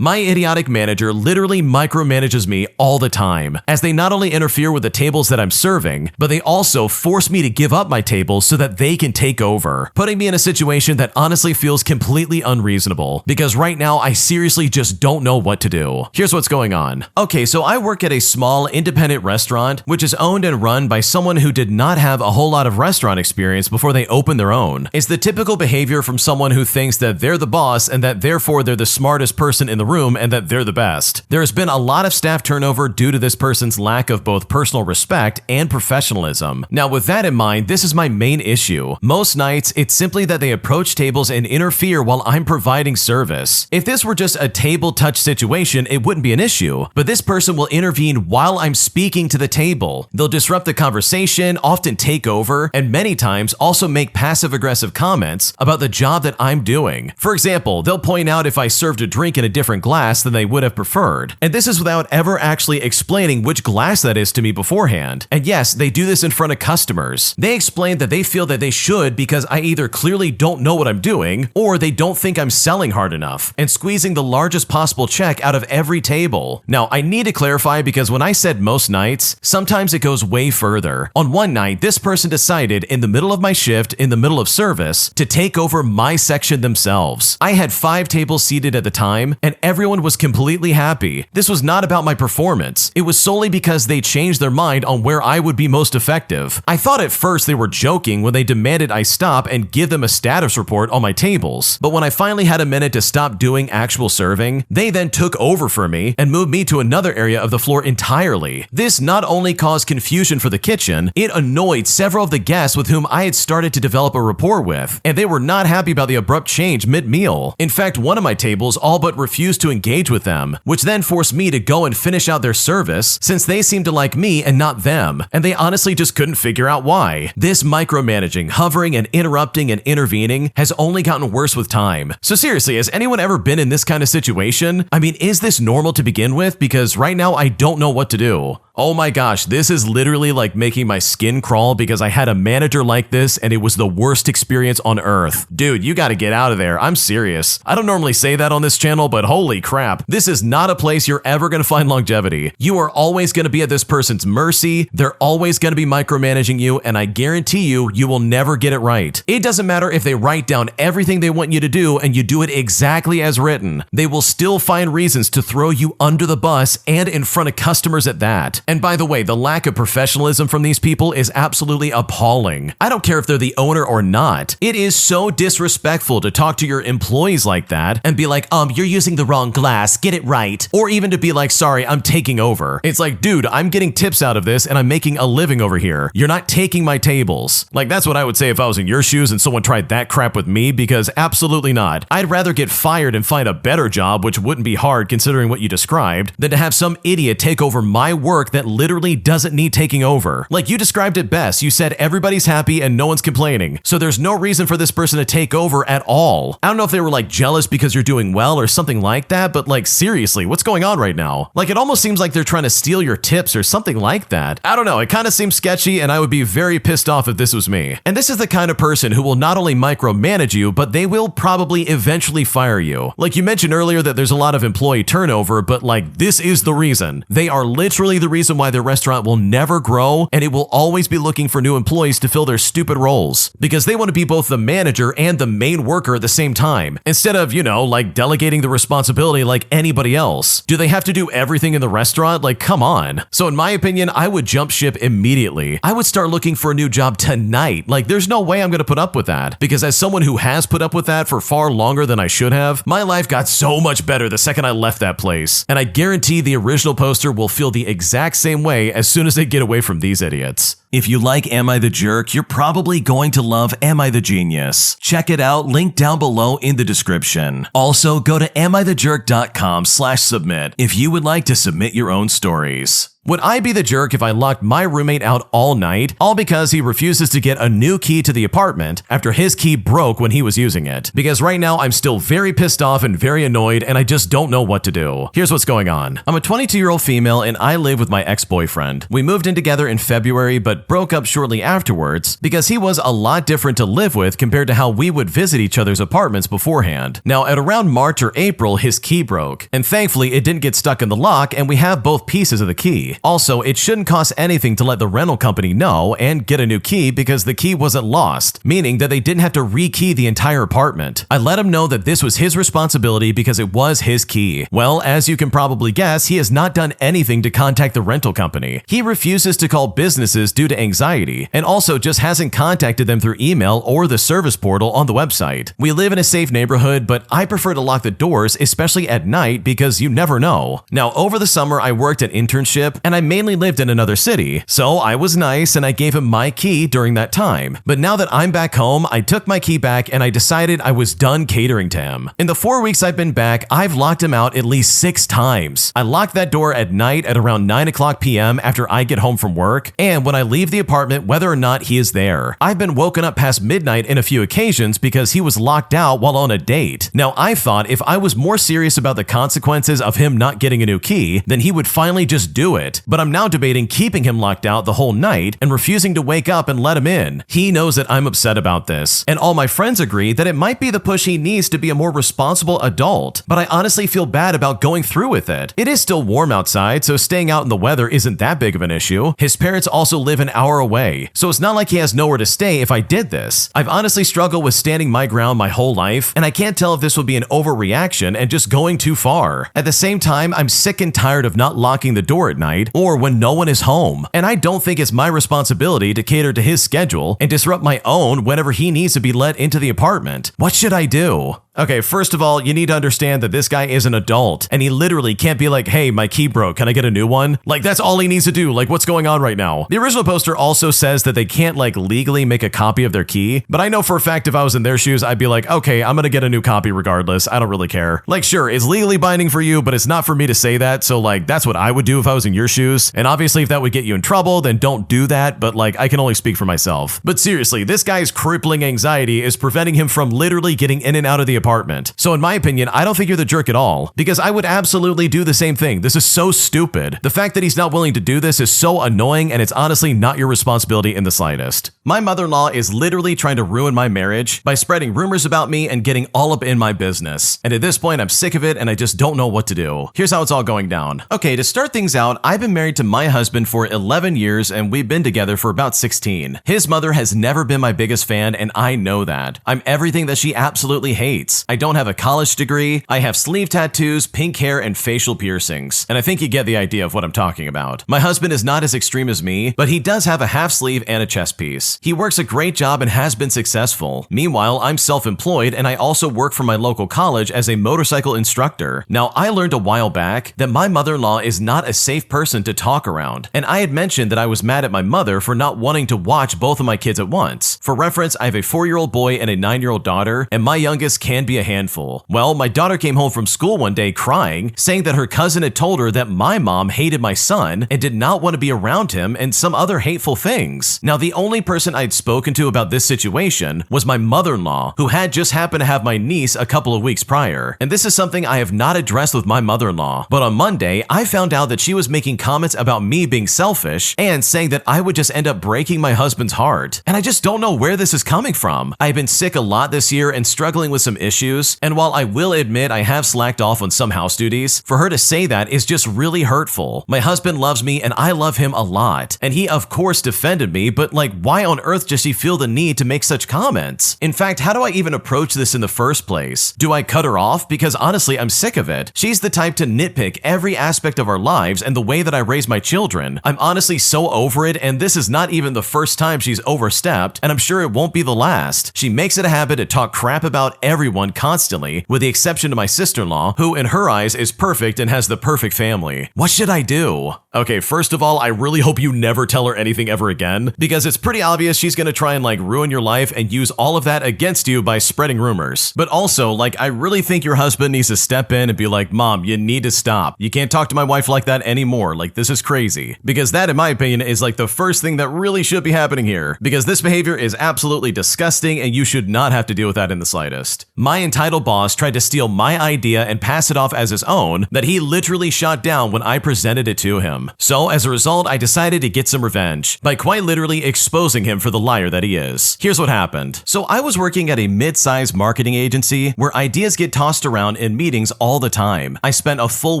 My idiotic manager literally micromanages me all the time, as they not only interfere with the tables that I'm serving, but they also force me to give up my tables so that they can take over, putting me in a situation that honestly feels completely unreasonable, because right now I seriously just don't know what to do. Here's what's going on. Okay, so I work at a small independent restaurant, which is owned and run by someone who did not have a whole lot of restaurant experience before they opened their own. It's the typical behavior from someone who thinks that they're the boss and that therefore they're the smartest person in the room and that they're the best. There has been a lot of staff turnover due to this person's lack of both personal respect and professionalism. Now, with that in mind, this is my main issue. Most nights, it's simply that they approach tables and interfere while I'm providing service. If this were just a table touch situation, it wouldn't be an issue, but this person will intervene while I'm speaking to the table. They'll disrupt the conversation, often take over, and many times also make passive-aggressive comments about the job that I'm doing. For example, they'll point out if I served a drink in a different glass than they would have preferred. And this is without ever actually explaining which glass that is to me beforehand. And yes, they do this in front of customers. They explain that they feel that they should because I either clearly don't know what I'm doing or they don't think I'm selling hard enough and squeezing the largest possible check out of every table. Now, I need to clarify because when I said most nights, sometimes it goes way further. On one night, this person decided in the middle of my shift, in the middle of service, to take over my section themselves. I had 5 tables seated at the time and everyone was completely happy. This was not about my performance. It was solely because they changed their mind on where I would be most effective. I thought at first they were joking when they demanded I stop and give them a status report on my tables. But when I finally had a minute to stop doing actual serving, they then took over for me and moved me to another area of the floor entirely. This not only caused confusion for the kitchen, it annoyed several of the guests with whom I had started to develop a rapport with, and they were not happy about the abrupt change mid-meal. In fact, one of my tables all but refused to engage with them, which then forced me to go and finish out their service since they seemed to like me and not them, and they honestly just couldn't figure out why. This micromanaging, hovering and interrupting and intervening has only gotten worse with time. So seriously, has anyone ever been in this kind of situation? I mean, is this normal to begin with? Because right now I don't know what to do. Oh my gosh, this is literally like making my skin crawl because I had a manager like this and it was the worst experience on earth. Dude, you gotta get out of there. I'm serious. I don't normally say that on this channel, but holy crap. This is not a place you're ever gonna find longevity. You are always gonna be at this person's mercy. They're always gonna be micromanaging you, and I guarantee you, you will never get it right. It doesn't matter if they write down everything they want you to do and you do it exactly as written. They will still find reasons to throw you under the bus and in front of customers at that. And by the way, the lack of professionalism from these people is absolutely appalling. I don't care if they're the owner or not. It is so disrespectful to talk to your employees like that and be like, you're using the wrong glass, get it right. Or even to be like, sorry, I'm taking over. It's like, dude, I'm getting tips out of this and I'm making a living over here. You're not taking my tables. Like, that's what I would say if I was in your shoes and someone tried that crap with me, because absolutely not. I'd rather get fired and find a better job, which wouldn't be hard considering what you described, than to have some idiot take over my work that literally doesn't need taking over. Like, you described it best. You said everybody's happy and no one's complaining. So there's no reason for this person to take over at all. I don't know if they were like jealous because you're doing well or something like that, but like, seriously, what's going on right now? Like, it almost seems like they're trying to steal your tips or something like that. I don't know. It kind of seems sketchy and I would be very pissed off if this was me. And this is the kind of person who will not only micromanage you, but they will probably eventually fire you. Like you mentioned earlier that there's a lot of employee turnover, but like, this is the reason. They are literally the reason why their restaurant will never grow, and it will always be looking for new employees to fill their stupid roles because they want to be both the manager and the main worker at the same time, instead of, like delegating the responsibility like anybody else. Do they have to do everything in the restaurant? Like, come on. So in my opinion, I would jump ship immediately. I would start looking for a new job tonight. Like, there's no way I'm going to put up with that, because as someone who has put up with that for far longer than I should have, my life got so much better the second I left that place. And I guarantee the original poster will feel the exact same way as soon as they get away from these idiots. If you like Am I the Jerk, you're probably going to love Am I the Genius. Check it out, link down below in the description. Also, go to amithejerk.com/submit if you would like to submit your own stories. Would I be the jerk if I locked my roommate out all night, all because he refuses to get a new key to the apartment after his key broke when he was using it? Because right now I'm still very pissed off and very annoyed, and I just don't know what to do. Here's what's going on. I'm a 22-year-old female and I live with my ex-boyfriend. We moved in together in February but broke up shortly afterwards because he was a lot different to live with compared to how we would visit each other's apartments beforehand. Now, at around March or April, his key broke, and thankfully it didn't get stuck in the lock and we have both pieces of the key. Also, it shouldn't cost anything to let the rental company know and get a new key because the key wasn't lost, meaning that they didn't have to rekey the entire apartment. I let him know that this was his responsibility because it was his key. Well, as you can probably guess, he has not done anything to contact the rental company. He refuses to call businesses due to anxiety, and also just hasn't contacted them through email or the service portal on the website. We live in a safe neighborhood, but I prefer to lock the doors, especially at night, because you never know. Now, over the summer, I worked an internship, and I mainly lived in another city, so I was nice and I gave him my key during that time. But now that I'm back home, I took my key back and I decided I was done catering to him. In the 4 weeks I've been back, I've locked him out at least 6 times. I lock that door at night at around 9 p.m. after I get home from work, and when I leave the apartment, whether or not he is there. I've been woken up past midnight in a few occasions because he was locked out while on a date. Now, I thought if I was more serious about the consequences of him not getting a new key, then he would finally just do it. But I'm now debating keeping him locked out the whole night and refusing to wake up and let him in. He knows that I'm upset about this, and all my friends agree that it might be the push he needs to be a more responsible adult, but I honestly feel bad about going through with it. It is still warm outside, so staying out in the weather isn't that big of an issue. His parents also live an hour away, so it's not like he has nowhere to stay if I did this. I've honestly struggled with standing my ground my whole life, and I can't tell if this would be an overreaction and just going too far. At the same time, I'm sick and tired of not locking the door at night or when no one is home, and I don't think it's my responsibility to cater to his schedule and disrupt my own whenever he needs to be let into the apartment. What should I do? Okay, first of all, you need to understand that this guy is an adult, and he literally can't be like, hey, my key broke, can I get a new one? Like, that's all he needs to do, like, what's going on right now? The original poster also says that they can't, like, legally make a copy of their key, but I know for a fact if I was in their shoes, I'd be like, okay, I'm gonna get a new copy regardless, I don't really care. Like, sure, it's legally binding for you, but it's not for me to say that, so, like, that's what I would do if I was in your shoes, and obviously if that would get you in trouble, then don't do that, but, like, I can only speak for myself. But seriously, this guy's crippling anxiety is preventing him from literally getting in and out of the apartment. So in my opinion, I don't think you're the jerk at all, because I would absolutely do the same thing. This is so stupid. The fact that he's not willing to do this is so annoying, and it's honestly not your responsibility in the slightest. My mother-in-law is literally trying to ruin my marriage by spreading rumors about me and getting all up in my business. And at this point, I'm sick of it and I just don't know what to do. Here's how it's all going down. Okay, to start things out, I've been married to my husband for 11 years and we've been together for about 16. His mother has never been my biggest fan and I know that. I'm everything that she absolutely hates. I don't have a college degree, I have sleeve tattoos, pink hair, and facial piercings. And I think you get the idea of what I'm talking about. My husband is not as extreme as me, but he does have a half sleeve and a chest piece. He works a great job and has been successful. Meanwhile, I'm self-employed and I also work for my local college as a motorcycle instructor. Now, I learned a while back that my mother-in-law is not a safe person to talk around, and I had mentioned that I was mad at my mother for not wanting to watch both of my kids at once. For reference, I have a 4-year-old boy and a 9-year-old daughter, and my youngest can be a handful. Well, my daughter came home from school one day crying, saying that her cousin had told her that my mom hated my son and did not want to be around him and some other hateful things. Now, the only person I'd spoken to about this situation was my mother-in-law, who had just happened to have my niece a couple of weeks prior. And this is something I have not addressed with my mother-in-law. But on Monday, I found out that she was making comments about me being selfish and saying that I would just end up breaking my husband's heart. And I just don't know where this is coming from. I've been sick a lot this year and struggling with some issues, and while I will admit I have slacked off on some house duties, for her to say that is just really hurtful. My husband loves me and I love him a lot, and he of course defended me, but like, why on earth does she feel the need to make such comments? In fact, how do I even approach this in the first place? Do I cut her off? Because honestly, I'm sick of it. She's the type to nitpick every aspect of our lives and the way that I raise my children. I'm honestly so over it, and this is not even the first time she's overstepped, and I'm sure it won't be the last. She makes it a habit to talk crap about everyone constantly, with the exception to my sister-in-law, who in her eyes is perfect and has the perfect family. What should I do? Okay, first of all, I really hope you never tell her anything ever again, because it's pretty obvious she's gonna try and like ruin your life and use all of that against you by spreading rumors. But also, like, I really think your husband needs to step in and be like, Mom, you need to stop. You can't talk to my wife like that anymore. more. Like, this is crazy. Because that, in my opinion, is like the first thing that really should be happening here. Because this behavior is absolutely disgusting and you should not have to deal with that in the slightest. My entitled boss tried to steal my idea and pass it off as his own that he literally shot down when I presented it to him. So as a result, I decided to get some revenge by quite literally exposing him for the liar that he is. Here's what happened. So I was working at a mid-sized marketing agency where ideas get tossed around in meetings all the time. I spent a full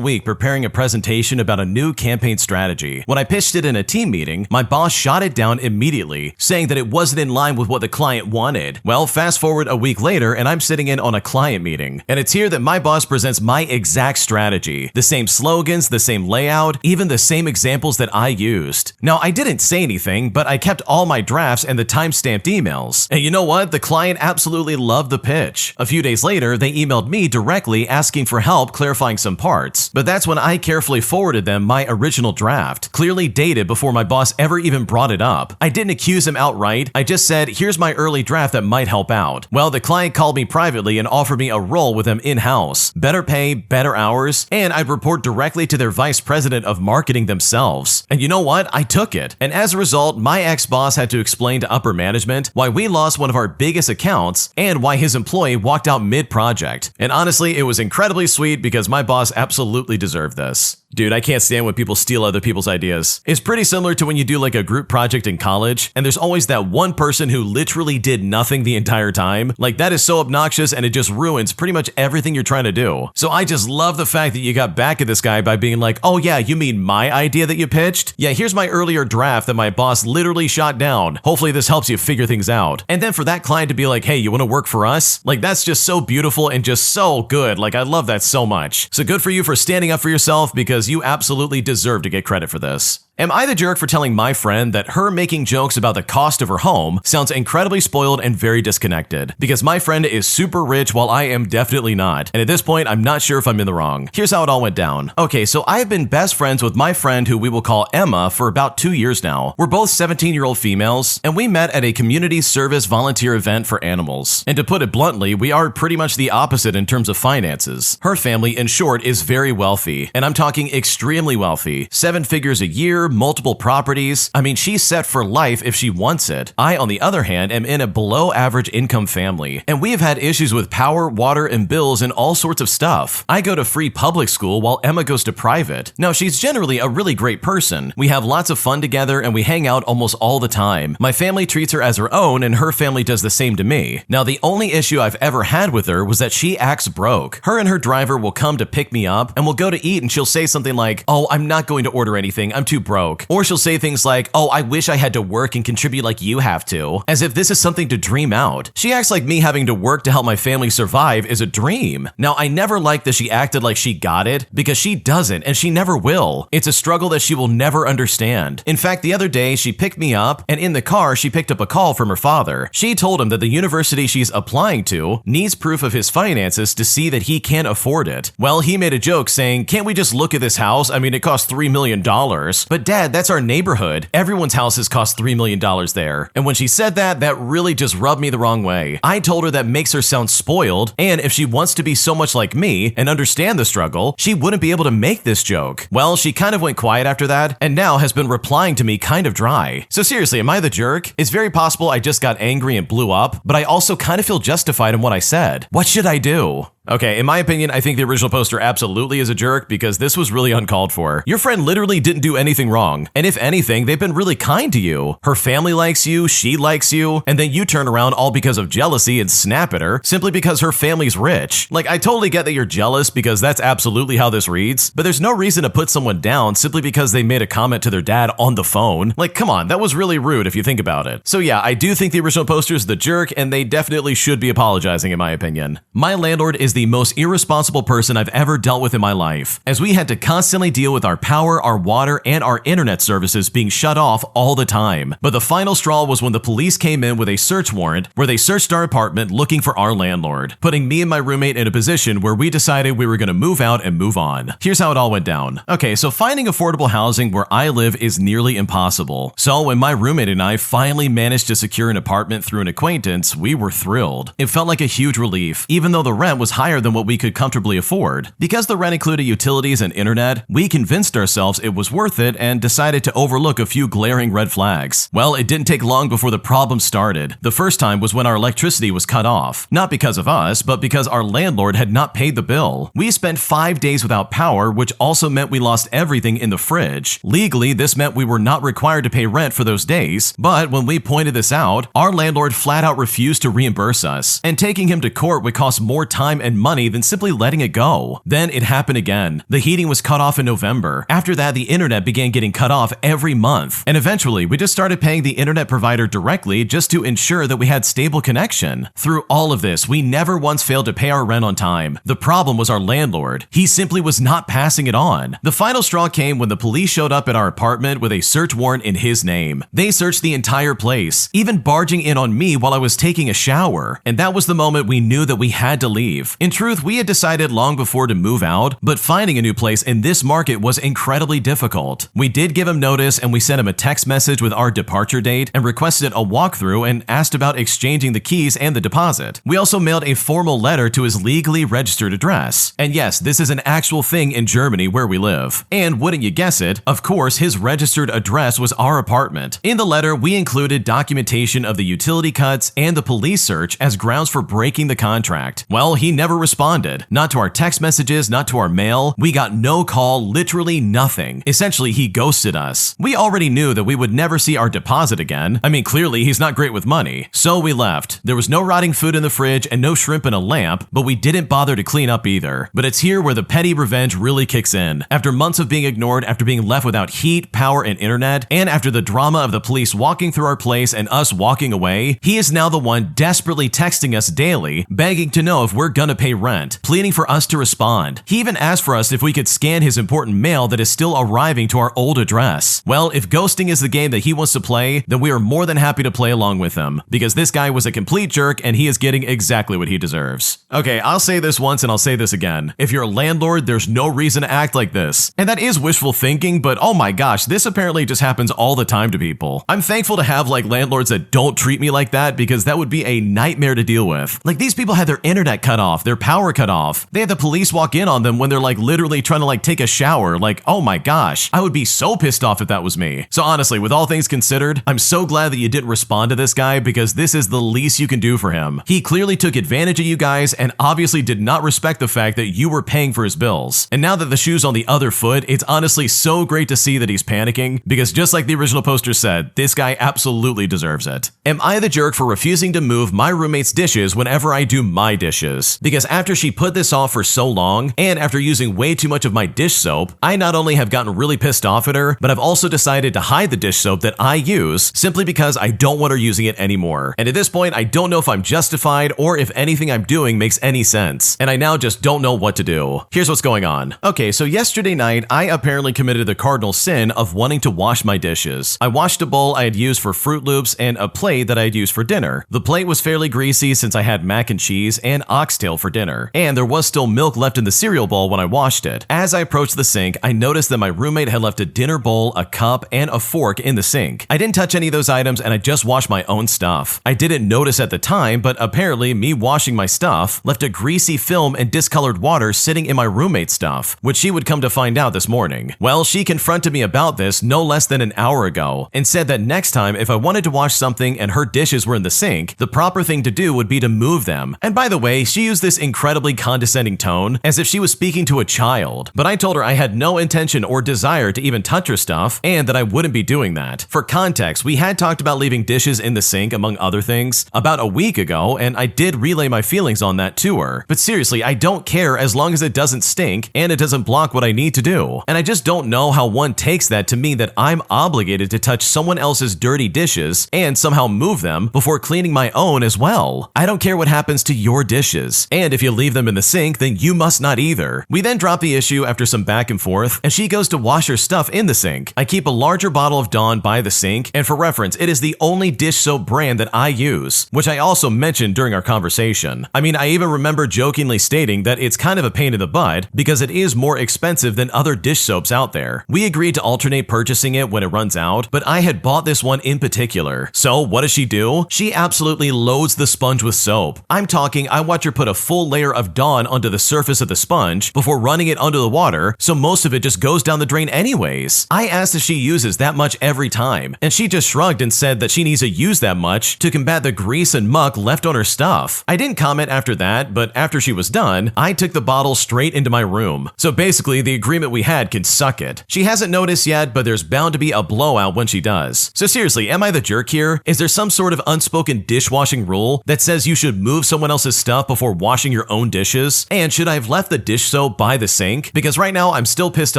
week preparing a presentation about a new campaign strategy. When I pitched it in a team meeting, my boss shot it down immediately, saying that it wasn't in line with what the client wanted. Well, fast forward a week later and I'm sitting in on a client meeting. And it's here that my boss presents my exact strategy. The same slogans, the same layout, even the same examples that I used. Now, I didn't say anything, but I kept all my drafts and the time-stamped emails. And you know what? The client absolutely loved the pitch. A few days later, they emailed me directly asking for help clarifying some parts. But that's when I carefully forwarded them my original draft, clearly dated before my boss ever even brought it up. I didn't accuse him outright. I just said, here's my early draft that might help out. Well, the client called me privately and offered me a role with them in-house. Better pay, better hours, and I'd report directly to their vice president of marketing themselves. And you know what? I took it. And as a result, my ex-boss had to explain to upper management why we lost one of our biggest accounts and why his employee walked out mid-project. And honestly, it was incredibly sweet because my boss absolutely deserved this. Dude, I can't stand when people steal other people's ideas. It's pretty similar to when you do like a group project in college, and there's always that one person who literally did nothing the entire time. Like, that is so obnoxious and it just ruins pretty much everything you're trying to do. So I just love the fact that you got back at this guy by being like, oh yeah, you mean my idea that you pitched? Yeah, here's my earlier draft that my boss literally shot down. Hopefully this helps you figure things out. And then for that client to be like, hey, you want to work for us? Like, that's just so beautiful and just so good. Like, I love that so much. So good for you for standing up for yourself because you absolutely deserve to get credit for this. Am I the jerk for telling my friend that her making jokes about the cost of her home sounds incredibly spoiled and very disconnected? Because my friend is super rich while I am definitely not. And at this point, I'm not sure if I'm in the wrong. Here's how it all went down. Okay, so I've been best friends with my friend who we will call Emma for about 2 years now. We're both 17-year-old females, and we met at a community service volunteer event for animals. And to put it bluntly, we are pretty much the opposite in terms of finances. Her family, in short, is very wealthy, and I'm talking extremely wealthy. 7 figures a year, multiple properties. I mean, she's set for life if she wants it. I, on the other hand, am in a below average income family, and we have had issues with power, water, and bills and all sorts of stuff. I go to free public school while Emma goes to private. Now, she's generally a really great person. We have lots of fun together and we hang out almost all the time. My family treats her as her own and her family does the same to me. Now, the only issue I've ever had with her was that she acts broke. Her and her driver will come to pick me up and we'll go to eat and she'll say something like, oh, I'm not going to order anything, I'm too broke. Or she'll say things like, oh, I wish I had to work and contribute like you have to, as if this is something to dream out. She acts like me having to work to help my family survive is a dream. Now, I never liked that she acted like she got it, because she doesn't and she never will. It's a struggle that she will never understand. In fact, the other day, she picked me up, and in the car, she picked up a call from her father. She told him that the university she's applying to needs proof of his finances to see that he can't afford it. Well, he made a joke saying, can't we just look at this house? I mean, it costs $3 million. But Dad, that's our neighborhood. Everyone's houses cost $3 million there. And when she said that, that really just rubbed me the wrong way. I told her that makes her sound spoiled, and if she wants to be so much like me and understand the struggle, she wouldn't be able to make this joke. Well, she kind of went quiet after that, and now has been replying to me kind of dry. So seriously, am I the jerk? It's very possible I just got angry and blew up, but I also kind of feel justified in what I said. What should I do? Okay, in my opinion, I think the original poster absolutely is a jerk because this was really uncalled for. Your friend literally didn't do anything wrong, and if anything, they've been really kind to you. Her family likes you, she likes you, and then you turn around all because of jealousy and snap at her simply because her family's rich. Like, I totally get that you're jealous because that's absolutely how this reads, but there's no reason to put someone down simply because they made a comment to their dad on the phone. Like, come on, that was really rude if you think about it. So yeah, I do think the original poster is the jerk, and they definitely should be apologizing in my opinion. My landlord is the most irresponsible person I've ever dealt with in my life, as we had to constantly deal with our power, our water, and our internet services being shut off all the time. But the final straw was when the police came in with a search warrant where they searched our apartment looking for our landlord, putting me and my roommate in a position where we decided we were going to move out and move on. Here's how it all went down. Okay, so finding affordable housing where I live is nearly impossible. So when my roommate and I finally managed to secure an apartment through an acquaintance, we were thrilled. It felt like a huge relief, even though the rent was higher higher than what we could comfortably afford. Because the rent included utilities and internet, we convinced ourselves it was worth it and decided to overlook a few glaring red flags. Well, it didn't take long before the problem started. The first time was when our electricity was cut off. Not because of us, but because our landlord had not paid the bill. We spent 5 days without power, which also meant we lost everything in the fridge. Legally, this meant we were not required to pay rent for those days, but when we pointed this out, our landlord flat out refused to reimburse us, and taking him to court would cost more time and money than simply letting it go. Then it happened again. The heating was cut off in November. After that, the internet began getting cut off every month, and eventually we just started paying the internet provider directly just to ensure that we had stable connection. Through all of this, we never once failed to pay our rent on time. The problem was our landlord. He simply was not passing it on. The final straw came when the police showed up at our apartment with a search warrant in his name. They searched the entire place, even barging in on me while I was taking a shower, and that was the moment we knew that we had to leave. In truth, we had decided long before to move out, but finding a new place in this market was incredibly difficult. We did give him notice, and we sent him a text message with our departure date and requested a walkthrough and asked about exchanging the keys and the deposit. We also mailed a formal letter to his legally registered address. And yes, this is an actual thing in Germany where we live. And wouldn't you guess it, of course, his registered address was our apartment. In the letter, we included documentation of the utility cuts and the police search as grounds for breaking the contract. Well, he never responded. Not to our text messages, not to our mail. We got no call, literally nothing. Essentially, he ghosted us. We already knew that we would never see our deposit again. I mean, clearly he's not great with money. So we left. There was no rotting food in the fridge and no shrimp in a lamp, but we didn't bother to clean up either. But it's here where the petty revenge really kicks in. After months of being ignored, after being left without heat, power, and internet, and after the drama of the police walking through our place and us walking away, he is now the one desperately texting us daily, begging to know if we're gonna pay rent, pleading for us to respond. He even asked for us if we could scan his important mail that is still arriving to our old address. Well, if ghosting is the game that he wants to play, then we are more than happy to play along with him, because this guy was a complete jerk and he is getting exactly what he deserves. Okay, I'll say this once and I'll say this again. If you're a landlord, there's no reason to act like this. And that is wishful thinking, but oh my gosh, this apparently just happens all the time to people. I'm thankful to have like landlords that don't treat me like that, because that would be a nightmare to deal with. Like, these people had their internet cut off, their power cut off. They had the police walk in on them when they're like literally trying to like take a shower. Like, oh my gosh, I would be so pissed off if that was me. So honestly, with all things considered, I'm so glad that you didn't respond to this guy, because this is the least you can do for him. He clearly took advantage of you guys and obviously did not respect the fact that you were paying for his bills. And now that the shoe's on the other foot, it's honestly so great to see that he's panicking, because just like the original poster said, this guy absolutely deserves it. Am I the jerk for refusing to move my roommate's dishes whenever I do my dishes? Because after she put this off for so long, and after using way too much of my dish soap, I not only have gotten really pissed off at her, but I've also decided to hide the dish soap that I use simply because I don't want her using it anymore. And at this point, I don't know if I'm justified or if anything I'm doing makes any sense. And I now just don't know what to do. Here's what's going on. Okay, so yesterday night, I apparently committed the cardinal sin of wanting to wash my dishes. I washed a bowl I had used for Fruit Loops and a plate that I had used for dinner. The plate was fairly greasy since I had mac and cheese and oxtail for dinner, and there was still milk left in the cereal bowl when I washed it. As I approached the sink, I noticed that my roommate had left a dinner bowl, a cup, and a fork in the sink. I didn't touch any of those items, and I just washed my own stuff. I didn't notice at the time, but apparently me washing my stuff left a greasy film and discolored water sitting in my roommate's stuff, which she would come to find out this morning. Well, she confronted me about this no less than an hour ago, and said that next time if I wanted to wash something and her dishes were in the sink, the proper thing to do would be to move them. And by the way, she used this incredibly condescending tone as if she was speaking to a child, but I told her I had no intention or desire to even touch her stuff, and that I wouldn't be doing that. For context, we had talked about leaving dishes in the sink, among other things, about a week ago, and I did relay my feelings on that to her. But seriously, I don't care as long as it doesn't stink and it doesn't block what I need to do. And I just don't know how one takes that to mean that I'm obligated to touch someone else's dirty dishes and somehow move them before cleaning my own as well. I don't care what happens to your dishes, and if you leave them in the sink, then you must not either. We then drop the issue after some back and forth, and she goes to wash her stuff in the sink. I keep a larger bottle of Dawn by the sink, and for reference, it is the only dish soap brand that I use, which I also mentioned during our conversation. I mean, I even remember jokingly stating that it's kind of a pain in the butt because it is more expensive than other dish soaps out there. We agreed to alternate purchasing it when it runs out, but I had bought this one in particular. So what does she do? She absolutely loads the sponge with soap. I'm talking, I watch her put a full full layer of Dawn onto the surface of the sponge before running it under the water, so most of it just goes down the drain anyways. I asked if she uses that much every time, and she just shrugged and said that she needs to use that much to combat the grease and muck left on her stuff. I didn't comment after that, but after she was done, I took the bottle straight into my room. So basically, the agreement we had can suck it. She hasn't noticed yet, but there's bound to be a blowout when she does. So seriously, am I the jerk here? Is there some sort of unspoken dishwashing rule that says you should move someone else's stuff before washing your own dishes? And should I have left the dish soap by the sink? Because right now I'm still pissed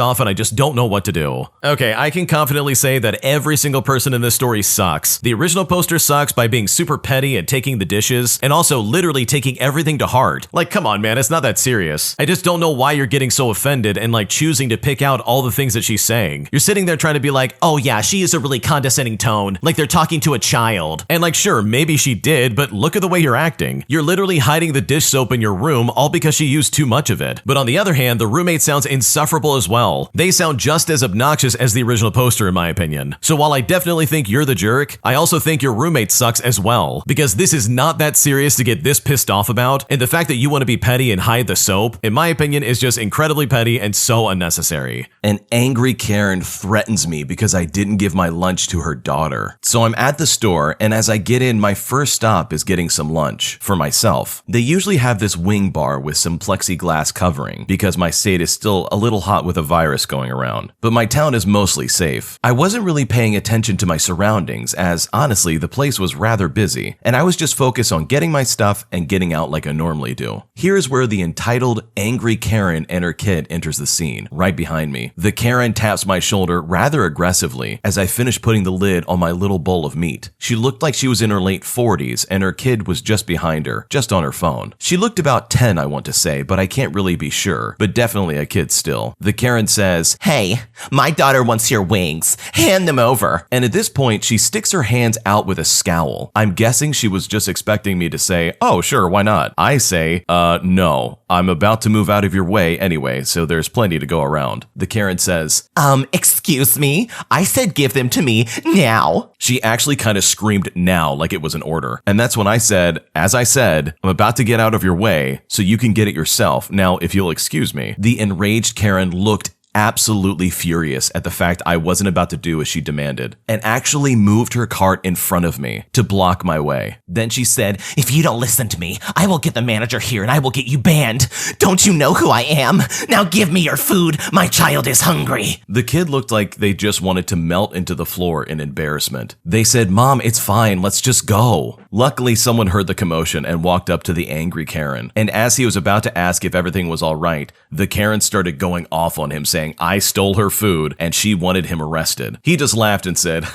off and I just don't know what to do. Okay, I can confidently say that every single person in this story sucks. The original poster sucks by being super petty and taking the dishes, and also literally taking everything to heart. Like, come on, man, it's not that serious. I just don't know why you're getting so offended and like choosing to pick out all the things that she's saying. You're sitting there trying to be like, oh yeah, she is a really condescending tone, like they're talking to a child. And like, sure, maybe she did, but look at the way you're acting. You're literally hiding the dish soap in your room all because she used too much of it. But on the other hand, the roommate sounds insufferable as well. They sound just as obnoxious as the original poster in my opinion. So while I definitely think you're the jerk, I also think your roommate sucks as well. Because this is not that serious to get this pissed off about, and the fact that you want to be petty and hide the soap, in my opinion, is just incredibly petty and so unnecessary. An angry Karen threatens me because I didn't give my lunch to her daughter. So I'm at the store, and as I get in, my first stop is getting some lunch for myself. They usually have this wing bar with some plexiglass covering because my state is still a little hot with a virus going around, but my town is mostly safe. I wasn't really paying attention to my surroundings as, honestly, the place was rather busy, and I was just focused on getting my stuff and getting out like I normally do. Here's where the entitled angry Karen and her kid enters the scene, right behind me. The Karen taps my shoulder rather aggressively as I finish putting the lid on my little bowl of meat. She looked like she was in her late 40s, and her kid was just behind her, just on her phone. She looked about 10, I want to say, but I can't really be sure, but definitely a kid still. The Karen says, "Hey, my daughter wants your wings. Hand them over." And at this point, she sticks her hands out with a scowl. I'm guessing she was just expecting me to say, "Oh, sure, why not?" I say, no. I'm about to move out of your way anyway, so there's plenty to go around. The Karen says, excuse me? I said give them to me now." She actually kind of screamed now like it was an order. And that's when I said, as I said, I'm about to get out of your way so you can get it yourself. Now, if you'll excuse me. The enraged Karen looked absolutely furious at the fact I wasn't about to do as she demanded, and actually moved her cart in front of me to block my way. Then she said, "If you don't listen to me, I will get the manager here and I will get you banned. Don't you know who I am? Now give me your food. My child is hungry." The kid looked like they just wanted to melt into the floor in embarrassment. They said, "Mom, it's fine. Let's just go." Luckily, someone heard the commotion and walked up to the angry Karen. And as he was about to ask if everything was all right, the Karen started going off on him, saying I stole her food and she wanted him arrested. He just laughed and said,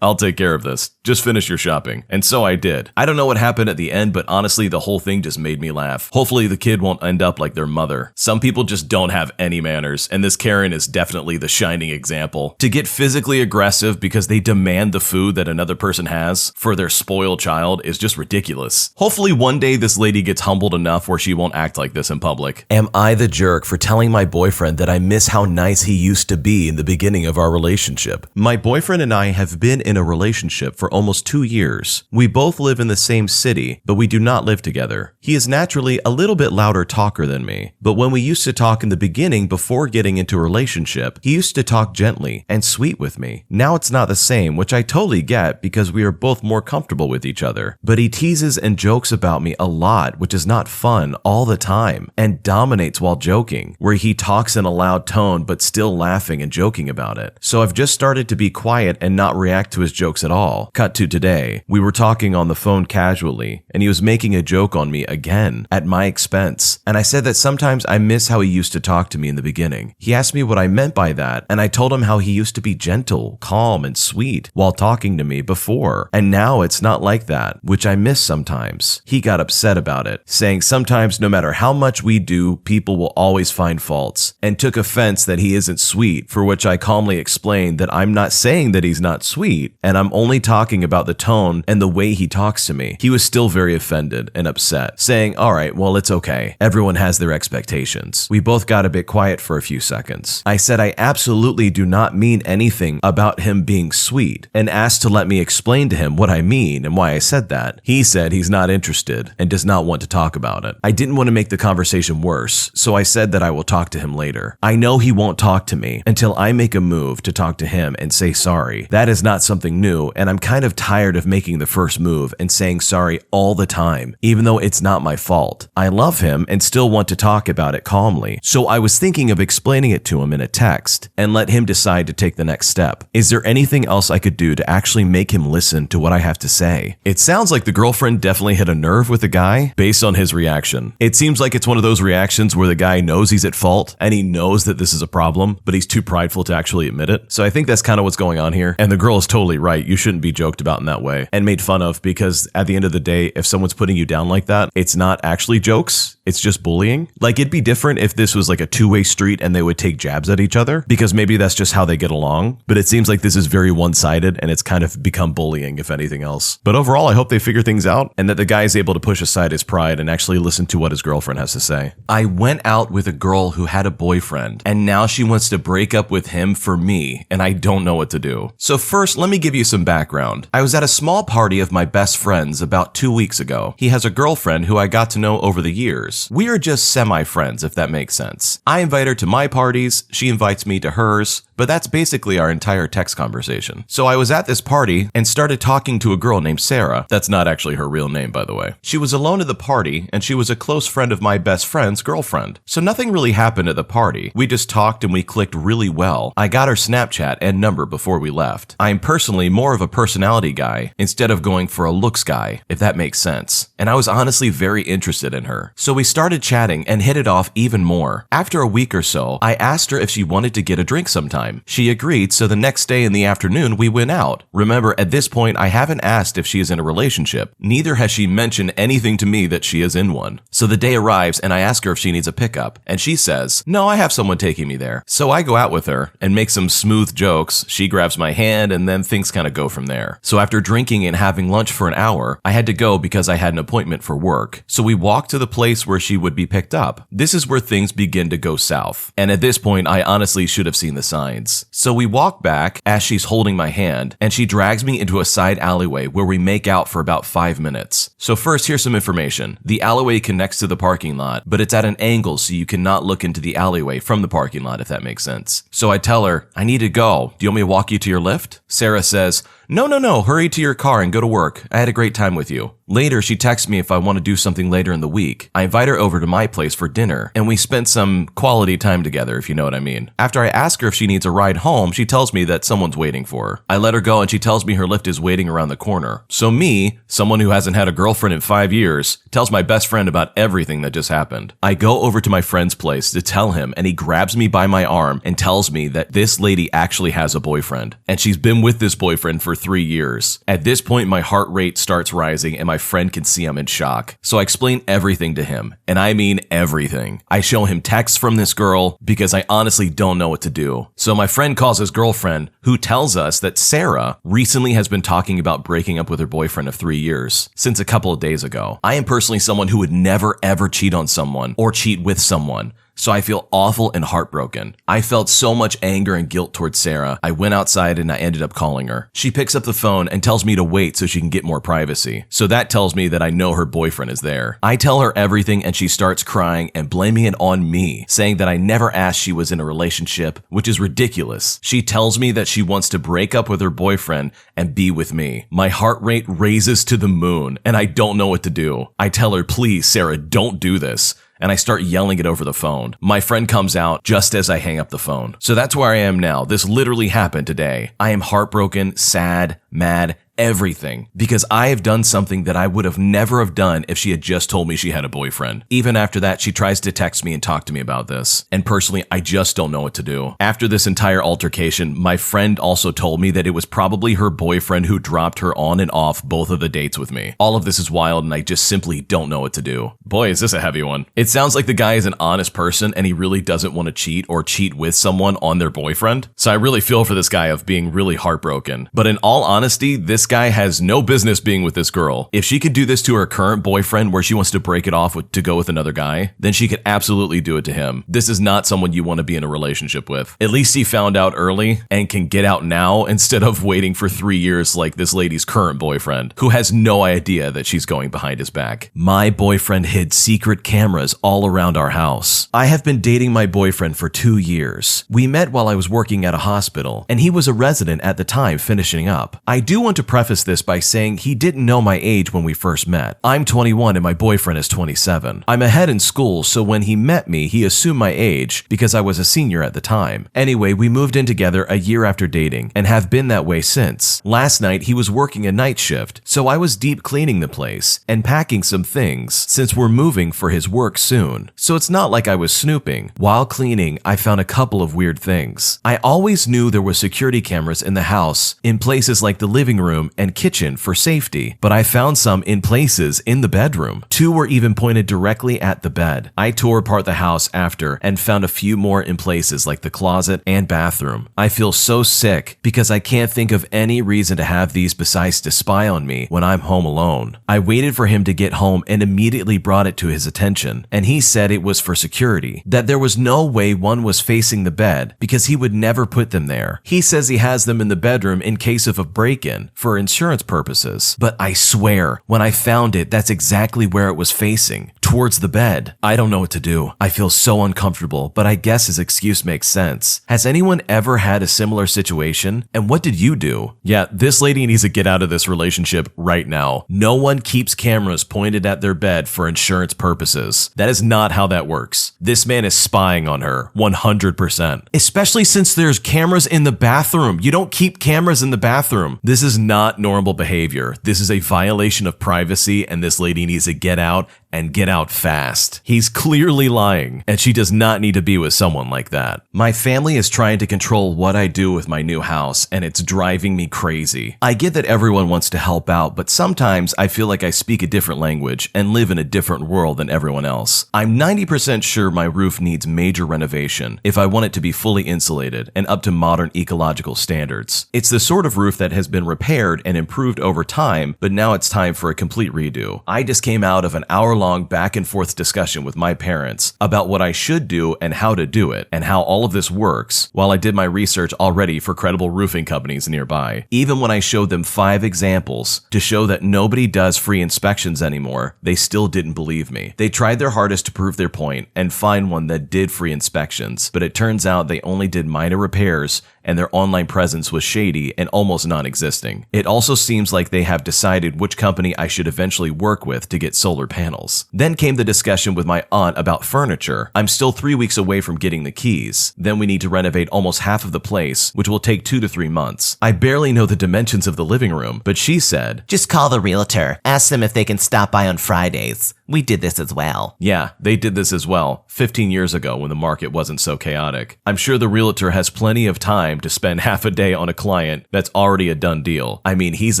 "I'll take care of this. Just finish your shopping." And so I did. I don't know what happened at the end, but honestly, the whole thing just made me laugh. Hopefully the kid won't end up like their mother. Some people just don't have any manners, and this Karen is definitely the shining example. To get physically aggressive because they demand the food that another person has for their spoiled child is just ridiculous. Hopefully one day this lady gets humbled enough where she won't act like this in public. Am I the jerk for telling my boyfriend that I miss how nice he used to be in the beginning of our relationship? My boyfriend and I have been in a relationship for almost 2 years. We both live in the same city, but we do not live together. He is naturally a little bit louder talker than me, but when we used to talk in the beginning before getting into a relationship, he used to talk gently and sweet with me. Now it's not the same, which I totally get because we are both more comfortable with each other. But he teases and jokes about me a lot, which is not fun all the time, and dominates while joking, where he talks in a loud tone but still laughing and joking about it. So I've just started to be quiet and not react to his jokes at all. Cut to today. We were talking on the phone casually, and he was making a joke on me again, at my expense. And I said that sometimes I miss how he used to talk to me in the beginning. He asked me what I meant by that, and I told him how he used to be gentle, calm, and sweet while talking to me before. And now it's not like that, which I miss sometimes. He got upset about it, saying sometimes no matter how much we do, people will always find faults, and took offense gets that he isn't sweet, for which I calmly explained that I'm not saying that he's not sweet, and I'm only talking about the tone and the way he talks to me. He was still very offended and upset, saying, all right, well, it's okay. Everyone has their expectations. We both got a bit quiet for a few seconds. I said I absolutely do not mean anything about him being sweet, and asked to let me explain to him what I mean and why I said that. He said he's not interested and does not want to talk about it. I didn't want to make the conversation worse, so I said that I will talk to him later. I know he won't talk to me until I make a move to talk to him and say sorry. That is not something new, and I'm kind of tired of making the first move and saying sorry all the time, even though it's not my fault. I love him and still want to talk about it calmly, so I was thinking of explaining it to him in a text and let him decide to take the next step. Is there anything else I could do to actually make him listen to what I have to say? It sounds like the girlfriend definitely hit a nerve with the guy based on his reaction. It seems like it's one of those reactions where the guy knows he's at fault and he knows that this is a problem, but he's too prideful to actually admit it. So I think that's kind of what's going on here. And the girl is totally right. You shouldn't be joked about in that way and made fun of, because at the end of the day, if someone's putting you down like that, it's not actually jokes. It's just bullying. Like, it'd be different if this was like a two-way street and they would take jabs at each other, because maybe that's just how they get along. But it seems like this is very one-sided and it's kind of become bullying, if anything else. But overall, I hope they figure things out and that the guy is able to push aside his pride and actually listen to what his girlfriend has to say. I went out with a girl who had a boyfriend, and now she wants to break up with him for me, and I don't know what to do. So first, let me give you some background. I was at a small party of my best friend's about 2 weeks ago. He has a girlfriend who I got to know over the years. We are just semi-friends, if that makes sense. I invite her to my parties, she invites me to hers, but that's basically our entire text conversation. So I was at this party and started talking to a girl named Sarah. That's not actually her real name, by the way. She was alone at the party, and she was a close friend of my best friend's girlfriend. So nothing really happened at the party. We just talked and we clicked really well. I got her Snapchat and number before we left. I'm personally more of a personality guy instead of going for a looks guy, if that makes sense. And I was honestly very interested in her. So we started chatting and hit it off even more. After a week or so, I asked her if she wanted to get a drink sometime. She agreed, so the next day in the afternoon, we went out. Remember, at this point, I haven't asked if she is in a relationship. Neither has she mentioned anything to me that she is in one. So the day arrives and I ask her if she needs a pickup, and she says, no, I have someone taking me there. So I go out with her and make some smooth jokes. She grabs my hand and then things kind of go from there. So after drinking and having lunch for an hour, I had to go because I had an appointment for work. So we walked to the place where she would be picked up. This is where things begin to go south. And at this point, I honestly should have seen the signs. So we walk back as she's holding my hand, and she drags me into a side alleyway where we make out for about 5 minutes. So first, here's some information. The alleyway connects to the parking lot, but it's at an angle so you cannot look into the alleyway from the parking lot, if that makes sense. So I tell her, I need to go. Do you want me to walk you to your lift? Sarah says, no, hurry to your car and go to work. I had a great time with you. Later, she texts me if I want to do something later in the week. I invite her over to my place for dinner, and we spent some quality time together, if you know what I mean. After I ask her if she needs a ride home, she tells me that someone's waiting for her. I let her go, and she tells me her lift is waiting around the corner. So me, someone who hasn't had a girlfriend in 5 years, tells my best friend about everything that just happened. I go over to my friend's place to tell him, and he grabs me by my arm and tells me that this lady actually has a boyfriend, and she's been with this boyfriend for 3 years. At this point, my heart rate starts rising, and my friend can see I'm in shock. So I explain everything to him, and I mean everything. I show him texts from this girl because I honestly don't know what to do. So my friend calls his girlfriend, who tells us that Sarah recently has been talking about breaking up with her boyfriend of 3 years since a couple of days ago. I am personally someone who would never ever cheat on someone or cheat with someone. So I feel awful and heartbroken. I felt so much anger and guilt towards Sarah. I went outside and I ended up calling her. She picks up the phone and tells me to wait so she can get more privacy. So that tells me that I know her boyfriend is there. I tell her everything and she starts crying and blaming it on me, saying that I never asked she was in a relationship, which is ridiculous. She tells me that she wants to break up with her boyfriend and be with me. My heart rate raises to the moon and I don't know what to do. I tell her, please, Sarah, don't do this. And I start yelling it over the phone. My friend comes out just as I hang up the phone. So that's where I am now. This literally happened today. I am heartbroken, sad, mad, everything, because I have done something that I would have never have done if she had just told me she had a boyfriend. Even after that, she tries to text me and talk to me about this. And personally, I just don't know what to do. After this entire altercation, my friend also told me that it was probably her boyfriend who dropped her on and off both of the dates with me. All of this is wild and I just simply don't know what to do. Boy, is this a heavy one. It sounds like the guy is an honest person and he really doesn't want to cheat or cheat with someone on their boyfriend. So I really feel for this guy of being really heartbroken. But in all honesty, this guy has no business being with this girl. If she could do this to her current boyfriend where she wants to break it off to go with another guy, then she could absolutely do it to him. This is not someone you want to be in a relationship with. At least he found out early and can get out now instead of waiting for 3 years like this lady's current boyfriend, who has no idea that she's going behind his back. My boyfriend hid secret cameras all around our house. I have been dating my boyfriend for 2 years. We met while I was working at a hospital, and he was a resident at the time finishing up. I do want to preface this by saying he didn't know my age when we first met. I'm 21 and my boyfriend is 27. I'm ahead in school, so when he met me, he assumed my age because I was a senior at the time. Anyway, we moved in together a year after dating and have been that way since. Last night, he was working a night shift, so I was deep cleaning the place and packing some things since we're moving for his work soon. So it's not like I was snooping. While cleaning, I found a couple of weird things. I always knew there were security cameras in the house in places like the living room and kitchen for safety, but I found some in places in the bedroom. 2 were even pointed directly at the bed. I tore apart the house after and found a few more in places like the closet and bathroom. I feel so sick because I can't think of any reason to have these besides to spy on me when I'm home alone. I waited for him to get home and immediately brought it to his attention, and he said it was for security, that there was no way one was facing the bed because he would never put them there. He says he has them in the bedroom in case of a break-in for insurance purposes, but I swear, when I found it, that's exactly where it was facing, towards the bed. I don't know what to do. I feel so uncomfortable, but I guess his excuse makes sense. Has anyone ever had a similar situation? And what did you do? Yeah, this lady needs to get out of this relationship right now. No one keeps cameras pointed at their bed for insurance purposes. That is not how that works. This man is spying on her, 100%. Especially since there's cameras in the bathroom. You don't keep cameras in the bathroom. This is not normal behavior. This is a violation of privacy, and this lady needs to get out and get out fast. He's clearly lying, and she does not need to be with someone like that. My family is trying to control what I do with my new house, and it's driving me crazy. I get that everyone wants to help out, but sometimes I feel like I speak a different language and live in a different world than everyone else. I'm 90% sure my roof needs major renovation if I want it to be fully insulated and up to modern ecological standards. It's the sort of roof that has been repaired and improved over time, but now it's time for a complete redo. I just came out of an hour-long back and forth discussion with my parents about what I should do and how to do it, and how all of this works, while I did my research already for credible roofing companies nearby. Even when I showed them 5 examples to show that nobody does free inspections anymore, they still didn't believe me. They tried their hardest to prove their point and find one that did free inspections, but it turns out they only did minor repairs and their online presence was shady and almost non-existing. It also seems like they have decided which company I should eventually work with to get solar panels. Then came the discussion with my aunt about furniture. I'm still 3 weeks away from getting the keys. Then we need to renovate almost half of the place, which will take 2 to 3 months. I barely know the dimensions of the living room, but she said, "Just call the realtor. Ask them if they can stop by on Fridays. We did this as well." Yeah, they did this as well, 15 years ago when the market wasn't so chaotic. I'm sure the realtor has plenty of time to spend half a day on a client that's already a done deal. I mean, he's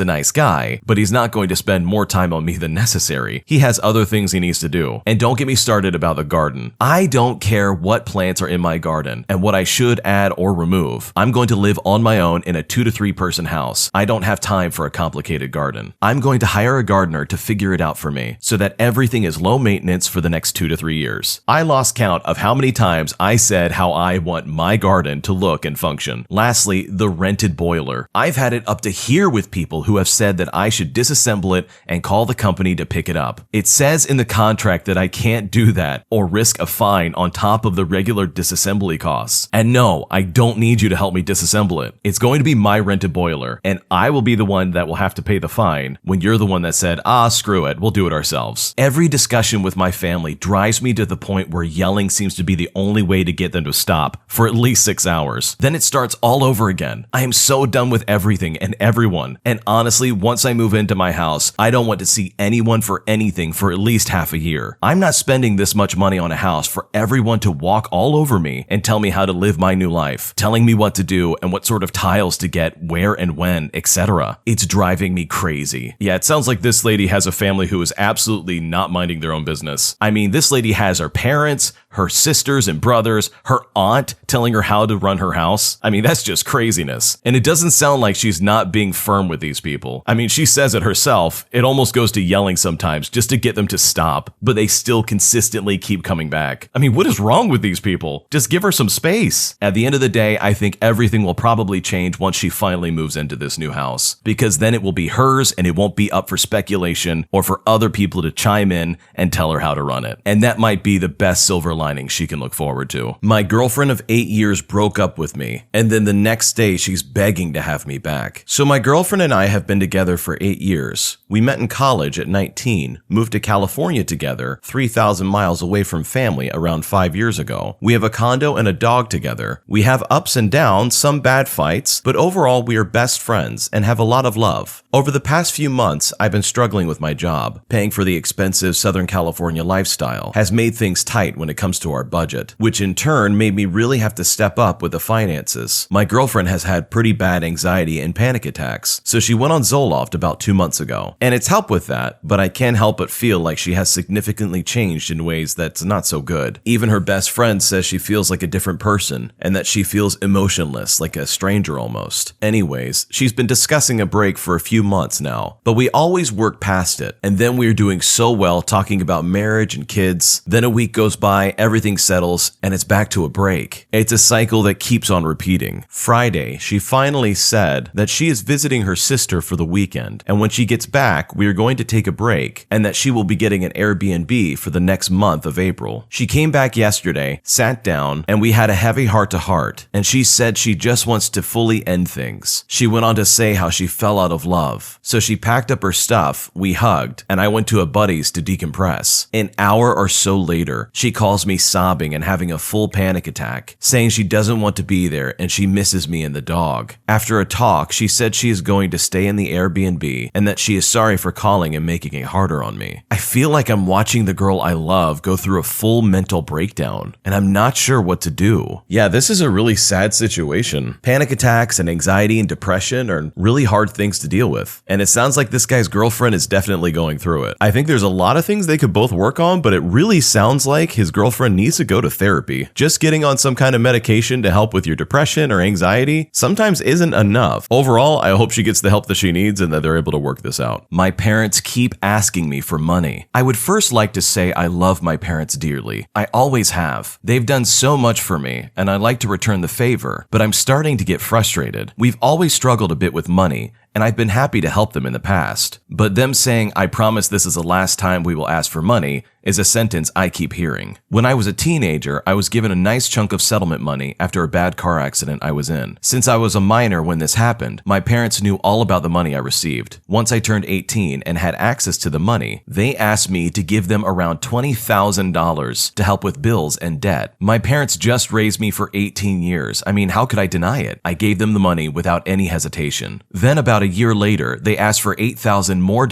a nice guy, but he's not going to spend more time on me than necessary. He has other things he needs to do. And don't get me started about the garden. I don't care what plants are in my garden and what I should add or remove. I'm going to live on my own in a 2 to 3 person house. I don't have time for a complicated garden. I'm going to hire a gardener to figure it out for me so that everything is low maintenance for the next 2 to 3 years. I lost count of how many times I said how I want my garden to look and function. Lastly, the rented boiler. I've had it up to here with people who have said that I should disassemble it and call the company to pick it up. It says in the contract that I can't do that or risk a fine on top of the regular disassembly costs. And no, I don't need you to help me disassemble it. It's going to be my rented boiler, and I will be the one that will have to pay the fine when you're the one that said, screw it, we'll do it ourselves. Every discussion with my family drives me to the point where yelling seems to be the only way to get them to stop for at least 6 hours. Then it starts all over again. I am so done with everything and everyone. And honestly, once I move into my house, I don't want to see anyone for anything for at least half a year. I'm not spending this much money on a house for everyone to walk all over me and tell me how to live my new life, telling me what to do and what sort of tiles to get, where and when, etc. It's driving me crazy. Yeah, it sounds like this lady has a family who is absolutely not minding their own business. I mean, this lady has her parents, her sisters and brothers, her aunt telling her how to run her house. I mean, that's just craziness. And it doesn't sound like she's not being firm with these people. I mean, she says it herself. It almost goes to yelling sometimes just to get them to stop, but they still consistently keep coming back. I mean, what is wrong with these people? Just give her some space. At the end of the day, I think everything will probably change once she finally moves into this new house, because then it will be hers and it won't be up for speculation or for other people to chime in and tell her how to run it. And that might be the best silver lining she can look forward to. My girlfriend of 8 years broke up with me, and then the next day she's begging to have me back. So my girlfriend and I have been together for 8 years. We met in college at 19, moved to California together, 3,000 miles away from family around 5 years ago. We have a condo and a dog together. We have ups and downs, some bad fights, but overall we are best friends and have a lot of love. Over the past few months, I've been struggling with my job. Paying for the expensive Southern California lifestyle has made things tight when it comes to our budget, which in turn made me really have to step up with the finances. My girlfriend has had pretty bad anxiety and panic attacks, so she went on Zoloft about 2 months ago. And it's helped with that, but I can't help but feel like she has significantly changed in ways that's not so good. Even her best friend says she feels like a different person and that she feels emotionless, like a stranger almost. Anyways, she's been discussing a break for a few months now, but we always work past it. And then we're doing so well talking about marriage and kids. Then a week goes by, everything settles, and it's back to a break. It's a cycle that keeps on repeating. Friday, she finally said that she is visiting her sister for the weekend, and when she gets back, we are going to take a break, and that she will be getting an Airbnb for the next month of April. She came back yesterday, sat down, and we had a heavy heart-to-heart, and she said she just wants to fully end things. She went on to say how she fell out of love. So she packed up her stuff, we hugged, and I went to a buddy's to decompress. An hour or so later, she calls me sobbing and having a full panic attack, saying she doesn't want to be there and she misses me and the dog. After a talk, she said she is going to stay in the Airbnb and that she is sorry for calling and making it harder on me. I feel like I'm watching the girl I love go through a full mental breakdown, and I'm not sure what to do. Yeah, this is a really sad situation. Panic attacks and anxiety and depression are really hard things to deal with, and it sounds like this guy's girlfriend is definitely going through it. I think there's a lot of things they could both work on, but it really sounds like his girlfriend needs to go to therapy. Just getting on some kind of medication to help with your depression or anxiety sometimes isn't enough. Overall, I hope she gets the help that she needs and that they're able to work this out. My parents keep asking me for money. I would first like to say I love my parents dearly. I always have. They've done so much for me, and I'd like to return the favor, but I'm starting to get frustrated. We've always struggled a bit with money, and I've been happy to help them in the past. But them saying, "I promise this is the last time we will ask for money," is a sentence I keep hearing. When I was a teenager, I was given a nice chunk of settlement money after a bad car accident I was in. Since I was a minor when this happened, my parents knew all about the money I received. Once I turned 18 and had access to the money, they asked me to give them around $20,000 to help with bills and debt. My parents just raised me for 18 years. I mean, how could I deny it? I gave them the money without any hesitation. Then about a year later, they asked for $8,000 more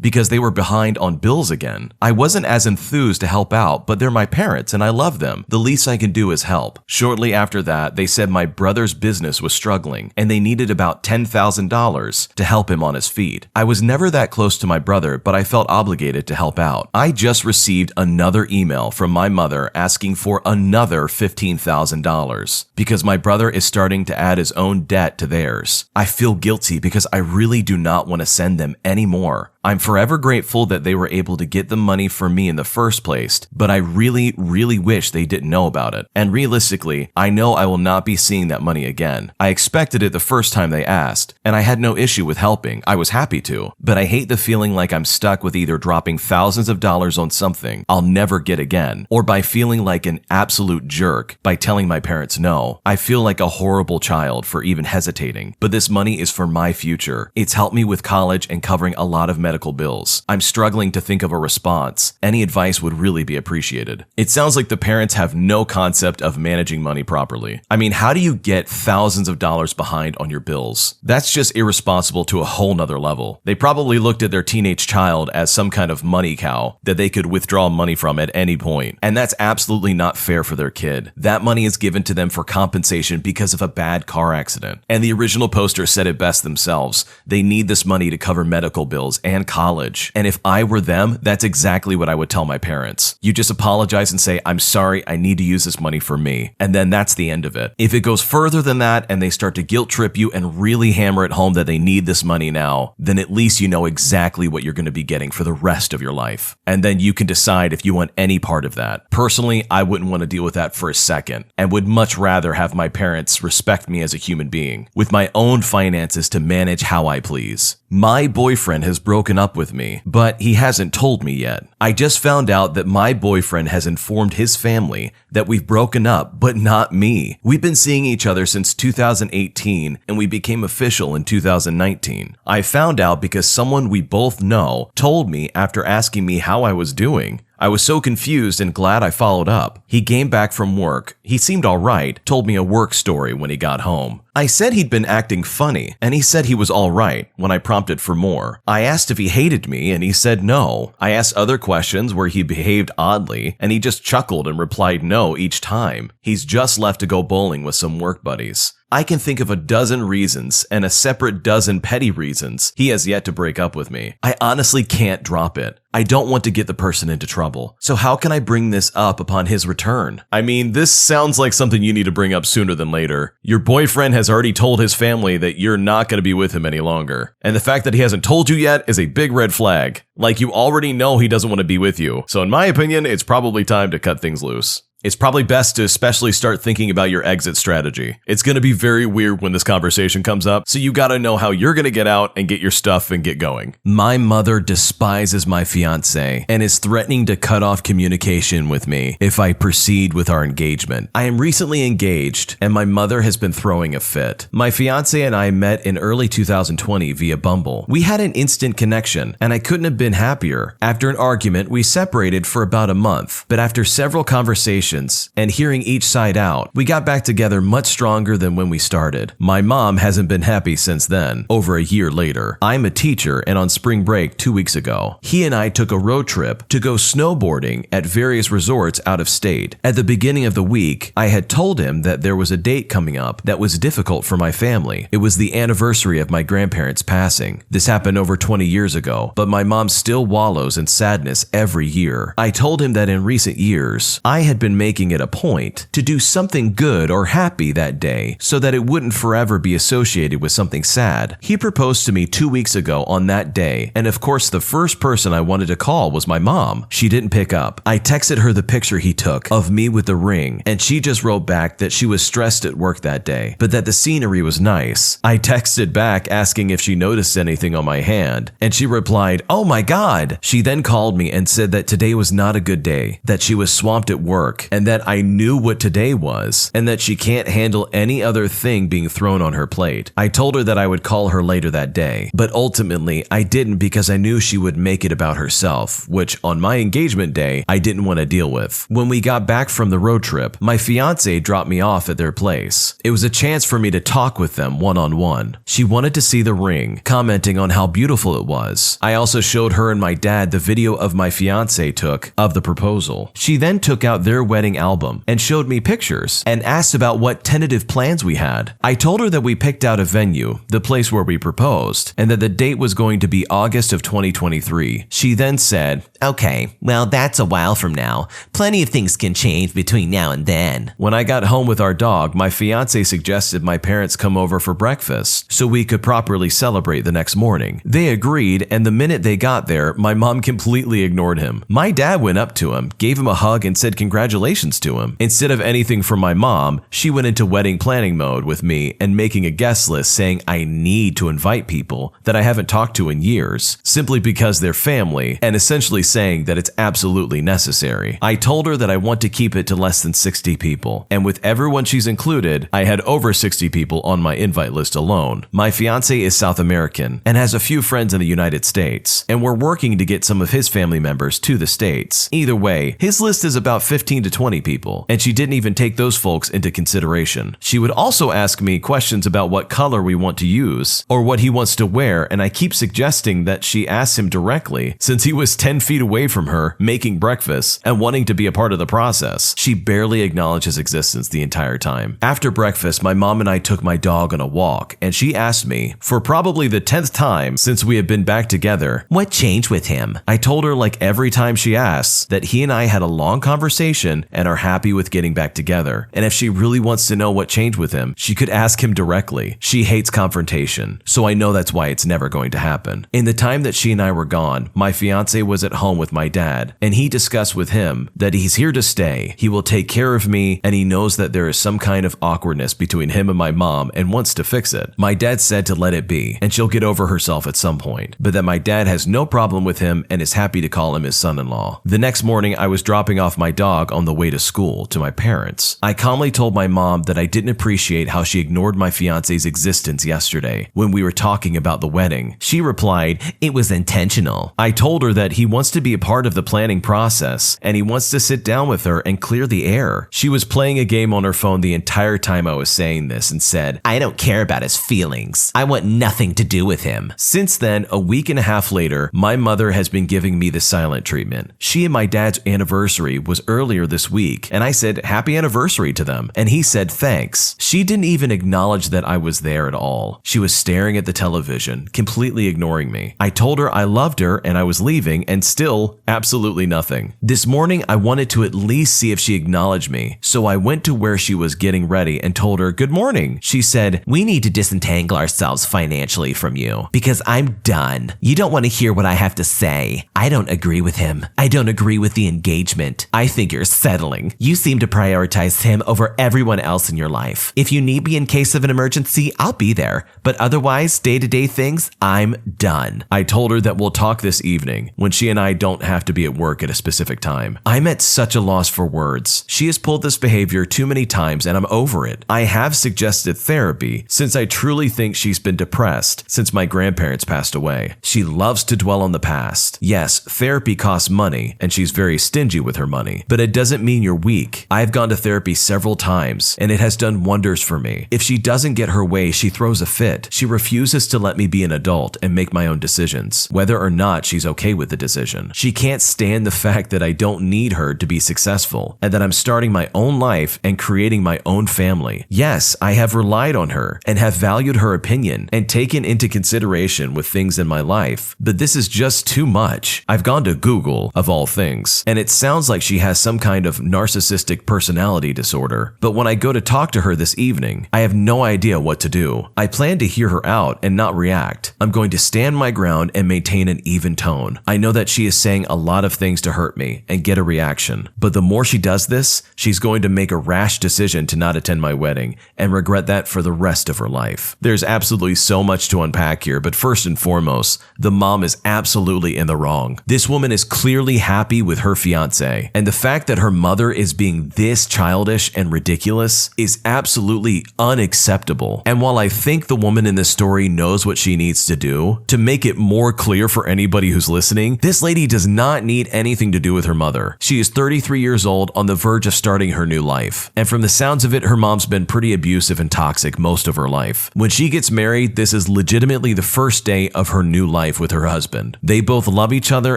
because they were behind on bills again. I wasn't as enthused to help out, but they're my parents and I love them. The least I can do is help. Shortly after that, they said my brother's business was struggling and they needed about $10,000 to help him on his feet. I was never that close to my brother, but I felt obligated to help out. I just received another email from my mother asking for another $15,000 because my brother is starting to add his own debt to theirs. I feel guilty because I really do not want to send them any more. I'm forever grateful that they were able to get the money for me in the first place, but I really wish they didn't know about it. And realistically, I know I will not be seeing that money again. I expected it the first time they asked, and I had no issue with helping. I was happy to, but I hate the feeling like I'm stuck with either dropping thousands of dollars on something I'll never get again, or by feeling like an absolute jerk by telling my parents no. I feel like a horrible child for even hesitating, but this money is for my future. It's helped me with college and covering a lot of medical medical bills. I'm struggling to think of a response. Any advice would really be appreciated. It sounds like the parents have no concept of managing money properly. I mean, how do you get thousands of dollars behind on your bills? That's just irresponsible to a whole nother level. They probably looked at their teenage child as some kind of money cow that they could withdraw money from at any point. And that's absolutely not fair for their kid. That money is given to them for compensation because of a bad car accident. And the original poster said it best themselves. They need this money to cover medical bills and college. And if I were them, that's exactly what I would tell my parents. You just apologize and say, I'm sorry, I need to use this money for me. And then that's the end of it. If it goes further than that and they start to guilt trip you and really hammer it home that they need this money now, then at least you know exactly what you're going to be getting for the rest of your life. And then you can decide if you want any part of that. Personally, I wouldn't want to deal with that for a second and would much rather have my parents respect me as a human being with my own finances to manage how I please. My boyfriend has broken up with me, but he hasn't told me yet. I just found out that my boyfriend has informed his family that we've broken up, but not me. We've been seeing each other since 2018 and we became official in 2019. I found out because someone we both know told me after asking me how I was doing. I was so confused and glad I followed up. He came back from work. He seemed all right, told me a work story when he got home. I said he'd been acting funny, and he said he was all right when I prompted for more. I asked if he hated me, and he said no. I asked other questions where he behaved oddly, and he just chuckled and replied no each time. He's just left to go bowling with some work buddies. I can think of a dozen reasons and a separate dozen petty reasons he has yet to break up with me. I honestly can't drop it. I don't want to get the person into trouble. So how can I bring this up upon his return? I mean, this sounds like something you need to bring up sooner than later. Your boyfriend has already told his family that you're not going to be with him any longer. And the fact that he hasn't told you yet is a big red flag. Like you already know he doesn't want to be with you. So in my opinion, it's probably time to cut things loose. It's probably best to especially start thinking about your exit strategy. It's going to be very weird when this conversation comes up, so you got to know how you're going to get out and get your stuff and get going. My mother despises my fiance and is threatening to cut off communication with me if I proceed with our engagement. I am recently engaged and my mother has been throwing a fit. My fiance and I met in early 2020 via Bumble. We had an instant connection and I couldn't have been happier. After an argument, we separated for about a month, but after several conversations and hearing each side out, we got back together much stronger than when we started. My mom hasn't been happy since then, over a year later. I'm a teacher and on spring break 2 weeks ago, he and I took a road trip to go snowboarding at various resorts out of state. At the beginning of the week, I had told him that there was a date coming up that was difficult for my family. It was the anniversary of my grandparents' passing. This happened over 20 years ago, but my mom still wallows in sadness every year. I told him that in recent years, I had been making it a point to do something good or happy that day so that it wouldn't forever be associated with something sad. He proposed to me 2 weeks ago on that day, and of course the first person I wanted to call was my mom. She didn't pick up. I texted her the picture he took of me with the ring, and she just wrote back that she was stressed at work that day, but that the scenery was nice. I texted back asking if she noticed anything on my hand, and she replied, "Oh my God." She then called me and said that today was not a good day, that she was swamped at work, and that I knew what today was, and that she can't handle any other thing being thrown on her plate. I told her that I would call her later that day, but ultimately I didn't because I knew she would make it about herself, which on my engagement day, I didn't want to deal with. When we got back from the road trip, my fiance dropped me off at their place. It was a chance for me to talk with them one-on-one. She wanted to see the ring, commenting on how beautiful it was. I also showed her and my dad the video of my fiance took of the proposal. She then took out their wedding album and showed me pictures and asked about what tentative plans we had. I told her that we picked out a venue, the place where we proposed, and that the date was going to be August of 2023. She then said, Okay, well that's a while from now. Plenty of things can change between now and then. When I got home with our dog, my fiance suggested my parents come over for breakfast so we could properly celebrate the next morning. They agreed, and the minute they got there, my mom completely ignored him. My dad went up to him, gave him a hug, and said congratulations congratulations to him. Instead of anything from my mom, she went into wedding planning mode with me and making a guest list saying I need to invite people that I haven't talked to in years, simply because they're family, and essentially saying that it's absolutely necessary. I told her that I want to keep it to less than 60 people, and with everyone she's included, I had over 60 people on my invite list alone. My fiance is South American and has a few friends in the United States, and we're working to get some of his family members to the States. Either way, his list is about 15 to 20 people, and she didn't even take those folks into consideration. She would also ask me questions about what color we want to use or what he wants to wear, and I keep suggesting that she asks him directly since he was 10 feet away from her making breakfast and wanting to be a part of the process. She barely acknowledged his existence the entire time. After breakfast, my mom and I took my dog on a walk, and she asked me, for probably the 10th time since we had been back together, What changed with him? I told her, like every time she asks, that he and I had a long conversation and are happy with getting back together. And if she really wants to know what changed with him, she could ask him directly. She hates confrontation, so I know that's why it's never going to happen. In the time that she and I were gone, my fiance was at home with my dad, and he discussed with him that he's here to stay. He will take care of me, and he knows that there is some kind of awkwardness between him and my mom and wants to fix it. My dad said to let it be, and she'll get over herself at some point, but that my dad has no problem with him and is happy to call him his son-in-law. The next morning, I was dropping off my dog on the way to school to my parents. I calmly told my mom that I didn't appreciate how she ignored my fiance's existence yesterday when we were talking about the wedding. She replied, It was intentional. I told her that he wants to be a part of the planning process and he wants to sit down with her and clear the air. She was playing a game on her phone the entire time I was saying this and said, I don't care about his feelings. I want nothing to do with him. Since then, a week and a half later, my mother has been giving me the silent treatment. She and my dad's anniversary was earlier this week, and I said happy anniversary to them, and he said thanks. She didn't even acknowledge that I was there at all. She was staring at the television, completely ignoring me. I told her I loved her and I was leaving, and still absolutely nothing. This morning, I wanted to at least see if she acknowledged me, so I went to where she was getting ready and told her good morning. She said, We need to disentangle ourselves financially from you because I'm done. You don't want to hear what I have to say. I don't agree with him. I don't agree with the engagement. I think you're settling. You seem to prioritize him over everyone else in your life. If you need me in case of an emergency, I'll be there. But otherwise, day-to-day things, I'm done. I told her that we'll talk this evening when she and I don't have to be at work at a specific time. I'm at such a loss for words. She has pulled this behavior too many times and I'm over it. I have suggested therapy since I truly think she's been depressed since my grandparents passed away. She loves to dwell on the past. Yes, therapy costs money and she's very stingy with her money, but it doesn't mean you're weak. I've gone to therapy several times and it has done wonders for me. If she doesn't get her way, she throws a fit. She refuses to let me be an adult and make my own decisions, whether or not she's okay with the decision. She can't stand the fact that I don't need her to be successful and that I'm starting my own life and creating my own family. Yes, I have relied on her and have valued her opinion and taken into consideration with things in my life, but this is just too much. I've gone to Google, of all things, and it sounds like she has some kind of narcissistic personality disorder, but when I go to talk to her this evening, I have no idea what to do. I plan to hear her out and not react. I'm going to stand my ground and maintain an even tone. I know that she is saying a lot of things to hurt me and get a reaction, but the more she does this, she's going to make a rash decision to not attend my wedding and regret that for the rest of her life. There's absolutely so much to unpack here, but first and foremost, the mom is absolutely in the wrong. This woman is clearly happy with her fiance, and the fact that her mother is being this childish and ridiculous is absolutely unacceptable. And while I think the woman in this story knows what she needs to do, to make it more clear for anybody who's listening, this lady does not need anything to do with her mother. She is 33 years old on the verge of starting her new life, and from the sounds of it, her mom's been pretty abusive and toxic most of her life. When she gets married, this is legitimately the first day of her new life with her husband. They both love each other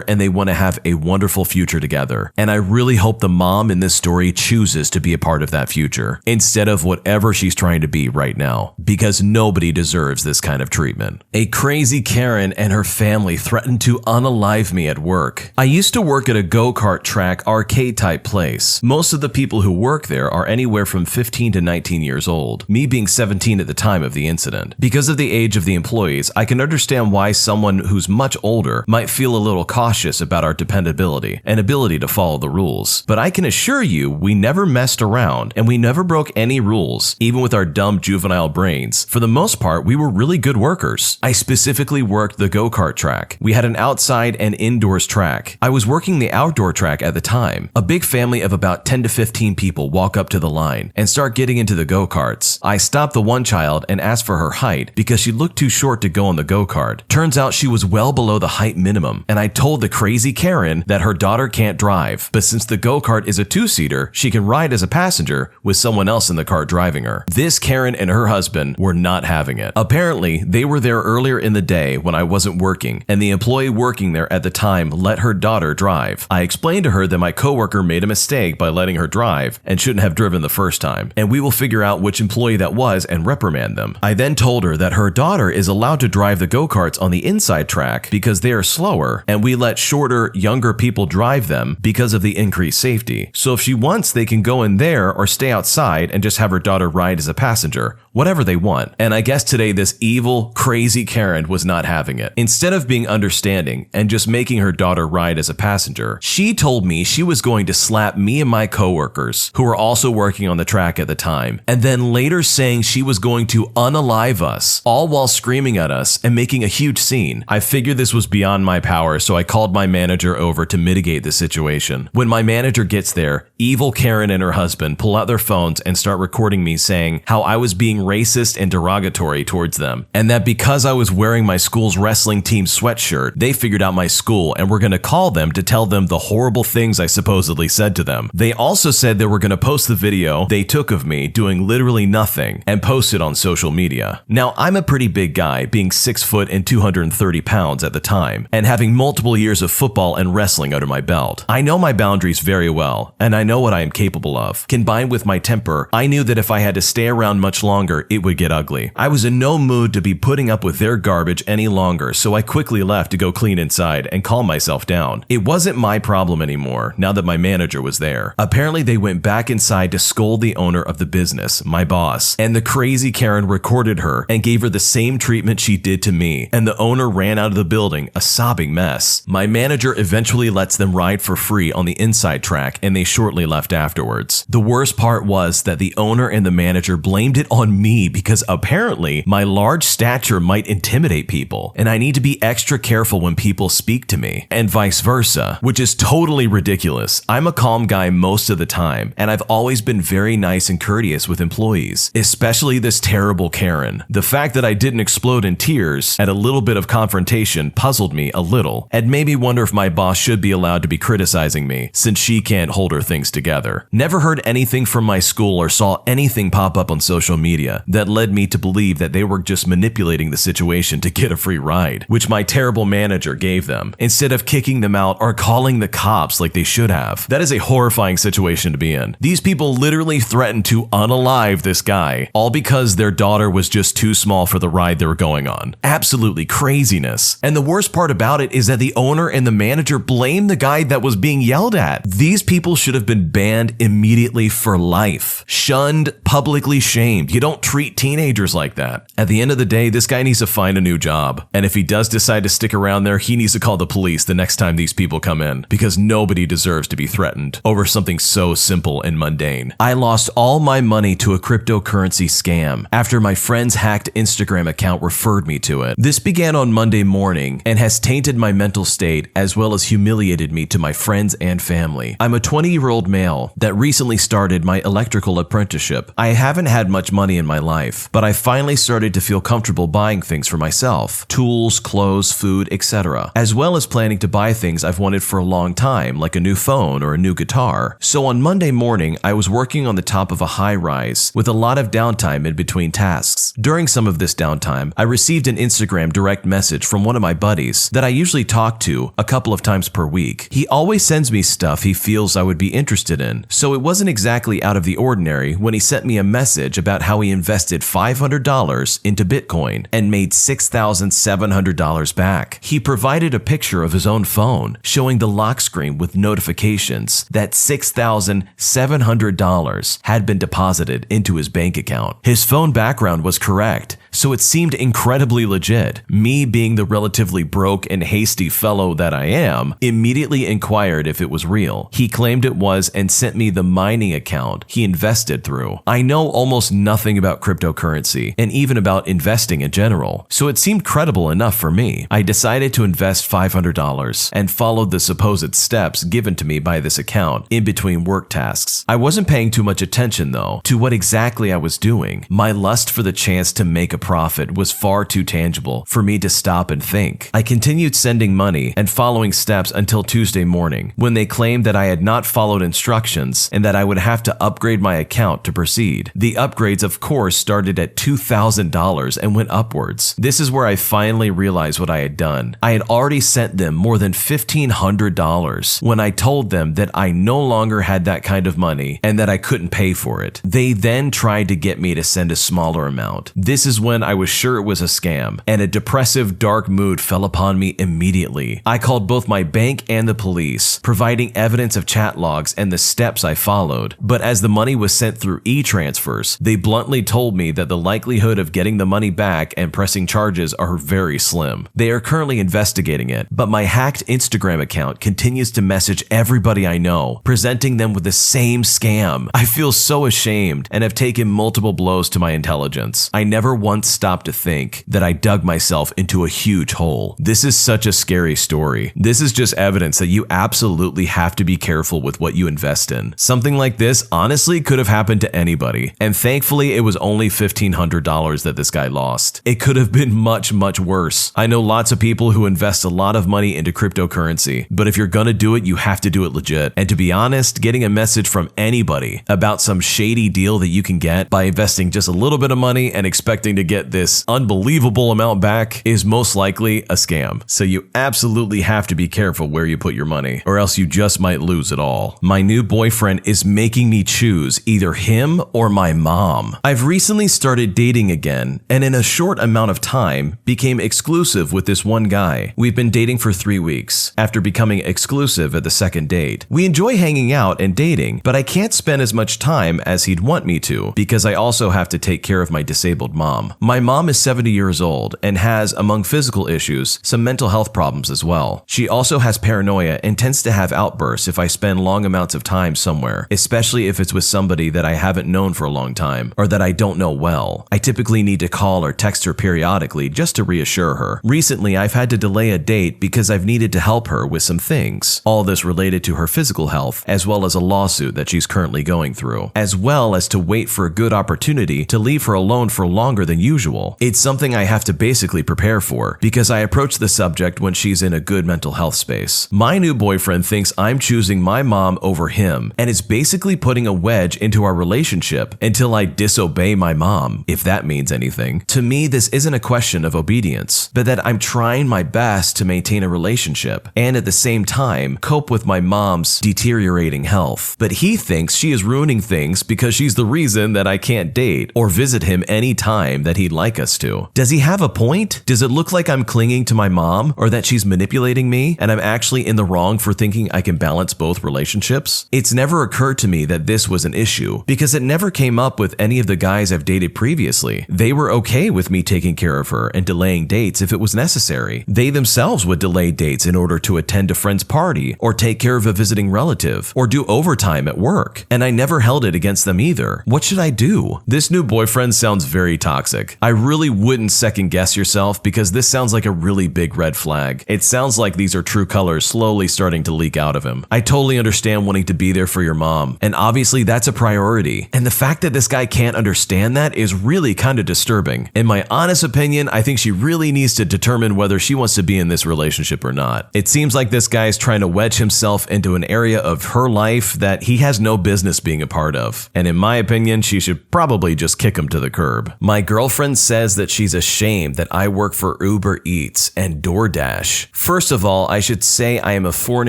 and they want to have a wonderful future together, and I really hope the mom in this story chooses to be a part of that future instead of whatever she's trying to be right now, because nobody deserves this kind of treatment. A crazy Karen and her family threatened to unalive me at work. I used to work at a go-kart track arcade type place. Most of the people who work there are anywhere from 15 to 19 years old, me being 17 at the time of the incident. Because of the age of the employees, I can understand why someone who's much older might feel a little cautious about our dependability and ability to follow the rules, but I can can assure you we never messed around and we never broke any rules, even with our dumb juvenile brains. For the most part, we were really good workers. I specifically worked the go-kart track. We had an outside and indoors track. I was working the outdoor track at the time. A big family of about 10 to 15 people walk up to the line and start getting into the go-karts. I stopped the one child and asked for her height because she looked too short to go on the go-kart. Turns out she was well below the height minimum, and I told the crazy Karen that her daughter can't drive, but since the go-kart is a two-seater, she can ride as a passenger with someone else in the car driving her. This Karen and her husband were not having it. Apparently, they were there earlier in the day when I wasn't working, and the employee working there at the time let her daughter drive. I explained to her that my coworker made a mistake by letting her drive and shouldn't have driven the first time, and we will figure out which employee that was and reprimand them. I then told her that her daughter is allowed to drive the go-karts on the inside track because they are slower, and we let shorter, younger people drive them because of the increased safety. So if she wants, they can go in there or stay outside and just have her daughter ride as a passenger, whatever they want. And I guess today this evil, crazy Karen was not having it. Instead of being understanding and just making her daughter ride as a passenger, she told me she was going to slap me and my coworkers, who were also working on the track at the time, and then later saying she was going to unalive us, all while screaming at us and making a huge scene. I figured this was beyond my power, so I called my manager over to mitigate the situation. When my manager gets there, evil Karen and her husband pull out their phones and start recording me saying how I was being racist and derogatory towards them, and that because I was wearing my school's wrestling team sweatshirt, they figured out my school and were going to call them to tell them the horrible things I supposedly said to them. They also said they were going to post the video they took of me doing literally nothing and post it on social media. Now, I'm a pretty big guy, being 6 foot and 230 pounds at the time, and having multiple years of football and wrestling under my belt. I know my boundaries very well, and I know what I am capable of. Combined with my temper, I knew that if I had to stay around much longer, it would get ugly. I was in no mood to be putting up with their garbage any longer, so I quickly left to go clean inside and calm myself down. It wasn't my problem anymore, now that my manager was there. Apparently, they went back inside to scold the owner of the business, my boss, and the crazy Karen recorded her and gave her the same treatment she did to me, and the owner ran out of the building, a sobbing mess. My manager eventually lets them ride for free on the inside track, and they shortly left afterwards. The worst part was that the owner and the manager blamed it on me because apparently my large stature might intimidate people, and I need to be extra careful when people speak to me, and vice versa, which is totally ridiculous. I'm a calm guy most of the time, and I've always been very nice and courteous with employees, especially this terrible Karen. The fact that I didn't explode in tears at a little bit of confrontation puzzled me a little, and made me wonder if my boss should be allowed to be criticizing me, since she can't hold her things together. Never heard anything from my school or saw anything pop up on social media that led me to believe that they were just manipulating the situation to get a free ride, which my terrible manager gave them, instead of kicking them out or calling the cops like they should have. That is a horrifying situation to be in. These people literally threatened to unalive this guy, all because their daughter was just too small for the ride they were going on. Absolutely craziness. And the worst part about it is that the owner and the manager blamed the guy that was being yelled at. These people should have been banned immediately for life. Shunned, publicly shamed. You don't treat teenagers like that. At the end of the day, this guy needs to find a new job. And if he does decide to stick around there, he needs to call the police the next time these people come in, because nobody deserves to be threatened over something so simple and mundane. I lost all my money to a cryptocurrency scam after my friend's hacked Instagram account referred me to it. This began on Monday morning and has tainted my mental state as well as humiliated me to my friends and family. I'm a 20-year-old male that recently started my electrical apprenticeship. I haven't had much money in my life, but I finally started to feel comfortable buying things for myself: tools, clothes, food, etc., as well as planning to buy things I've wanted for a long time, like a new phone or a new guitar. So on Monday morning, I was working on the top of a high-rise with a lot of downtime in between tasks. During some of this downtime, I received an Instagram direct message from one of my buddies that I usually talk to a couple of times per week. He always sends me stuff he feels I would be interested in, so it wasn't exactly out of the ordinary when he sent me a message about how he invested $500 into Bitcoin and made $6,700 back. He provided a picture of his own phone showing the lock screen with notifications that $6,700 had been deposited into his bank account. His phone background was correct, so it seemed incredibly legit. Me, being the relatively broke and hasty fellow that I am, immediately inquired if it was real. He claimed it was and sent me the mining account he invested through. I know almost nothing about cryptocurrency and even about investing in general, so it seemed credible enough for me. I decided to invest $500 and followed the supposed steps given to me by this account in between work tasks. I wasn't paying too much attention though to what exactly I was doing. My lust for the chance to make a profit was far too tangible for me to stop and think. I continued sending money and following steps until Tuesday morning, when they claimed that I had not followed instructions and that I would have to upgrade my account to proceed. The upgrades, of course, started at $2,000 and went upwards. This is where I finally realized what I had done. I had already sent them more than $1,500 when I told them that I no longer had that kind of money and that I couldn't pay for it. They then tried to get me to send a smaller amount. This is when I was sure it was a scam, and a depressive, dark mood fell upon me immediately. I called both my bank and the police, providing evidence of chat logs and the steps I followed. But as the money was sent through e-transfers, they bluntly told me that the likelihood of getting the money back and pressing charges are very slim. They are currently investigating it, but my hacked Instagram account continues to message everybody I know, presenting them with the same scam. I feel so ashamed and have taken multiple blows to my intelligence. I never once stopped to think that I dug myself into a huge hole. This is such a scary story. This is just evidence that you absolutely have to be careful with what you invest in. Something like this honestly could have happened to anybody, and thankfully it was only $1,500 that this guy lost. It could have been much, much worse. I know lots of people who invest a lot of money into cryptocurrency, but if you're gonna do it, you have to do it legit. And to be honest, getting a message from anybody about some shady deal that you can get by investing just a little bit of money and expecting to get this unbelievable amount back is most likely a scam. So you absolutely have to be careful where you put your money, or else you just might lose it all. My new boyfriend is making me choose either him or my mom. I've recently started dating again, and in a short amount of time became exclusive with this one guy. We've been dating for 3 weeks, after becoming exclusive at the second date. We enjoy hanging out and dating, but I can't spend as much time as he'd want me to, because I also have to take care of my disabled mom. My mom is 70 years old and has, among physical issues, some mental health problems as well. She also has paranoia and tends to have outbursts if I spend long amounts of time somewhere, especially if it's with somebody that I haven't known for a long time or that I don't know well. I typically need to call or text her periodically just to reassure her. Recently, I've had to delay a date because I've needed to help her with some things. All this related to her physical health, as well as a lawsuit that she's currently going through, as well as to wait for a good opportunity to leave her alone for longer than usual. It's something I have to basically prepare for because I approach the subject when she's in a good mental health space. My new boyfriend thinks I'm choosing my mom over him and is basically putting a wedge into our relationship until I disobey my mom, if that means anything. To me, this isn't a question of obedience, but that I'm trying my best to maintain a relationship and at the same time cope with my mom's deteriorating health. But he thinks she is ruining things because she's the reason that I can't date or visit him any time that he'd like us to. Does he have a point? Does it look like I'm clinging to my mom or that she's manipulating me and I'm actually in the wrong for thinking I can balance both relationships? It's never occurred to me that this was an issue because it never came up with any of the guys I've dated previously. They were okay with me taking care of her and delaying dates if it was necessary. They themselves would delay dates in order to attend a friend's party or take care of a visiting relative or do overtime at work, and I never held it against them either. What should I do? This new boyfriend sounds very toxic. I really wouldn't second guess yourself because this sounds like a really big red flag. It sounds like these are true colors slowly starting to leak out of him. I totally understand wanting to be there for your mom, and obviously that's a priority. And the fact that this guy can't understand that is really kind of disturbing. In my honest opinion, I think she really needs to determine whether she wants to be in this relationship or not. It seems like this guy is trying to wedge himself into an area of her life that he has no business being a part of. And in my opinion, she should probably just kick him to the curb. My girlfriend says that she's ashamed that I work for Uber Eats and DoorDash. First of all, I should say I am a foreign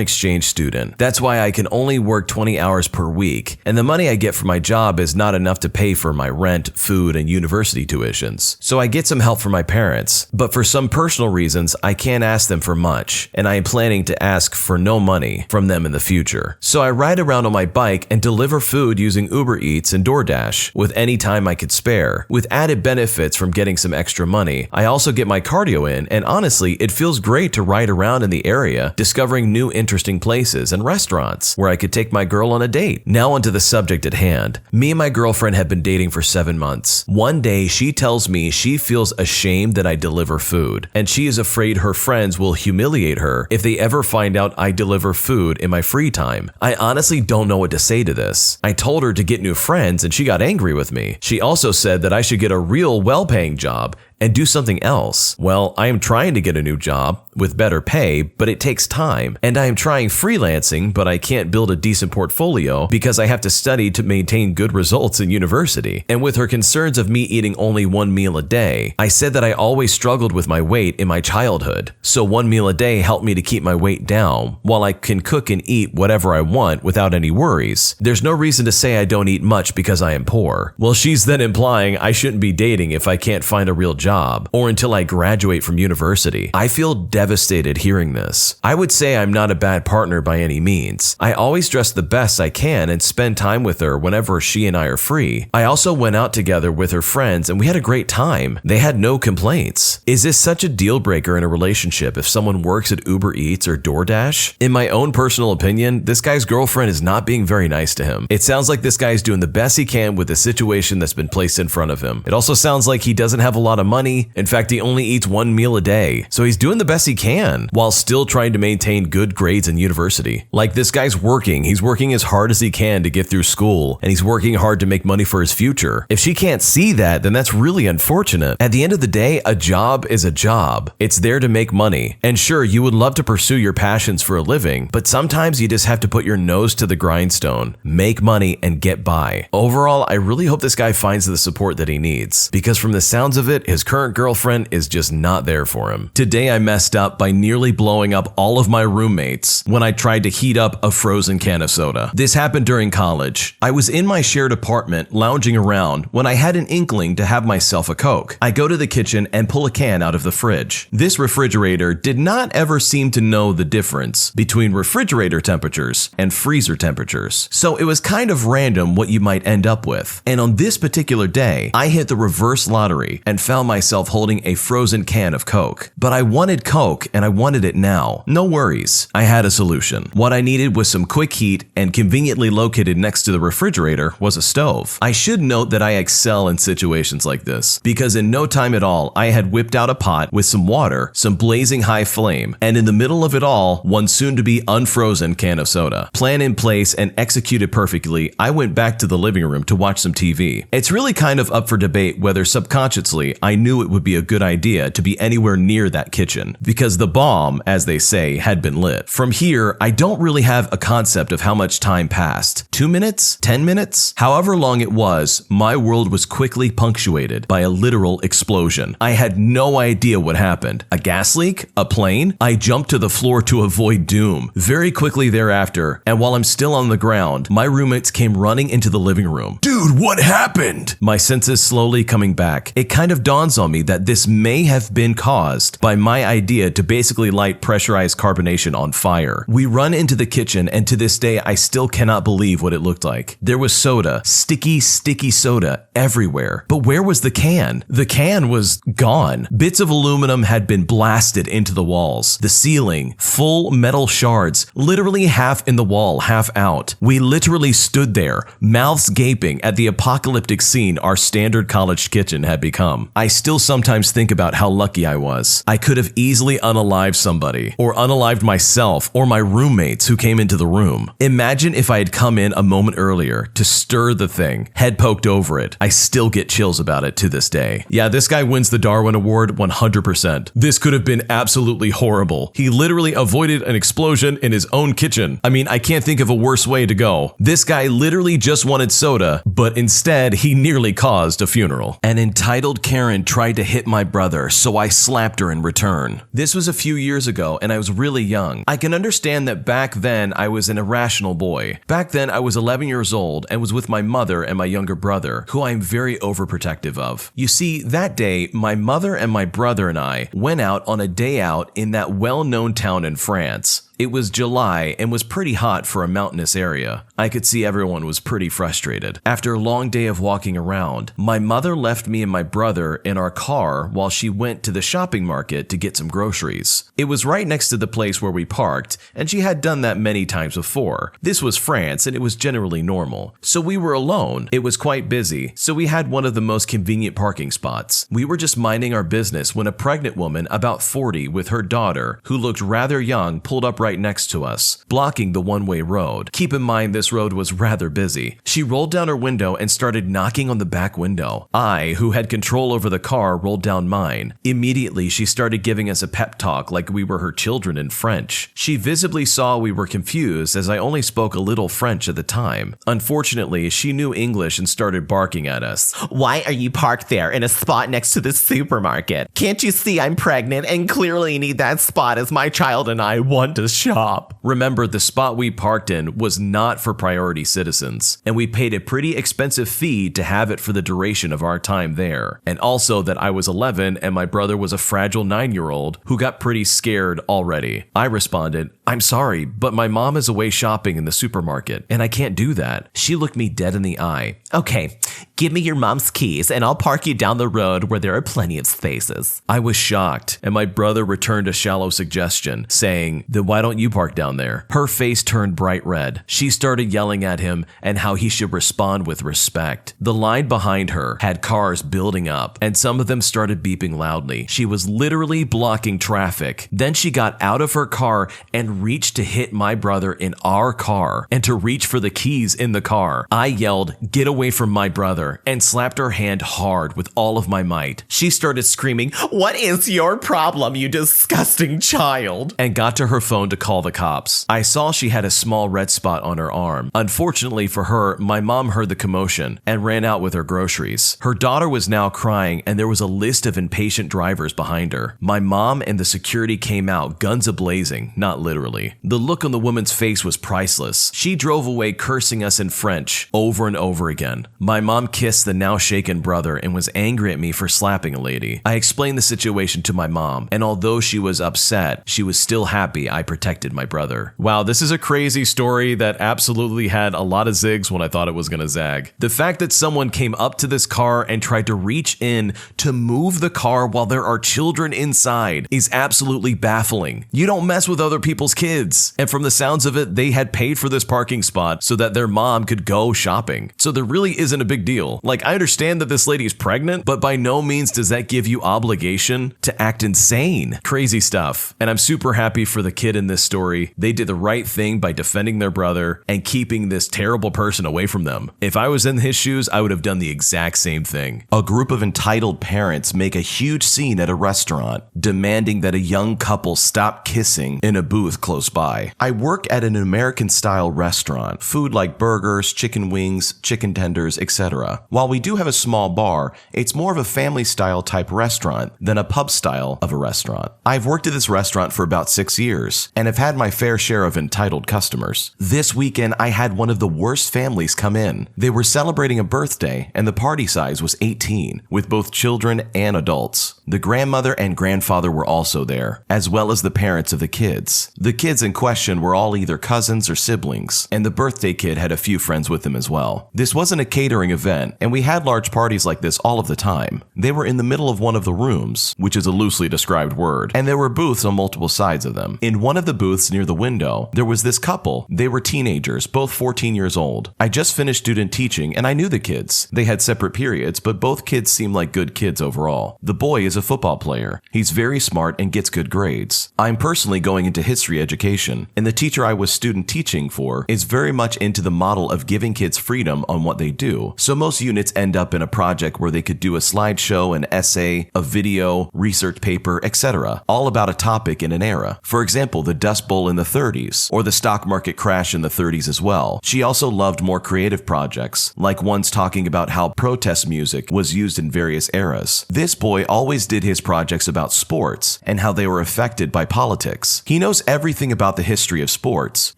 exchange student. That's why I can only work 20 hours per week, and the money I get from my job is not enough to pay for my rent, food, and university tuitions. So I get some help from my parents, but for some personal reasons, I can't ask them for much, and I am planning to ask for no money from them in the future. So I ride around on my bike and deliver food using Uber Eats and DoorDash with any time I could spare, with added benefit benefits from getting some extra money. I also get my cardio in, and honestly, it feels great to ride around in the area, discovering new interesting places and restaurants where I could take my girl on a date. Now onto the subject at hand. Me and my girlfriend have been dating for 7 months. One day, she tells me she feels ashamed that I deliver food, and she is afraid her friends will humiliate her if they ever find out I deliver food in my free time. I honestly don't know what to say to this. I told her to get new friends, and she got angry with me. She also said that I should get a real well-paying job and do something else. Well, I am trying to get a new job with better pay, but it takes time. And I am trying freelancing, but I can't build a decent portfolio because I have to study to maintain good results in university. And with her concerns of me eating only 1 meal a day, I said that I always struggled with my weight in my childhood. So 1 meal a day helped me to keep my weight down, while I can cook and eat whatever I want without any worries. There's no reason to say I don't eat much because I am poor. Well, she's then implying I shouldn't be dating if I can't find a real job, or until I graduate from university. I feel devastated hearing this. I would say I'm not a bad partner by any means. I always dress the best I can and spend time with her whenever she and I are free. I also went out together with her friends and we had a great time. They had no complaints. Is this such a deal breaker in a relationship if someone works at Uber Eats or DoorDash? In my own personal opinion, this guy's girlfriend is not being very nice to him. It sounds like this guy is doing the best he can with the situation that's been placed in front of him. It also sounds like he doesn't have a lot of money. In fact, he only eats 1 meal a day. So he's doing the best he can while still trying to maintain good grades in university. Like, this guy's working. He's working as hard as he can to get through school, and he's working hard to make money for his future. If she can't see that, then that's really unfortunate. At the end of the day, a job is a job. It's there to make money. And sure, you would love to pursue your passions for a living, but sometimes you just have to put your nose to the grindstone, make money, and get by. Overall, I really hope this guy finds the support that he needs, because from the sounds of it, his current girlfriend is just not there for him. Today I messed up by nearly blowing up all of my roommates when I tried to heat up a frozen can of soda. This happened during college. I was in my shared apartment lounging around when I had an inkling to have myself a Coke. I go to the kitchen and pull a can out of the fridge. This refrigerator did not ever seem to know the difference between refrigerator temperatures and freezer temperatures. So it was kind of random what you might end up with. And on this particular day, I hit the reverse lottery and found myself holding a frozen can of Coke. But I wanted Coke and I wanted it now. No worries. I had a solution. What I needed was some quick heat, and conveniently located next to the refrigerator was a stove. I should note that I excel in situations like this, because in no time at all, I had whipped out a pot with some water, some blazing high flame, and in the middle of it all, one soon-to-be unfrozen can of soda. Plan in place and executed perfectly, I went back to the living room to watch some TV. It's really kind of up for debate whether subconsciously I knew it would be a good idea to be anywhere near that kitchen, because the bomb, as they say, had been lit. From here, I don't really have a concept of how much time passed. 2 minutes? 10 minutes? However long it was, my world was quickly punctuated by a literal explosion. I had no idea what happened. A gas leak? A plane? I jumped to the floor to avoid doom. Very quickly thereafter, and while I'm still on the ground, my roommates came running into the living room. Dude, what happened? My senses slowly coming back. It kind of dawns on me that this may have been caused by my idea to basically light pressurized carbonation on fire. We run into the kitchen, and to this day, I still cannot believe what it looked like. There was soda, sticky soda everywhere. But where was the can? The can was gone. Bits of aluminum had been blasted into the walls. The ceiling, full metal shards, literally half in the wall, half out. We literally stood there, mouths gaping at the apocalyptic scene our standard college kitchen had become. I still sometimes think about how lucky I was. I could have easily unalived somebody, or unalived myself, or my roommates who came into the room. Imagine if I had come in a moment earlier to stir the thing, head poked over it. I still get chills about it to this day. Yeah, this guy wins the Darwin Award 100%. This could have been absolutely horrible. He literally avoided an explosion in his own kitchen. I mean, I can't think of a worse way to go. This guy literally just wanted soda, but instead he nearly caused a funeral. An entitled Karen tried to hit my brother, so I slapped her in return. This was a few years ago, and I was really young. I can understand that back then I was an irrational boy. Back then I was 11 years old and was with my mother and my younger brother, who I am very overprotective of. You see, that day, my mother and my brother and I went out on a day out in that well-known town in France. It was July and was pretty hot for a mountainous area. I could see everyone was pretty frustrated. After a long day of walking around, my mother left me and my brother in our car while she went to the shopping market to get some groceries. It was right next to the place where we parked, and she had done that many times before. This was France, and it was generally normal. So we were alone. It was quite busy, so we had one of the most convenient parking spots. We were just minding our business when a pregnant woman, about 40, with her daughter, who looked rather young, pulled up right next to us, blocking the one-way road. Keep in mind this road was rather busy. She rolled down her window and started knocking on the back window. I, who had control over the car, rolled down mine. Immediately, she started giving us a pep talk like we were her children in French. She visibly saw we were confused as I only spoke a little French at the time. Unfortunately, she knew English and started barking at us. Why are you parked there in a spot next to the supermarket? Can't you see I'm pregnant and clearly need that spot as my child and I want to shop? Remember, the spot we parked in was not for priority citizens, and we paid a pretty expensive fee to have it for the duration of our time there. And also that I was 11 and my brother was a fragile 9-year-old who got pretty scared already. I responded, "I'm sorry, but my mom is away shopping in the supermarket, and I can't do that." She looked me dead in the eye. Okay, give me your mom's keys and I'll park you down the road where there are plenty of spaces. I was shocked, and my brother returned a shallow suggestion, saying, "Then why don't you park down there?" Her face turned bright red. She started yelling at him and how he should respond with respect. The line behind her had cars building up, and some of them started beeping loudly. She was literally blocking traffic. Then she got out of her car and reached to hit my brother in our car and to reach for the keys in the car. I yelled, "Get away from my brother," and slapped her hand hard with all of my might. She started screaming, "What is your problem, you disgusting child?" and got to her phone to call the cops. I saw she had a small red spot on her arm. Unfortunately for her, my mom heard the commotion and ran out with her groceries. Her daughter was now crying, and there was a list of impatient drivers behind her. My mom and the security came out, guns a-blazing, not literally. The look on the woman's face was priceless. She drove away cursing us in French over and over again. My mom kissed the now shaken brother and was angry at me for slapping a lady. I explained the situation to my mom, and although she was upset, she was still happy I protected my brother. Wow, this is a crazy story that absolutely had a lot of zigs when I thought it was gonna zag. The fact that someone came up to this car and tried to reach in to move the car while there are children inside is absolutely baffling. You don't mess with other people's kids. And from the sounds of it, they had paid for this parking spot so that their mom could go shopping. So there really isn't a big deal. Like, I understand that this lady's pregnant, but by no means does that give you obligation to act insane. Crazy stuff. And I'm super happy for the kid in this story. They did the right thing by defending their brother and keeping this terrible person away from them. If I was in his shoes, I would have done the exact same thing. A group of entitled parents make a huge scene at a restaurant, demanding that a young couple stop kissing in a booth close by. I work at an American-style restaurant, food like burgers, chicken wings, chicken tenders, etc. While we do have a small bar, it's more of a family-style type restaurant than a pub style of a restaurant. I've worked at this restaurant for about 6 years and have had my fair share of entitled customers. This weekend, I had one of the worst families come in. They were celebrating a birthday, and the party size was 18, with both children and adults. The grandmother and grandfather were also there, as well as the parents of the kids. The kids in question were all either cousins or siblings, and the birthday kid had a few friends with him as well. This wasn't a catering event, and we had large parties like this all of the time. They were in the middle of one of the rooms, which is a loosely described word, and there were booths on multiple sides of them. In one of the booths near the window, there was this couple. They were teenagers, both 14 years old. I just finished student teaching, and I knew the kids. They had separate periods, but both kids seemed like good kids overall. The boy is a football player. He's very smart and gets good grades. I'm personally going into history education, and the teacher I was student teaching for is very much into the model of giving kids freedom on what they do. So most units end up in a project where they could do a slideshow, an essay, a video, research paper, etc., all about a topic in an era. For example, the Dust Bowl in the 30s, or the stock market crash in the 30s as well. She also loved more creative projects, like ones talking about how protest music was used in various eras. This boy always did his projects about sports and how they were affected by politics. He knows everything about the history of sports,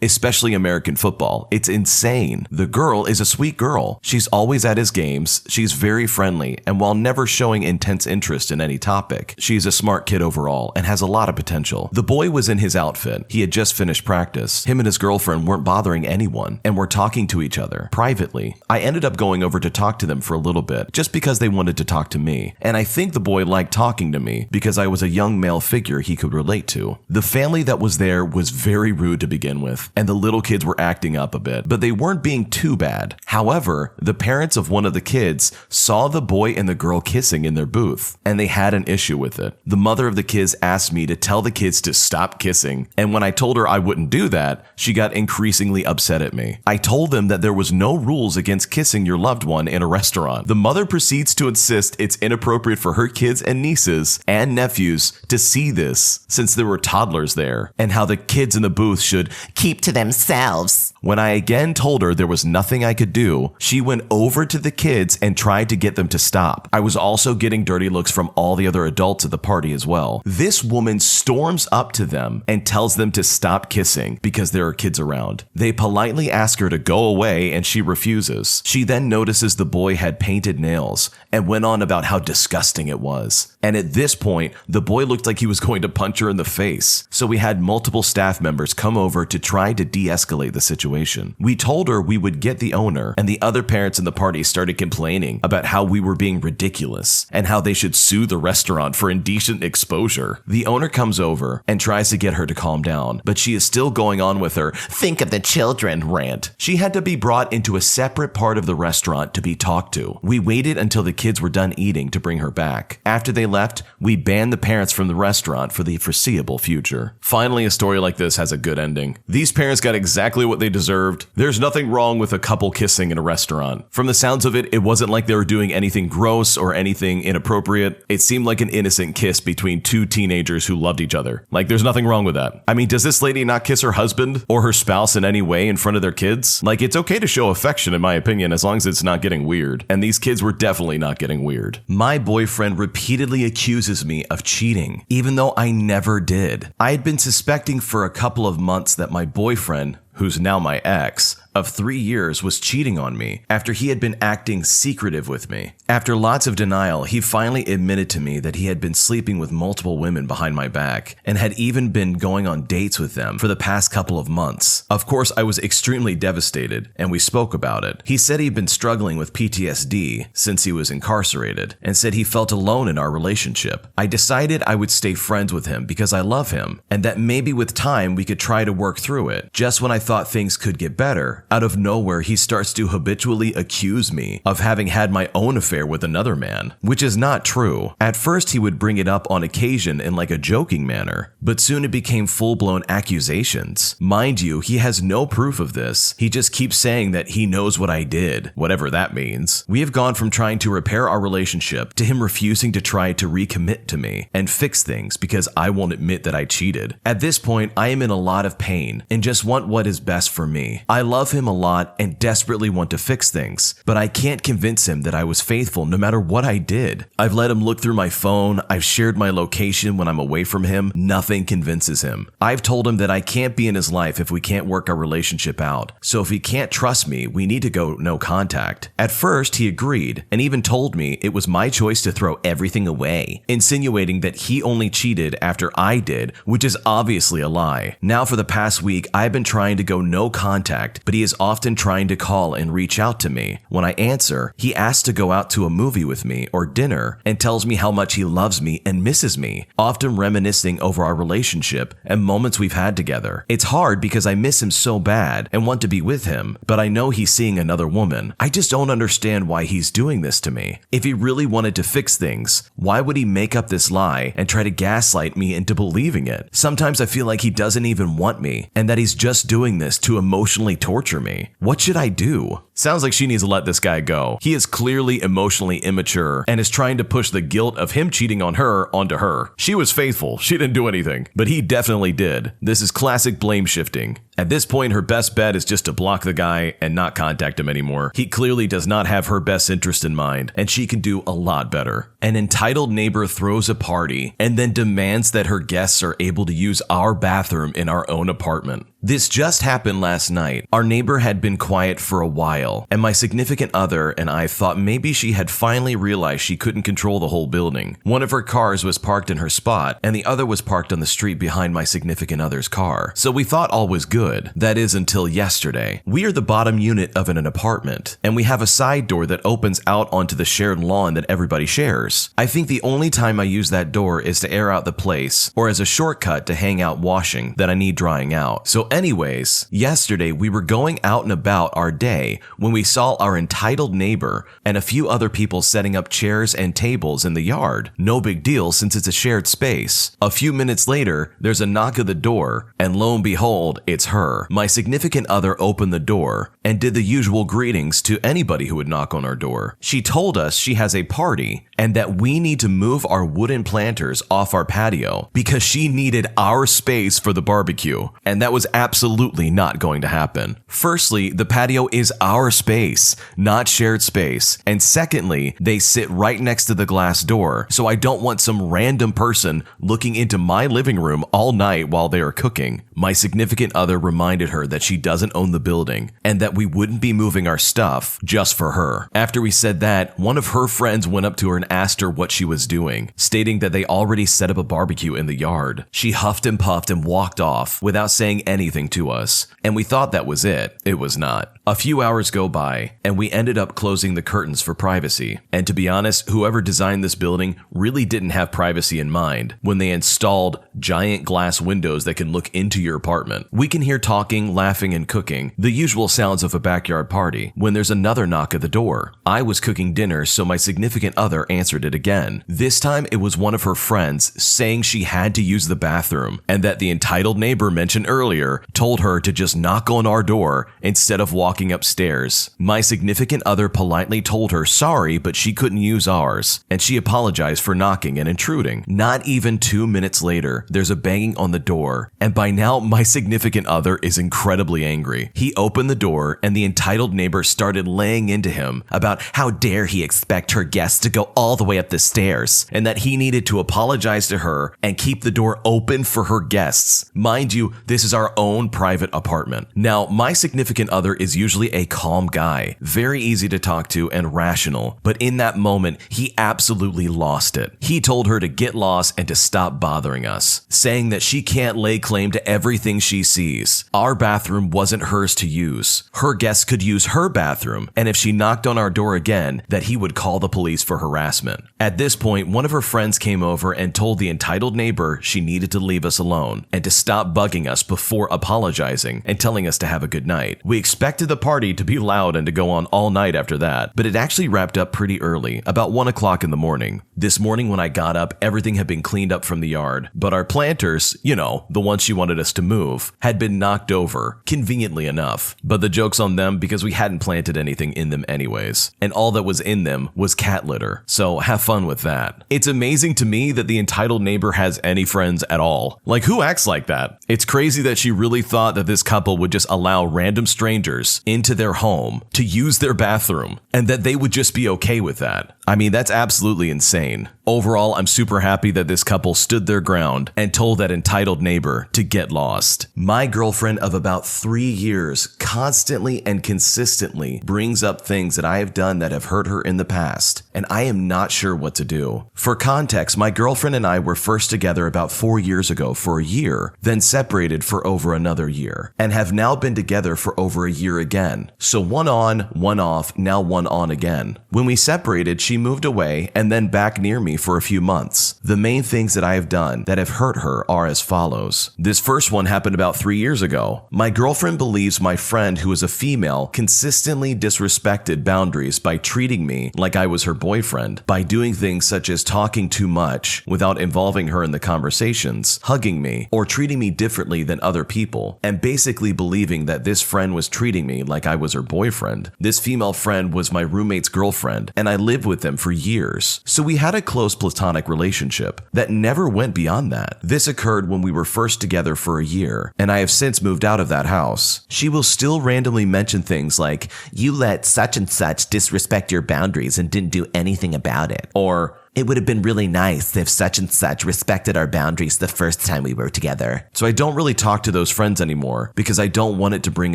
especially American football. It's insane. The girl is a sweet girl. She's always at his as games, she's very friendly, and while never showing intense interest in any topic, she's a smart kid overall and has a lot of potential. The boy was in his outfit. He had just finished practice. Him and his girlfriend weren't bothering anyone and were talking to each other privately. I ended up going over to talk to them for a little bit just because they wanted to talk to me, and I think the boy liked talking to me because I was a young male figure he could relate to. The family that was there was very rude to begin with, and the little kids were acting up a bit, but they weren't being too bad. However, the parents of one of the kids saw the boy and the girl kissing in their booth, and they had an issue with it. The mother of the kids asked me to tell the kids to stop kissing, and when I told her I wouldn't do that, she got increasingly upset at me. I told them that there was no rules against kissing your loved one in a restaurant. The mother proceeds to insist it's inappropriate for her kids and nieces and nephews to see this, since there were toddlers there, and how the kids in the booth should keep to themselves. When I again told her there was nothing I could do, she went over to the kids and tried to get them to stop. I was also getting dirty looks from all the other adults at the party as well. This woman storms up to them and tells them to stop kissing because there are kids around. They politely ask her to go away and she refuses. She then notices the boy had painted nails and went on about how disgusting it was. And at this point, the boy looked like he was going to punch her in the face. So we had multiple staff members come over to try to de-escalate the situation. We told her we would get the owner, and the other parents in the party started complaining about how we were being ridiculous and how they should sue the restaurant for indecent exposure. The owner comes over and tries to get her to calm down, but she is still going on with her "think of the children" rant. She had to be brought into a separate part of the restaurant to be talked to. We waited until the kids were done eating to bring her back. After they left, we banned the parents from the restaurant for the foreseeable future. Finally, a story like this has a good ending. These parents got exactly what they deserved. There's nothing wrong with a couple kissing in a restaurant. From the sounds of it, it wasn't like they were doing anything gross or anything inappropriate. It seemed like an innocent kiss between two teenagers who loved each other. Like, there's nothing wrong with that. I mean, does this lady not kiss her husband or her spouse in any way in front of their kids? Like, it's okay to show affection, in my opinion, as long as it's not getting weird. And these kids were definitely not getting weird. My boyfriend repeatedly accuses me of cheating, even though I never did. I had been suspecting for a couple of months that my boyfriend, who's now my ex, of 3 years was cheating on me after he had been acting secretive with me. After lots of denial, he finally admitted to me that he had been sleeping with multiple women behind my back and had even been going on dates with them for the past couple of months. Of course, I was extremely devastated and we spoke about it. He said he'd been struggling with PTSD since he was incarcerated and said he felt alone in our relationship. I decided I would stay friends with him because I love him and that maybe with time we could try to work through it. Just when I thought things could get better, out of nowhere, he starts to habitually accuse me of having had my own affair with another man, which is not true. At first, he would bring it up on occasion in like a joking manner, but soon it became full-blown accusations. Mind you, he has no proof of this. He just keeps saying that he knows what I did, whatever that means. We have gone from trying to repair our relationship to him refusing to try to recommit to me and fix things because I won't admit that I cheated. At this point, I am in a lot of pain and just want what is best for me. I love him a lot and desperately want to fix things, but I can't convince him that I was faithful no matter what I did. I've let him look through my phone, I've shared my location when I'm away from him, nothing convinces him. I've told him that I can't be in his life if we can't work our relationship out, so if he can't trust me, we need to go no contact. At first, he agreed and even told me it was my choice to throw everything away, insinuating that he only cheated after I did, which is obviously a lie. Now for the past week, I've been trying to go no contact, but he is often trying to call and reach out to me. When I answer, he asks to go out to a movie with me or dinner and tells me how much he loves me and misses me, often reminiscing over our relationship and moments we've had together. It's hard because I miss him so bad and want to be with him, but I know he's seeing another woman. I just don't understand why he's doing this to me. If he really wanted to fix things, why would he make up this lie and try to gaslight me into believing it? Sometimes I feel like he doesn't even want me and that he's just doing this to emotionally torture me. What should I do? Sounds like she needs to let this guy go. He is clearly emotionally immature and is trying to push the guilt of him cheating on her onto her. She was faithful. She didn't do anything, but he definitely did. This is classic blame shifting. At this point, her best bet is just to block the guy and not contact him anymore. He clearly does not have her best interest in mind, and she can do a lot better. An entitled neighbor throws a party and then demands that her guests are able to use our bathroom in our own apartment. This just happened last night. Our neighbor had been quiet for a while, and my significant other and I thought maybe she had finally realized she couldn't control the whole building. One of her cars was parked in her spot, and the other was parked on the street behind my significant other's car. So we thought all was good. That is until yesterday. We are the bottom unit of an apartment, and we have a side door that opens out onto the shared lawn that everybody shares. I think the only time I use that door is to air out the place, or as a shortcut to hang out washing that I need drying out. So anyways, yesterday we were going out and about our day when we saw our entitled neighbor and a few other people setting up chairs and tables in the yard. No big deal since it's a shared space. A few minutes later, there's a knock at the door, and lo and behold, it's her. My significant other opened the door and did the usual greetings to anybody who would knock on our door. She told us she has a party and that we need to move our wooden planters off our patio because she needed our space for the barbecue, and that was absolutely not going to happen. Firstly, the patio is our space, not shared space, and secondly, they sit right next to the glass door, so I don't want some random person looking into my living room all night while they are cooking. My significant other reminded her that she doesn't own the building and that we wouldn't be moving our stuff just for her. After we said that, one of her friends went up to her and asked her what she was doing, stating that they already set up a barbecue in the yard. She huffed and puffed and walked off without saying anything to us, and we thought that was it. It was not. A few hours go by, and we ended up closing the curtains for privacy. And to be honest, whoever designed this building really didn't have privacy in mind when they installed giant glass windows that can look into your apartment. We can hear talking, laughing, and cooking, the usual sounds of a backyard party, when there's another knock at the door. I was cooking dinner, so my significant other answered it again. This time, it was one of her friends saying she had to use the bathroom, and that the entitled neighbor mentioned earlier told her to just knock on our door instead of walking upstairs. My significant other politely told her sorry, but she couldn't use ours, and she apologized for knocking and intruding. Not even 2 minutes later, there's a banging on the door, and by now my significant other is incredibly angry. He opened the door, and the entitled neighbor started laying into him about how dare he expect her guests to go all the way up the stairs, and that he needed to apologize to her and keep the door open for her guests. Mind you, this is our own private apartment. Now, my significant other is usually a calm guy, very easy to talk to and rational, but in that moment, he absolutely lost it. He told her to get lost and to stop bothering us, saying that she can't lay claim to everything she sees. Our bathroom wasn't hers to use. Her guests could use her bathroom, and if she knocked on our door again, that he would call the police for harassment. At this point, one of her friends came over and told the entitled neighbor she needed to leave us alone and to stop bugging us before apologizing and telling us to have a good night. We expected the party to be loud and to go on all night after that, but it actually wrapped up pretty early, about 1 o'clock in the morning. This morning when I got up, everything had been cleaned up from the yard, but our planters, the ones she wanted us to move, had been knocked over, conveniently enough. But the joke's on them because we hadn't planted anything in them anyways, and all that was in them was cat litter, so have fun with that. It's amazing to me that the entitled neighbor has any friends at all. Like, who acts like that? It's crazy that she really thought that this couple would just allow random strangers into their home to use their bathroom, and that they would just be okay with that. I mean, that's absolutely insane. Overall, I'm super happy that this couple stood their ground and told that entitled neighbor to get lost. My girlfriend of about 3 years constantly and consistently brings up things that I have done that have hurt her in the past, and I am not sure what to do. For context, my girlfriend and I were first together about 4 years ago for a year, then separated for over another year, and have now been together for over a year again. So one on, one off, now one on again. When we separated, she moved away and then back near me for a few months. The main things that I have done that have hurt her are as follows. This first one happened about 3 years ago. My girlfriend believes my friend, who is a female, consistently disrespected boundaries by treating me like I was her boyfriend, by doing things such as talking too much without involving her in the conversations, hugging me, or treating me differently than other people, and basically believing that this friend was treating me like I was her boyfriend. This female friend was my roommate's girlfriend, and I lived with them for years. So we had a close platonic relationship that never went beyond that. This occurred when we were first together for a year, and I have since moved out of that house. She will still randomly mention things like, "You let such and such disrespect your boundaries and didn't do anything about it," or It would have been really nice if such and such respected our boundaries the first time we were together. So I don't really talk to those friends anymore because I don't want it to bring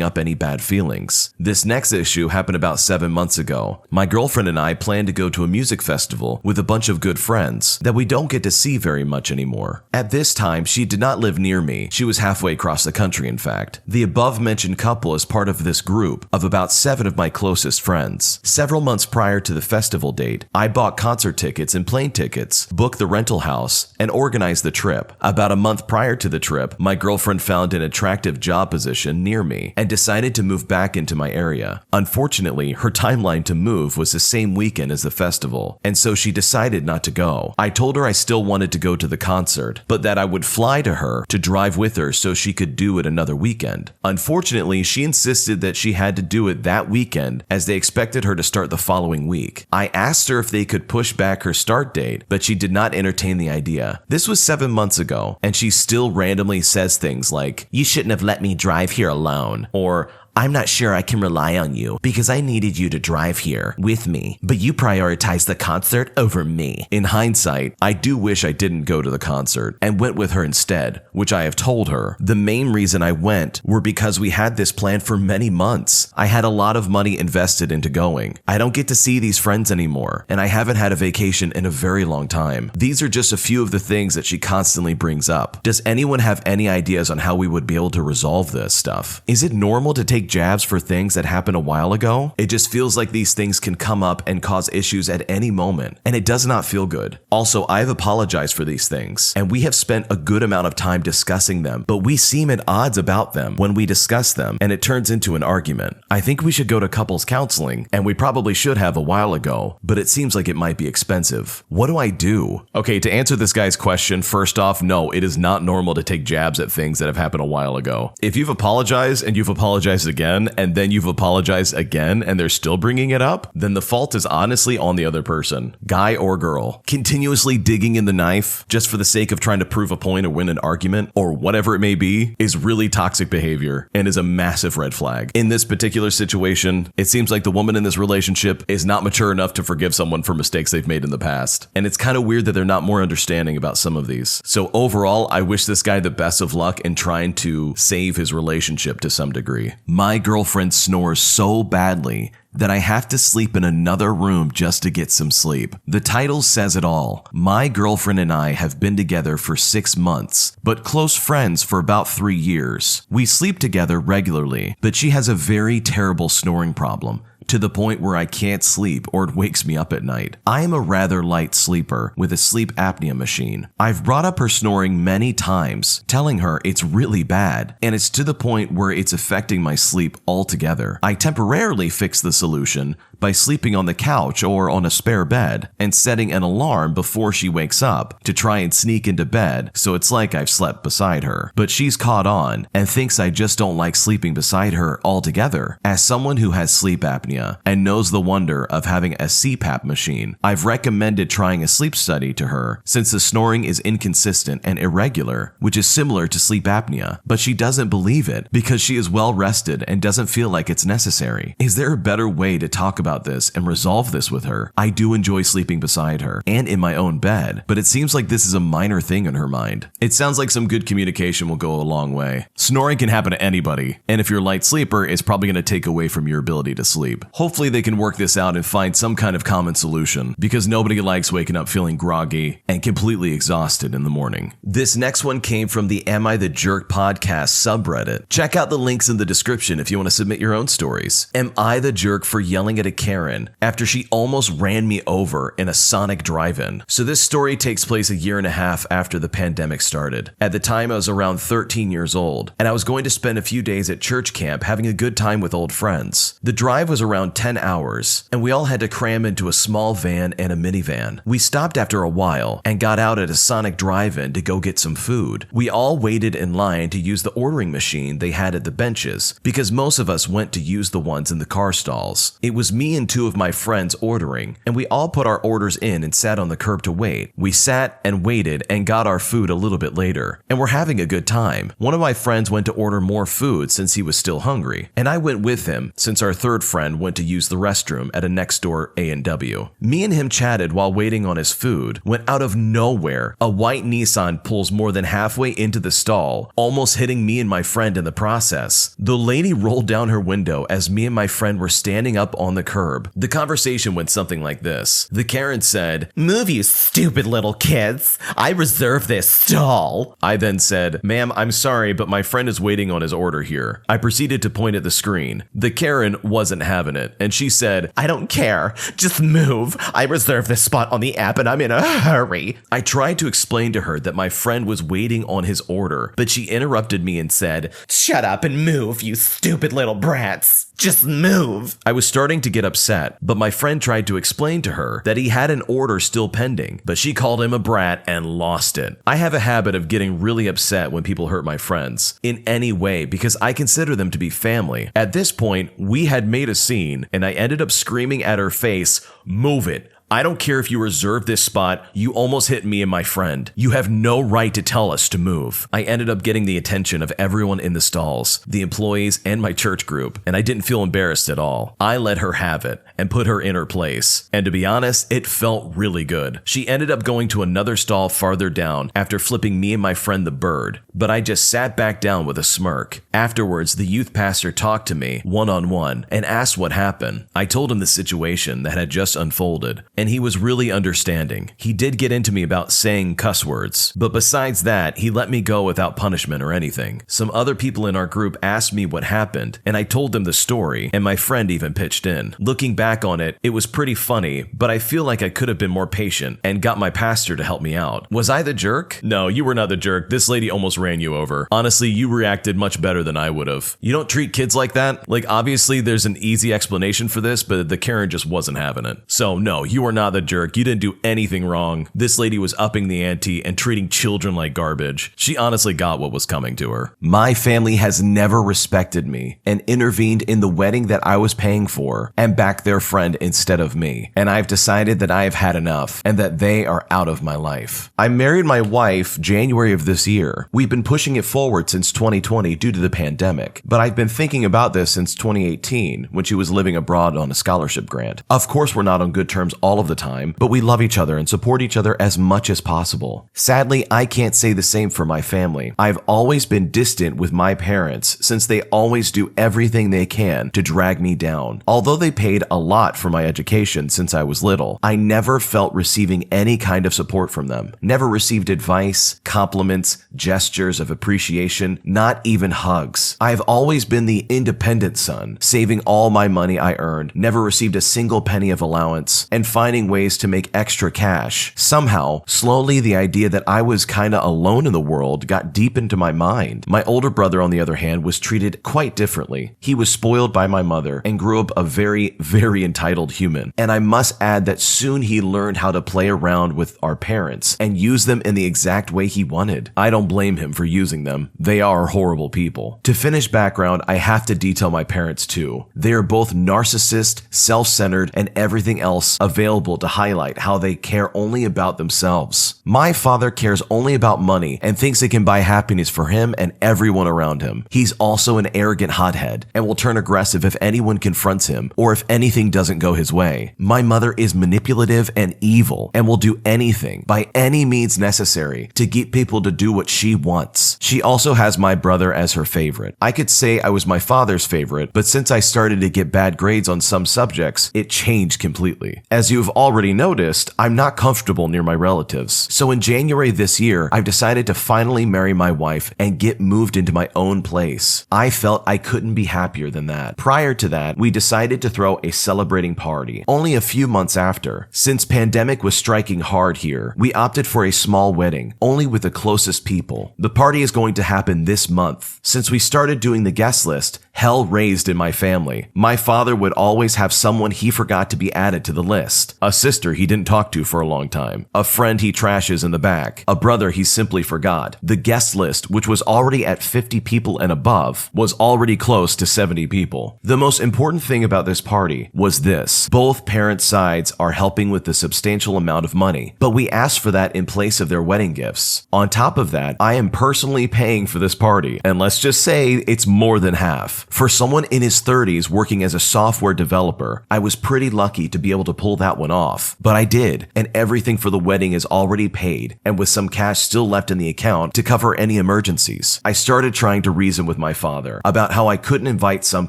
up any bad feelings. This next issue happened about 7 months ago. My girlfriend and I planned to go to a music festival with a bunch of good friends that we don't get to see very much anymore. At this time, she did not live near me. She was halfway across the country, in fact. The above-mentioned couple is part of this group of about 7 of my closest friends. Several months prior to the festival date, I bought concert tickets and plane tickets, booked the rental house, and organized the trip. About a month prior to the trip, my girlfriend found an attractive job position near me and decided to move back into my area. Unfortunately, her timeline to move was the same weekend as the festival, and so she decided not to go. I told her I still wanted to go to the concert, but that I would fly to her to drive with her so she could do it another weekend. Unfortunately, she insisted that she had to do it that weekend as they expected her to start the following week. I asked her if they could push back her start date, but she did not entertain the idea. This was 7 months ago, and she still randomly says things like, "You shouldn't have let me drive here alone," or "I'm not sure I can rely on you because I needed you to drive here with me, but you prioritized the concert over me." In hindsight, I do wish I didn't go to the concert and went with her instead, which I have told her. The main reason I went were because we had this plan for many months. I had a lot of money invested into going. I don't get to see these friends anymore, and I haven't had a vacation in a very long time. These are just a few of the things that she constantly brings up. Does anyone have any ideas on how we would be able to resolve this stuff? Is it normal to take jabs for things that happened a while ago? It just feels like these things can come up and cause issues at any moment, and it does not feel good. Also, I've apologized for these things, and we have spent a good amount of time discussing them, but we seem at odds about them when we discuss them, and it turns into an argument. I think we should go to couples counseling, and we probably should have a while ago, but it seems like it might be expensive. What do I do? Okay, to answer this guy's question, first off, no, it is not normal to take jabs at things that have happened a while ago. If you've apologized and you've apologized again, and then you've apologized again, and they're still bringing it up, then the fault is honestly on the other person, guy or girl. Continuously digging in the knife just for the sake of trying to prove a point or win an argument, or whatever it may be, is really toxic behavior and is a massive red flag. In this particular situation, it seems like the woman in this relationship is not mature enough to forgive someone for mistakes they've made in the past. And it's kind of weird that they're not more understanding about some of these. So overall, I wish this guy the best of luck in trying to save his relationship to some degree. My girlfriend snores so badly that I have to sleep in another room just to get some sleep. The title says it all. My girlfriend and I have been together for 6 months, but close friends for about 3 years. We sleep together regularly, but she has a very terrible snoring problem, to the point where I can't sleep or it wakes me up at night. I am a rather light sleeper with a sleep apnea machine. I've brought up her snoring many times, telling her it's really bad, and it's to the point where it's affecting my sleep altogether. I temporarily fixed the solution by sleeping on the couch or on a spare bed and setting an alarm before she wakes up to try and sneak into bed, so it's like I've slept beside her. But she's caught on and thinks I just don't like sleeping beside her altogether. As someone who has sleep apnea and knows the wonder of having a CPAP machine, I've recommended trying a sleep study to her since the snoring is inconsistent and irregular, which is similar to sleep apnea, but she doesn't believe it because she is well rested and doesn't feel like it's necessary. Is there a better way to talk about this and resolve this with her? I do enjoy sleeping beside her and in my own bed, but it seems like this is a minor thing in her mind. It sounds like some good communication will go a long way. Snoring can happen to anybody, and if you're a light sleeper, it's probably going to take away from your ability to sleep. Hopefully they can work this out and find some kind of common solution, because nobody likes waking up feeling groggy and completely exhausted in the morning. This next one came from the Am I the Jerk podcast subreddit. Check out the links in the description if you want to submit your own stories. Am I the jerk for yelling at a Karen after she almost ran me over in a Sonic drive-in? So this story takes place 1.5 years after the pandemic started. At the time, I was around 13 years old, and I was going to spend a few days at church camp having a good time with old friends. The drive was around 10 hours, and we all had to cram into a small van and a minivan. We stopped after a while and got out at a Sonic drive-in to go get some food. We all waited in line to use the ordering machine they had at the benches, because most of us went to use the ones in the car stalls. It was me me and two of my friends ordering, and we all put our orders in and sat on the curb to wait. We sat and waited and got our food a little bit later, and we're having a good time. One of my friends went to order more food since he was still hungry, and I went with him since our third friend went to use the restroom at a next door A&W. Me and him chatted while waiting on his food when out of nowhere, a white Nissan pulls more than halfway into the stall, almost hitting me and my friend in the process. The lady rolled down her window as me and my friend were standing up on the curb. The conversation went something like this. The Karen said, "Move, you stupid little kids. I reserved this stall." I then said, "Ma'am, I'm sorry, but my friend is waiting on his order here." I proceeded to point at the screen. The Karen wasn't having it, and she said, "I don't care. Just move. I reserved this spot on the app and I'm in a hurry." I tried to explain to her that my friend was waiting on his order, but she interrupted me and said, "Shut up and move, you stupid little brats. Just move." I was starting to get upset, but my friend tried to explain to her that he had an order still pending, but she called him a brat and lost it. I have a habit of getting really upset when people hurt my friends in any way because I consider them to be family. At this point, we had made a scene, and I ended up screaming at her face, "Move it. I don't care if you reserved this spot, you almost hit me and my friend. You have no right to tell us to move." I ended up getting the attention of everyone in the stalls, the employees, and my church group, and I didn't feel embarrassed at all. I let her have it and put her in her place. And to be honest, it felt really good. She ended up going to another stall farther down after flipping me and my friend the bird, but I just sat back down with a smirk. Afterwards, the youth pastor talked to me one-on-one and asked what happened. I told him the situation that had just unfolded, and he was really understanding. He did get into me about saying cuss words, but besides that, he let me go without punishment or anything. Some other people in our group asked me what happened, and I told them the story, and my friend even pitched in. Looking back on it, it was pretty funny, but I feel like I could have been more patient and got my pastor to help me out. Was I the jerk? No, you were not the jerk. This lady almost ran you over. Honestly, you reacted much better than I would have. You don't treat kids like that. Like, obviously, there's an easy explanation for this, but the Karen just wasn't having it. So no, you are not the jerk. You didn't do anything wrong. This lady was upping the ante and treating children like garbage. She honestly got what was coming to her. My family has never respected me and intervened in the wedding that I was paying for and backed their friend instead of me. And I've decided that I have had enough and that they are out of my life. I married my wife January of this year. We've been pushing it forward since 2020 due to the pandemic, but I've been thinking about this since 2018 when she was living abroad on a scholarship grant. Of course, we're not on good terms all of the time, but we love each other and support each other as much as possible. Sadly, I can't say the same for my family. I've always been distant with my parents since they always do everything they can to drag me down. Although they paid a lot for my education since I was little, I never felt receiving any kind of support from them. Never received advice, compliments, gestures of appreciation, not even hugs. I've always been the independent son, saving all my money I earned, never received a single penny of allowance, and finding ways to make extra cash. Somehow, slowly, the idea that I was kinda alone in the world got deep into my mind. My older brother, on the other hand, was treated quite differently. He was spoiled by my mother and grew up a very, very entitled human. And I must add that soon he learned how to play around with our parents and use them in the exact way he wanted. I don't blame him for using them. They are horrible people. To finish background, I have to detail my parents too. They are both narcissist, self-centered, and everything else available to highlight how they care only about themselves. My father cares only about money and thinks it can buy happiness for him and everyone around him. He's also an arrogant hothead and will turn aggressive if anyone confronts him or if anything doesn't go his way. My mother is manipulative and evil and will do anything by any means necessary to get people to do what she wants. She also has my brother as her favorite. I could say I was my father's favorite, but since I started to get bad grades on some subjects, it changed completely. As you've already noticed, I'm not comfortable near my relatives. So in January this year, I've decided to finally marry my wife and get moved into my own place. I felt I couldn't be happier than that. Prior to that, we decided to throw a celebrating party only a few months after. Since pandemic was striking hard here, we opted for a small wedding, only with the closest people. The party is going to happen this month. Since we started doing the guest list, Hell raised in my family. My father would always have someone he forgot to be added to the list. A sister he didn't talk to for a long time. A friend he trashes in the back. A brother he simply forgot. The guest list, which was already at 50 people and above, was already close to 70 people. The most important thing about this party was this. Both parents' sides are helping with a substantial amount of money, but we asked for that in place of their wedding gifts. On top of that, I am personally paying for this party, and let's just say it's more than half. For someone in his 30s working as a software developer, I was pretty lucky to be able to pull that one off, but I did, and everything for the wedding is already paid, and with some cash still left in the account to cover any emergencies. I started trying to reason with my father about how I couldn't invite some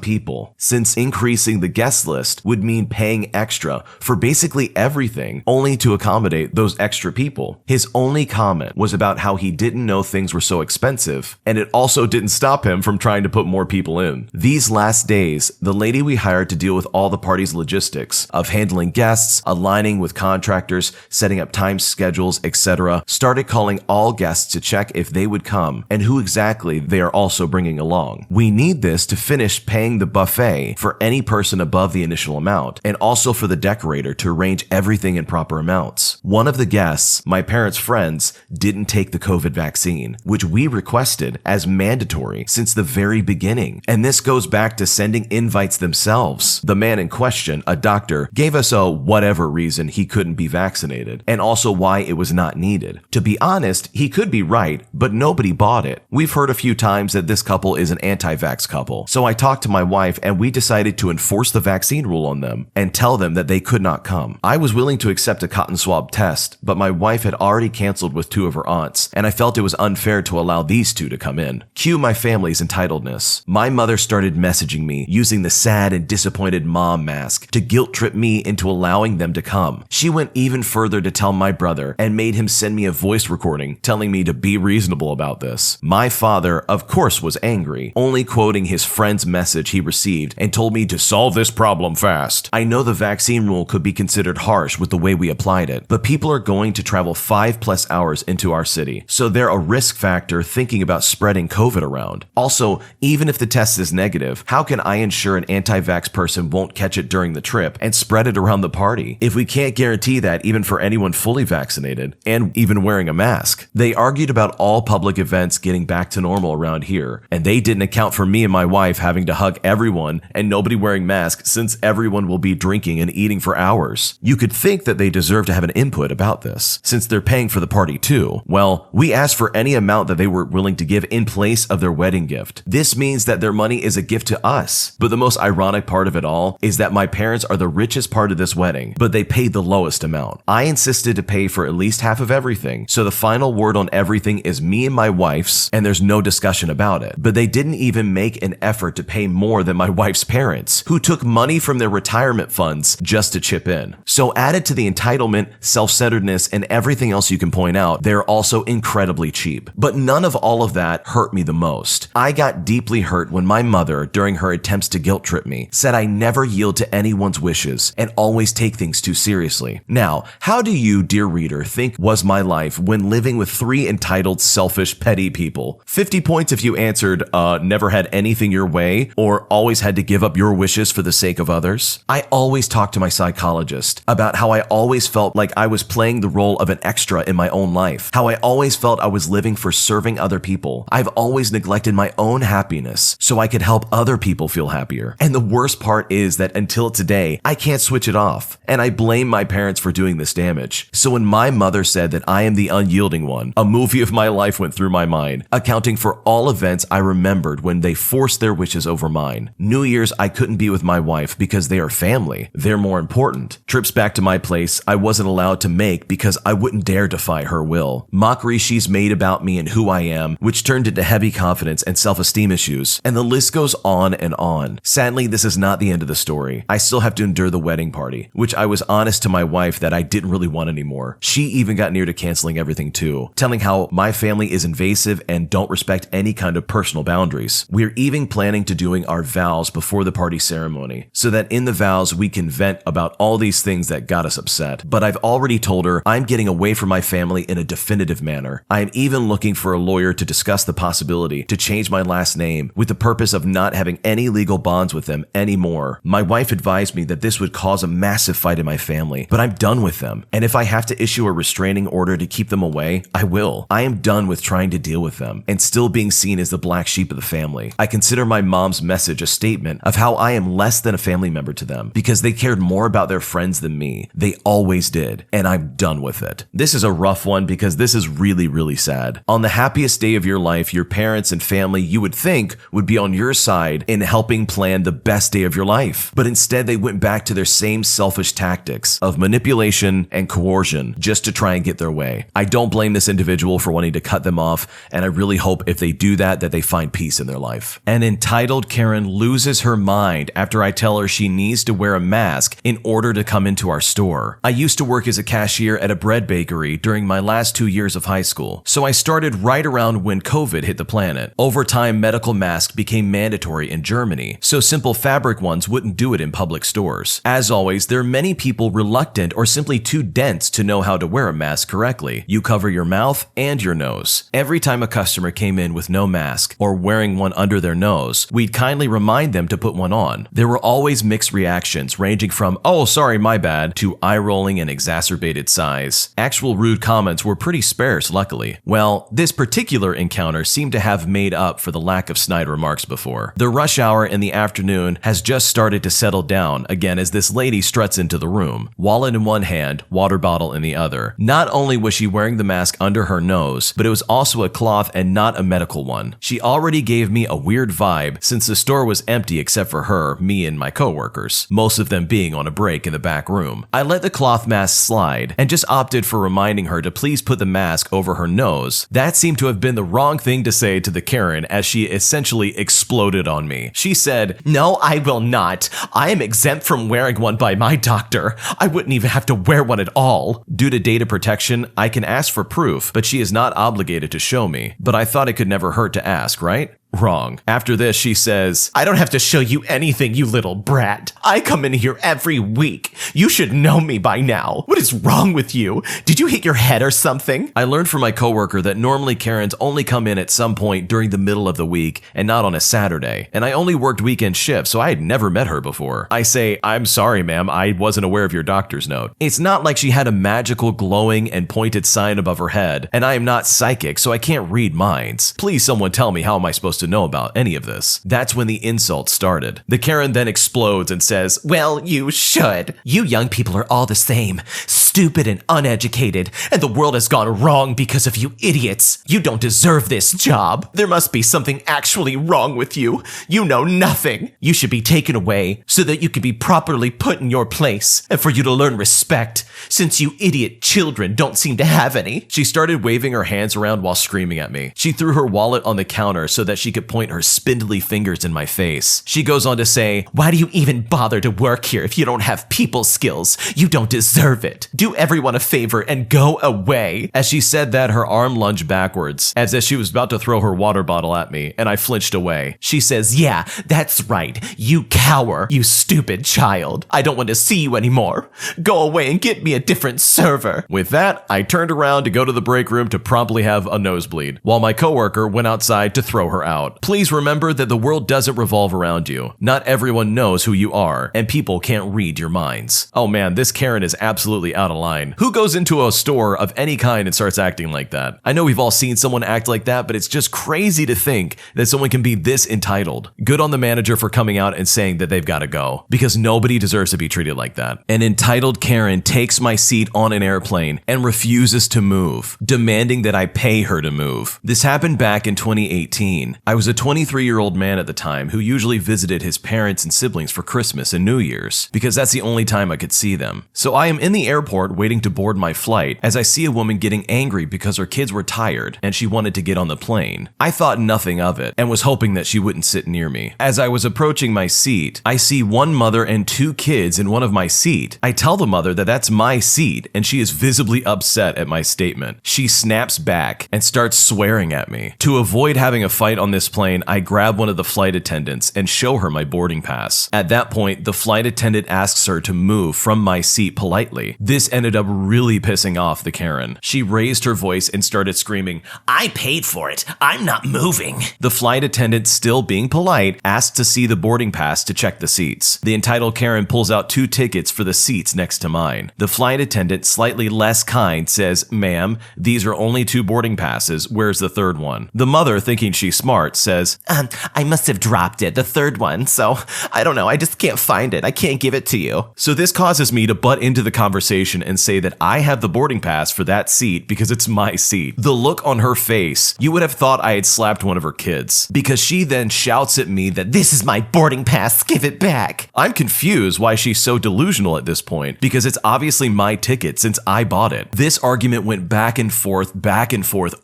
people, since increasing the guest list would mean paying extra for basically everything, only to accommodate those extra people. His only comment was about how he didn't know things were so expensive, and it also didn't stop him from trying to put more people in. These last days, the lady we hired to deal with all the party's logistics of handling guests, aligning with contractors, setting up time schedules, etc., started calling all guests to check if they would come and who exactly they are also bringing along. We need this to finish paying the buffet for any person above the initial amount, and also for the decorator to arrange everything in proper amounts. One of the guests, my parents' friends, didn't take the COVID vaccine, which we requested as mandatory since the very beginning. And this goes back to sending invites themselves. The man in question, a doctor, gave us a whatever reason he couldn't be vaccinated, and also why it was not needed. To be honest, he could be right, but nobody bought it. We've heard a few times that this couple is an anti-vax couple, so I talked to my wife and we decided to enforce the vaccine rule on them and tell them that they could not come. I was willing to accept a cotton swab test, but my wife had already canceled with two of her aunts, and I felt it was unfair to allow these two to come in. Cue my family's entitledness. My mother started messaging me using the sad and disappointed mom mask to guilt trip me into allowing them to come. She went even further to tell my brother and made him send me a voice recording telling me to be reasonable about this. My father, of course, was angry, only quoting his friend's message he received and told me to solve this problem fast. I know the vaccine rule could be considered harsh with the way we applied it, but people are going to travel 5+ hours into our city, so they're a risk factor thinking about spreading COVID around. Also, even if the test is negative, how can I ensure an anti-vax person won't catch it during the trip and spread it around the party if we can't guarantee that even for anyone fully vaccinated and even wearing a mask? They argued about all public events getting back to normal around here, and they didn't account for me and my wife having to hug everyone and nobody wearing masks since everyone will be drinking and eating for hours. You could think that they deserve to have an input about this, since they're paying for the party too. Well, we asked for any amount that they were willing to give in place of their wedding gift. This means that their money is a gift to us. But the most ironic part of it all is that my parents are the richest part of this wedding, but they paid the lowest amount. I insisted to pay for at least half of everything, so the final word on everything is me and my wife's, and there's no discussion about it. But they didn't even make an effort to pay more than my wife's parents, who took money from their retirement funds just to chip in. So added to the entitlement, self-centeredness, and everything else you can point out, they're also incredibly cheap. But none of all of that hurt me the most. I got deeply hurt when my mother, during her attempts to guilt trip me, said I never yield to anyone's wishes and always take things too seriously. Now, how do you, dear reader, think was my life when living with 3 entitled, selfish, petty people? 50 points if you answered, never had anything your way, or always had to give up your wishes for the sake of others. I always talk to my psychologist about how I always felt like I was playing the role of an extra in my own life, how I always felt I was living for serving other people. I've always neglected my own happiness so I could help other people feel happier. And the worst part is that until today, I can't switch it off, and I blame my parents for doing this damage. So when my mother said that I am the unyielding one, a movie of my life went through my mind, accounting for all events I remembered when they forced their wishes over mine. New Year's, I couldn't be with my wife because they are family. They're more important. Trips back to my place, I wasn't allowed to make because I wouldn't dare defy her will. Mockery she's made about me and who I am, which turned into heavy confidence and self-esteem issues, and the list goes on and on. Sadly, this is not the end of the story. I still have to endure the wedding party, which I was honest to my wife that I didn't really want anymore. She even got near to canceling everything too, telling how my family is invasive and don't respect any kind of personal boundaries. We're even planning to doing our vows before the party ceremony, so that in the vows we can vent about all these things that got us upset. But I've already told her I'm getting away from my family in a definitive manner. I am even looking for a lawyer to discuss the possibility to change my last name with the purpose of of not having any legal bonds with them anymore. My wife advised me that this would cause a massive fight in my family, but I'm done with them. And if I have to issue a restraining order to keep them away, I will. I am done with trying to deal with them and still being seen as the black sheep of the family. I consider my mom's message a statement of how I am less than a family member to them because they cared more about their friends than me. They always did, and I'm done with it. This is a rough one because this is really, really sad. On the happiest day of your life, your parents and family you would think would be on your side in helping plan the best day of your life. But instead, they went back to their same selfish tactics of manipulation and coercion just to try and get their way. I don't blame this individual for wanting to cut them off, and I really hope if they do that they find peace in their life. An entitled Karen loses her mind after I tell her she needs to wear a mask in order to come into our store. I used to work as a cashier at a bread bakery during my last 2 years of high school, so I started right around when COVID hit the planet. Over time, medical masks became mandatory in Germany, so simple fabric ones wouldn't do it in public stores. As always, there are many people reluctant or simply too dense to know how to wear a mask correctly. You cover your mouth and your nose. Every time a customer came in with no mask or wearing one under their nose, we'd kindly remind them to put one on. There were always mixed reactions, ranging from, "Oh, sorry, my bad," to eye-rolling and exacerbated sighs. Actual rude comments were pretty sparse, luckily. Well, this particular encounter seemed to have made up for the lack of snide remarks before. The rush hour in the afternoon has just started to settle down again as this lady struts into the room, wallet in one hand, water bottle in the other. Not only was she wearing the mask under her nose, but it was also a cloth and not a medical one. She already gave me a weird vibe since the store was empty except for her, me, and my coworkers, most of them being on a break in the back room. I let the cloth mask slide and just opted for reminding her to please put the mask over her nose. That seemed to have been the wrong thing to say to the Karen as she essentially exploded on me. She said, "No, I will not. I am exempt from wearing one by my doctor. I wouldn't even have to wear one at all." Due to data protection, I can ask for proof, but she is not obligated to show me. But I thought it could never hurt to ask, right? Wrong. After this, she says, "I don't have to show you anything, you little brat. I come in here every week. You should know me by now. What is wrong with you? Did you hit your head or something?" I learned from my coworker that normally Karens only come in at some point during the middle of the week and not on a Saturday. And I only worked weekend shifts, so I had never met her before. I say, "I'm sorry, ma'am. I wasn't aware of your doctor's note." It's not like she had a magical glowing and pointed sign above her head, and I am not psychic, so I can't read minds. Please someone tell me, how am I supposed to know about any of this? That's when the insult started. The Karen then explodes and says, "Well, you should. You young people are all the same. Stupid and uneducated, and the world has gone wrong because of you idiots. You don't deserve this job. There must be something actually wrong with you. You know nothing. You should be taken away so that you can be properly put in your place and for you to learn respect, since you idiot children don't seem to have any." She started waving her hands around while screaming at me. She threw her wallet on the counter so that she could point her spindly fingers in my face. She goes on to say, "Why do you even bother to work here if you don't have people skills? You don't deserve it. Do everyone a favor and go away." As she said that, her arm lunged backwards, as if she was about to throw her water bottle at me, and I flinched away. She says, "Yeah, that's right. You cower, you stupid child. I don't want to see you anymore. Go away and get me a different server." With that, I turned around to go to the break room to promptly have a nosebleed, while my coworker went outside to throw her out. Please remember that the world doesn't revolve around you. Not everyone knows who you are, and people can't read your minds. Oh man, this Karen is absolutely out of line. Who goes into a store of any kind and starts acting like that? I know we've all seen someone act like that, but it's just crazy to think that someone can be this entitled. Good on the manager for coming out and saying that they've got to go, because nobody deserves to be treated like that. An entitled Karen takes my seat on an airplane and refuses to move, demanding that I pay her to move. This happened back in 2018. I was a 23-year-old man at the time who usually visited his parents and siblings for Christmas and New Year's, because that's the only time I could see them. So I am in the airport waiting to board my flight as I see a woman getting angry because her kids were tired and she wanted to get on the plane. I thought nothing of it and was hoping that she wouldn't sit near me. As I was approaching my seat, I see one mother and two kids in one of my seat. I tell the mother that that's my seat, and she is visibly upset at my statement. She snaps back and starts swearing at me. To avoid having a fight on this plane, I grab one of the flight attendants and show her my boarding pass. At that point, the flight attendant asks her to move from my seat politely. This ended up really pissing off the Karen. She raised her voice and started screaming, I paid for it. I'm not moving. The flight attendant, still being polite, asked to see the boarding pass to check the seats. The entitled Karen pulls out 2 tickets for the seats next to mine. The flight attendant, slightly less kind, says, ma'am, these are only 2 boarding passes. Where's the 3rd one? The mother, thinking she's smart, says, I must have dropped it, the 3rd one, so I don't know, I just can't find it. I can't give it to you. So this causes me to butt into the conversation and say that I have the boarding pass for that seat because it's my seat. The look on her face, you would have thought I had slapped one of her kids, because she then shouts at me that This is my boarding pass, give it back. I'm confused why she's so delusional at this point, because it's obviously my ticket since I bought it. This argument went back and forth,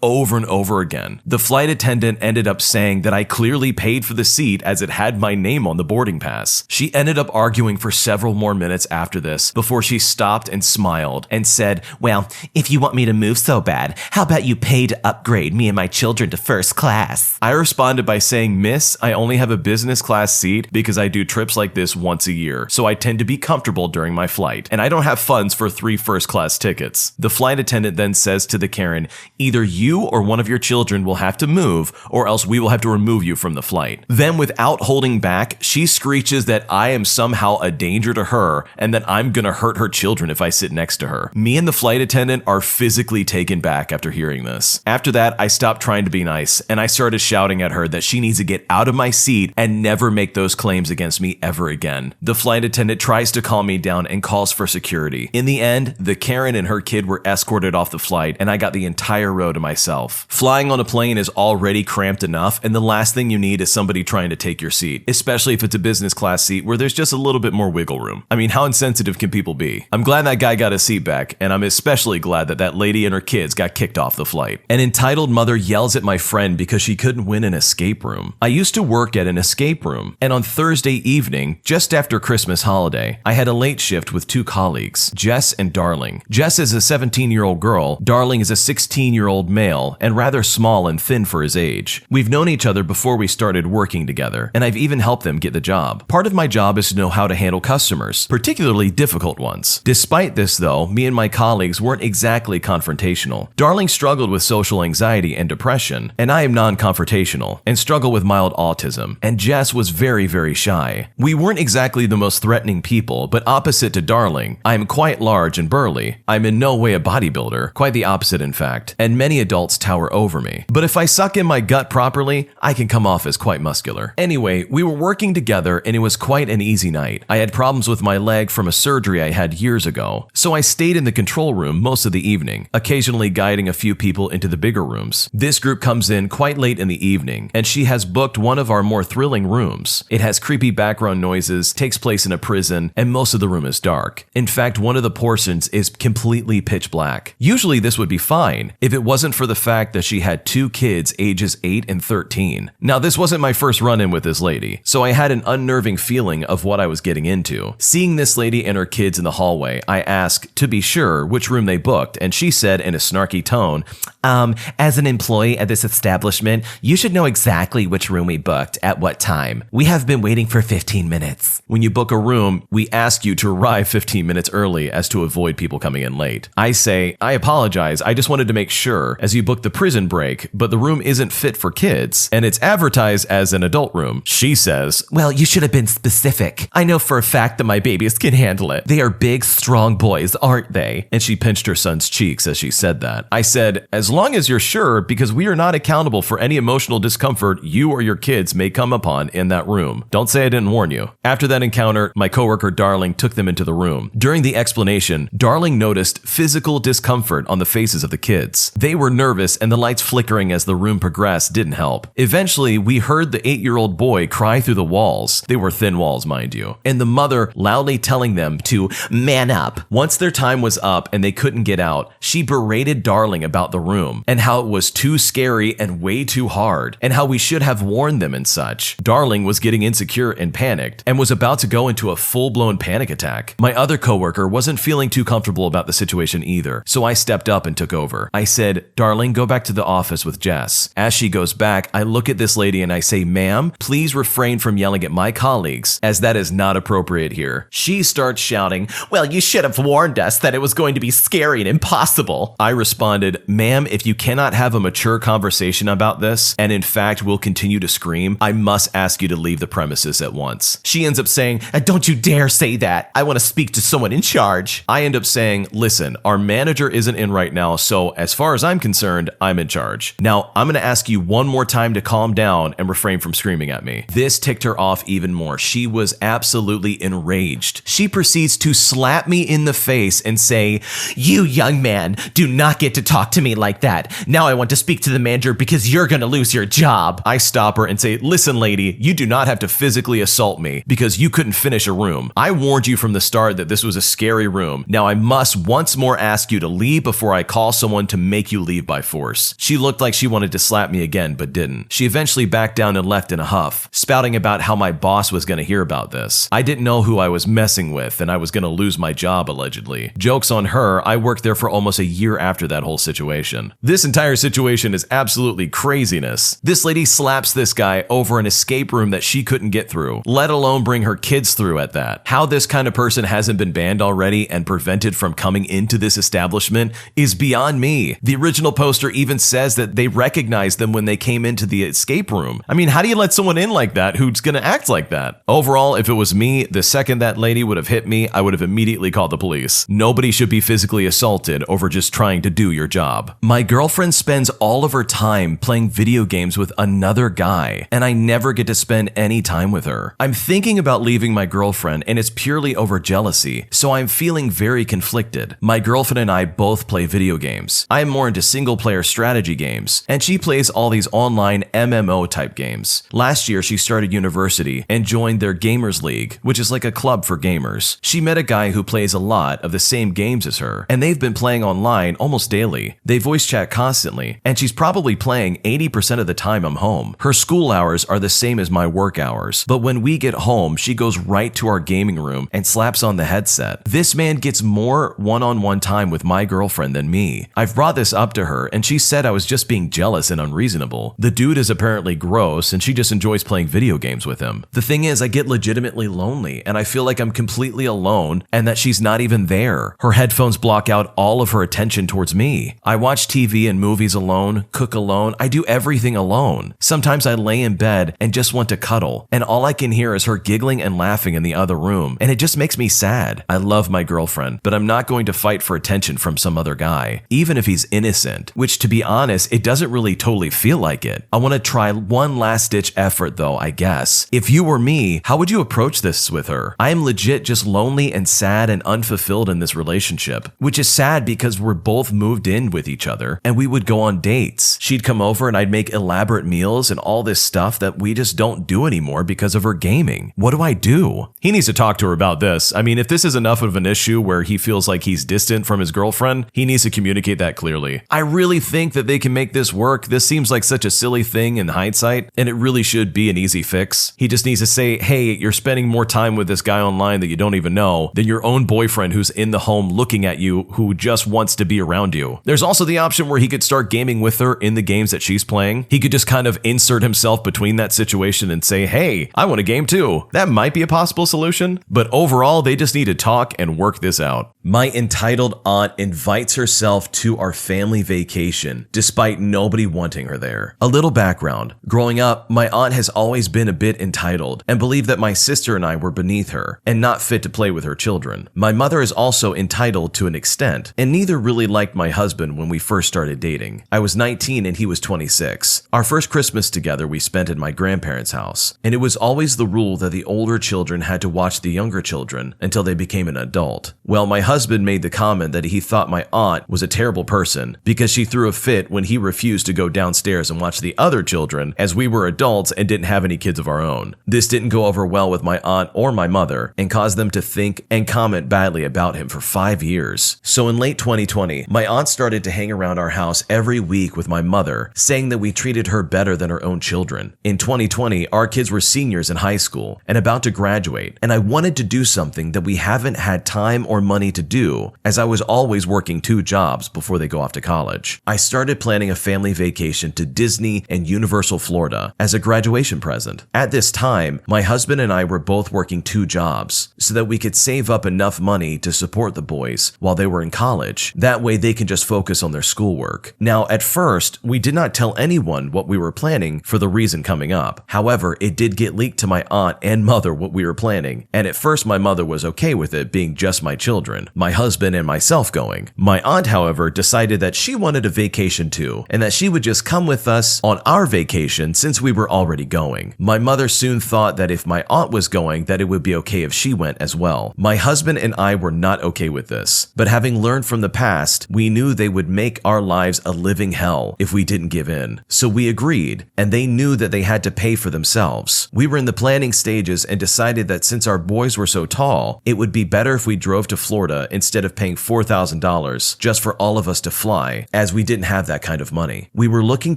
over and over again. The flight attendant ended up saying that I clearly paid for the seat as it had my name on the boarding pass. She ended up arguing for several more minutes after this before she stopped and smiled and said, well, if you want me to move so bad, how about you pay to upgrade me and my children to first class? I responded by saying, Miss, I only have a business class seat because I do trips like this once a year, so I tend to be comfortable during my flight, and I don't have funds for 3 first class tickets. The flight attendant then says to the Karen, either you or one of your children will have to move, or else we will have to remove you from the flight. Then, without holding back, she screeches that I am somehow a danger to her and that I'm gonna hurt her children if I sit next to her. Me and the flight attendant are physically taken back after hearing this. After that, I stopped trying to be nice, and I started shouting at her that she needs to get out of my seat and never make those claims against me ever again. The flight attendant tries to calm me down and calls for security. In the end, the Karen and her kid were escorted off the flight, and I got the entire row to myself. Flying on a plane is already cramped enough, and the last thing you need is somebody trying to take your seat, especially if it's a business class seat where there's just a little bit more wiggle room. I mean, how insensitive can people be? I'm glad that guy got his seat back, and I'm especially glad that that lady and her kids got kicked off the flight. An entitled mother yells at my friend because she couldn't win an escape room. I used to work at an escape room, and on Thursday evening, just after Christmas holiday, I had a late shift with 2 colleagues, Jess and Darling. Jess is a 17-year-old girl, Darling is a 16-year-old male, and rather small and thin for his age. We've known each other before we started working together, and I've even helped them get the job. Part of my job is to know how to handle customers, particularly difficult ones. Despite this though, me and my colleagues weren't exactly confrontational. Darling struggled with social anxiety and depression, and I am non-confrontational and struggle with mild autism, and Jess was very, very shy. We weren't exactly the most threatening people, but opposite to Darling, I am quite large and burly. I'm in no way a bodybuilder, quite the opposite in fact, and many adults tower over me. But if I suck in my gut properly, I can come off as quite muscular. Anyway, we were working together and it was quite an easy night. I had problems with my leg from a surgery I had years ago, so I stayed in the control room most of the evening, occasionally guiding a few people into the bigger rooms. This group comes in quite late in the evening, and she has booked one of our more thrilling rooms. It has creepy background noises, takes place in a prison, and most of the room is dark. In fact, one of the portions is completely pitch black. Usually this would be fine if it wasn't for the fact that she had 2 kids ages 8 and 13. Now, this wasn't my first run-in with this lady, so I had an unnerving feeling of what I was getting into. Seeing this lady and her kids in the hallway, I asked, to be sure, which room they booked, and she said in a snarky tone, as an employee at this establishment, you should know exactly which room we booked at what time. We have been waiting for 15 minutes. When you book a room, we ask you to arrive 15 minutes early as to avoid people coming in late. I say, I apologize, I just wanted to make sure, as you booked the prison break, but the room isn't fit for kids, and it's advertised as an adult room. She says, well, you should have been specific. I know for a fact that my babies can handle it. They are big, strong boys, aren't they? And she pinched her son's cheeks as she said that. I said, as long as you're sure, because we are not accountable for any emotional discomfort you or your kids may come upon in that room. Don't say I didn't warn you. After that encounter, my coworker Darling took them into the room. During the explanation, Darling noticed physical discomfort on the faces of the kids. They were nervous, and the lights flickering as the room progressed didn't help. Eventually, we heard the 8-year-old boy cry through the walls. They were thin walls, mind you. And the mother loudly telling them to man up. Once their time was up and they couldn't get out, she berated Darling about the room and how it was too scary and way too hard, and how we should have warned them and such. Darling was getting insecure and panicked and was about to go into a full-blown panic attack. My other coworker wasn't feeling too comfortable about the situation either, so I stepped up and took over. I said, Darling, go back to the office with Jess. As she goes back, I look at this lady and I say, ma'am, please refrain from yelling at my colleagues, as that is not appropriate here. She starts shouting, well, you should have warned warned us that it was going to be scary and impossible. I responded, ma'am, if you cannot have a mature conversation about this, and in fact will continue to scream, I must ask you to leave the premises at once. She ends up saying, don't you dare say that. I want to speak to someone in charge. I end up saying, listen, our manager isn't in right now, so as far as I'm concerned, I'm in charge. Now, I'm going to ask you one more time to calm down and refrain from screaming at me. This ticked her off even more. She was absolutely enraged. She proceeds to slap me in the face and say, you young man, do not get to talk to me like that. Now I want to speak to the manager because you're going to lose your job. I stop her and say, listen, lady, you do not have to physically assault me because you couldn't finish a room. I warned you from the start that this was a scary room. Now I must once more ask you to leave before I call someone to make you leave by force. She looked like she wanted to slap me again, but didn't. She eventually backed down and left in a huff, spouting about how my boss was going to hear about this. I didn't know who I was messing with, and I was going to lose my job, allegedly. Joke's on her, I worked there for almost a year after that whole situation. This entire situation is absolutely craziness. This lady slaps this guy over an escape room that she couldn't get through, let alone bring her kids through at that. How this kind of person hasn't been banned already and prevented from coming into this establishment is beyond me. The original poster even says that they recognized them when they came into the escape room. I mean, how do you let someone in like that who's gonna act like that? Overall, if it was me, the second that lady would have hit me, I would have immediately called the police. Nobody should be physically assaulted over just trying to do your job. My girlfriend spends all of her time playing video games with another guy, and I never get to spend any time with her. I'm thinking about leaving my girlfriend, and it's purely over jealousy, so I'm feeling very conflicted. My girlfriend and I both play video games. I'm more into single-player strategy games, and she plays all these online MMO type games. Last year, she started university and joined their Gamers League, which is like a club for gamers. She met a guy who plays a lot of the same games as her, and they've been playing online almost daily. They voice chat constantly, and she's probably playing 80% of the time I'm home. Her school hours are the same as my work hours, but when we get home, she goes right to our gaming room and slaps on the headset. This man gets more one-on-one time with my girlfriend than me. I've brought this up to her, and she said I was just being jealous and unreasonable. The dude is apparently gross, and she just enjoys playing video games with him. The thing is, I get legitimately lonely, and I feel like I'm completely alone and that she's not even there. Her headphones block out all of her attention towards me. I watch TV and movies alone, cook alone, I do everything alone. Sometimes I lay in bed and just want to cuddle, and all I can hear is her giggling and laughing in the other room, and it just makes me sad. I love my girlfriend, but I'm not going to fight for attention from some other guy, even if he's innocent, which to be honest, it doesn't really totally feel like it. I want to try one last ditch effort though, I guess. If you were me, how would you approach this with her? I am legit just lonely and sad and unfulfilled in this relationship, which is sad because we're both moved in with each other and we would go on dates. She'd come over and I'd make elaborate meals and all this stuff that we just don't do anymore because of her gaming. What do I do? He needs to talk to her about this. I mean, if this is enough of an issue where he feels like he's distant from his girlfriend, he needs to communicate that clearly. I really think that they can make this work. This seems like such a silly thing in hindsight, and it really should be an easy fix. He just needs to say, hey, you're spending more time with this guy online that you don't even know than your own boyfriend who's in the home looking at you who just wants to be around you. There's also the option where he could start gaming with her in the games that she's playing. He could just kind of insert himself between that situation and say, hey, I want a game too. That might be a possible solution, but overall, they just need to talk and work this out. My entitled aunt invites herself to our family vacation, despite nobody wanting her there. A little background. Growing up, my aunt has always been a bit entitled and believed that my sister and I were beneath her and not fit to play with her children. My mother is also entitled to an extent, and neither really liked my husband when we first started dating. I was 19 and he was 26. Our first Christmas together we spent at my grandparents' house, and it was always the rule that the older children had to watch the younger children until they became an adult. Well, my husband made the comment that he thought my aunt was a terrible person because she threw a fit when he refused to go downstairs and watch the other children as we were adults and didn't have any kids of our own. This didn't go over well with my aunt or my mother and caused them to think and comment badly about him for 5 years. So in late 2020, my aunt started to hang around our house every week with my mother, saying that we treated her better than her own children. In 2020, our kids were seniors in high school and about to graduate, and I wanted to do something that we haven't had time or money to do, as I was always working 2 jobs before they go off to college. I started planning a family vacation to Disney and Universal Florida as a graduation present. At this time, my husband and I were both working 2 jobs so that we could save up enough money to support the boys while they were in college. That way they can just focus on their schoolwork. Now, at first, we did not tell anyone what we were planning for the reason coming up. However, it did get leaked to my aunt and mother what we were planning, and at first my mother was okay with it being just my children, my husband and myself going. My aunt, however, decided that she wanted a vacation too, and that she would just come with us on our vacation since we were already going. My mother soon thought that if my aunt was going, that it would be okay if she went as well. My husband and I were not okay with this, but having learned from the past, we knew they would make our lives a living hell if we didn't give in. So we agreed, and they knew that they had to pay for themselves. We were in the planning stages and decided that since our boys were so tall, it would be better if we drove to Florida instead of paying $4,000 just for all of us to fly, as we didn't have that kind of money. We were looking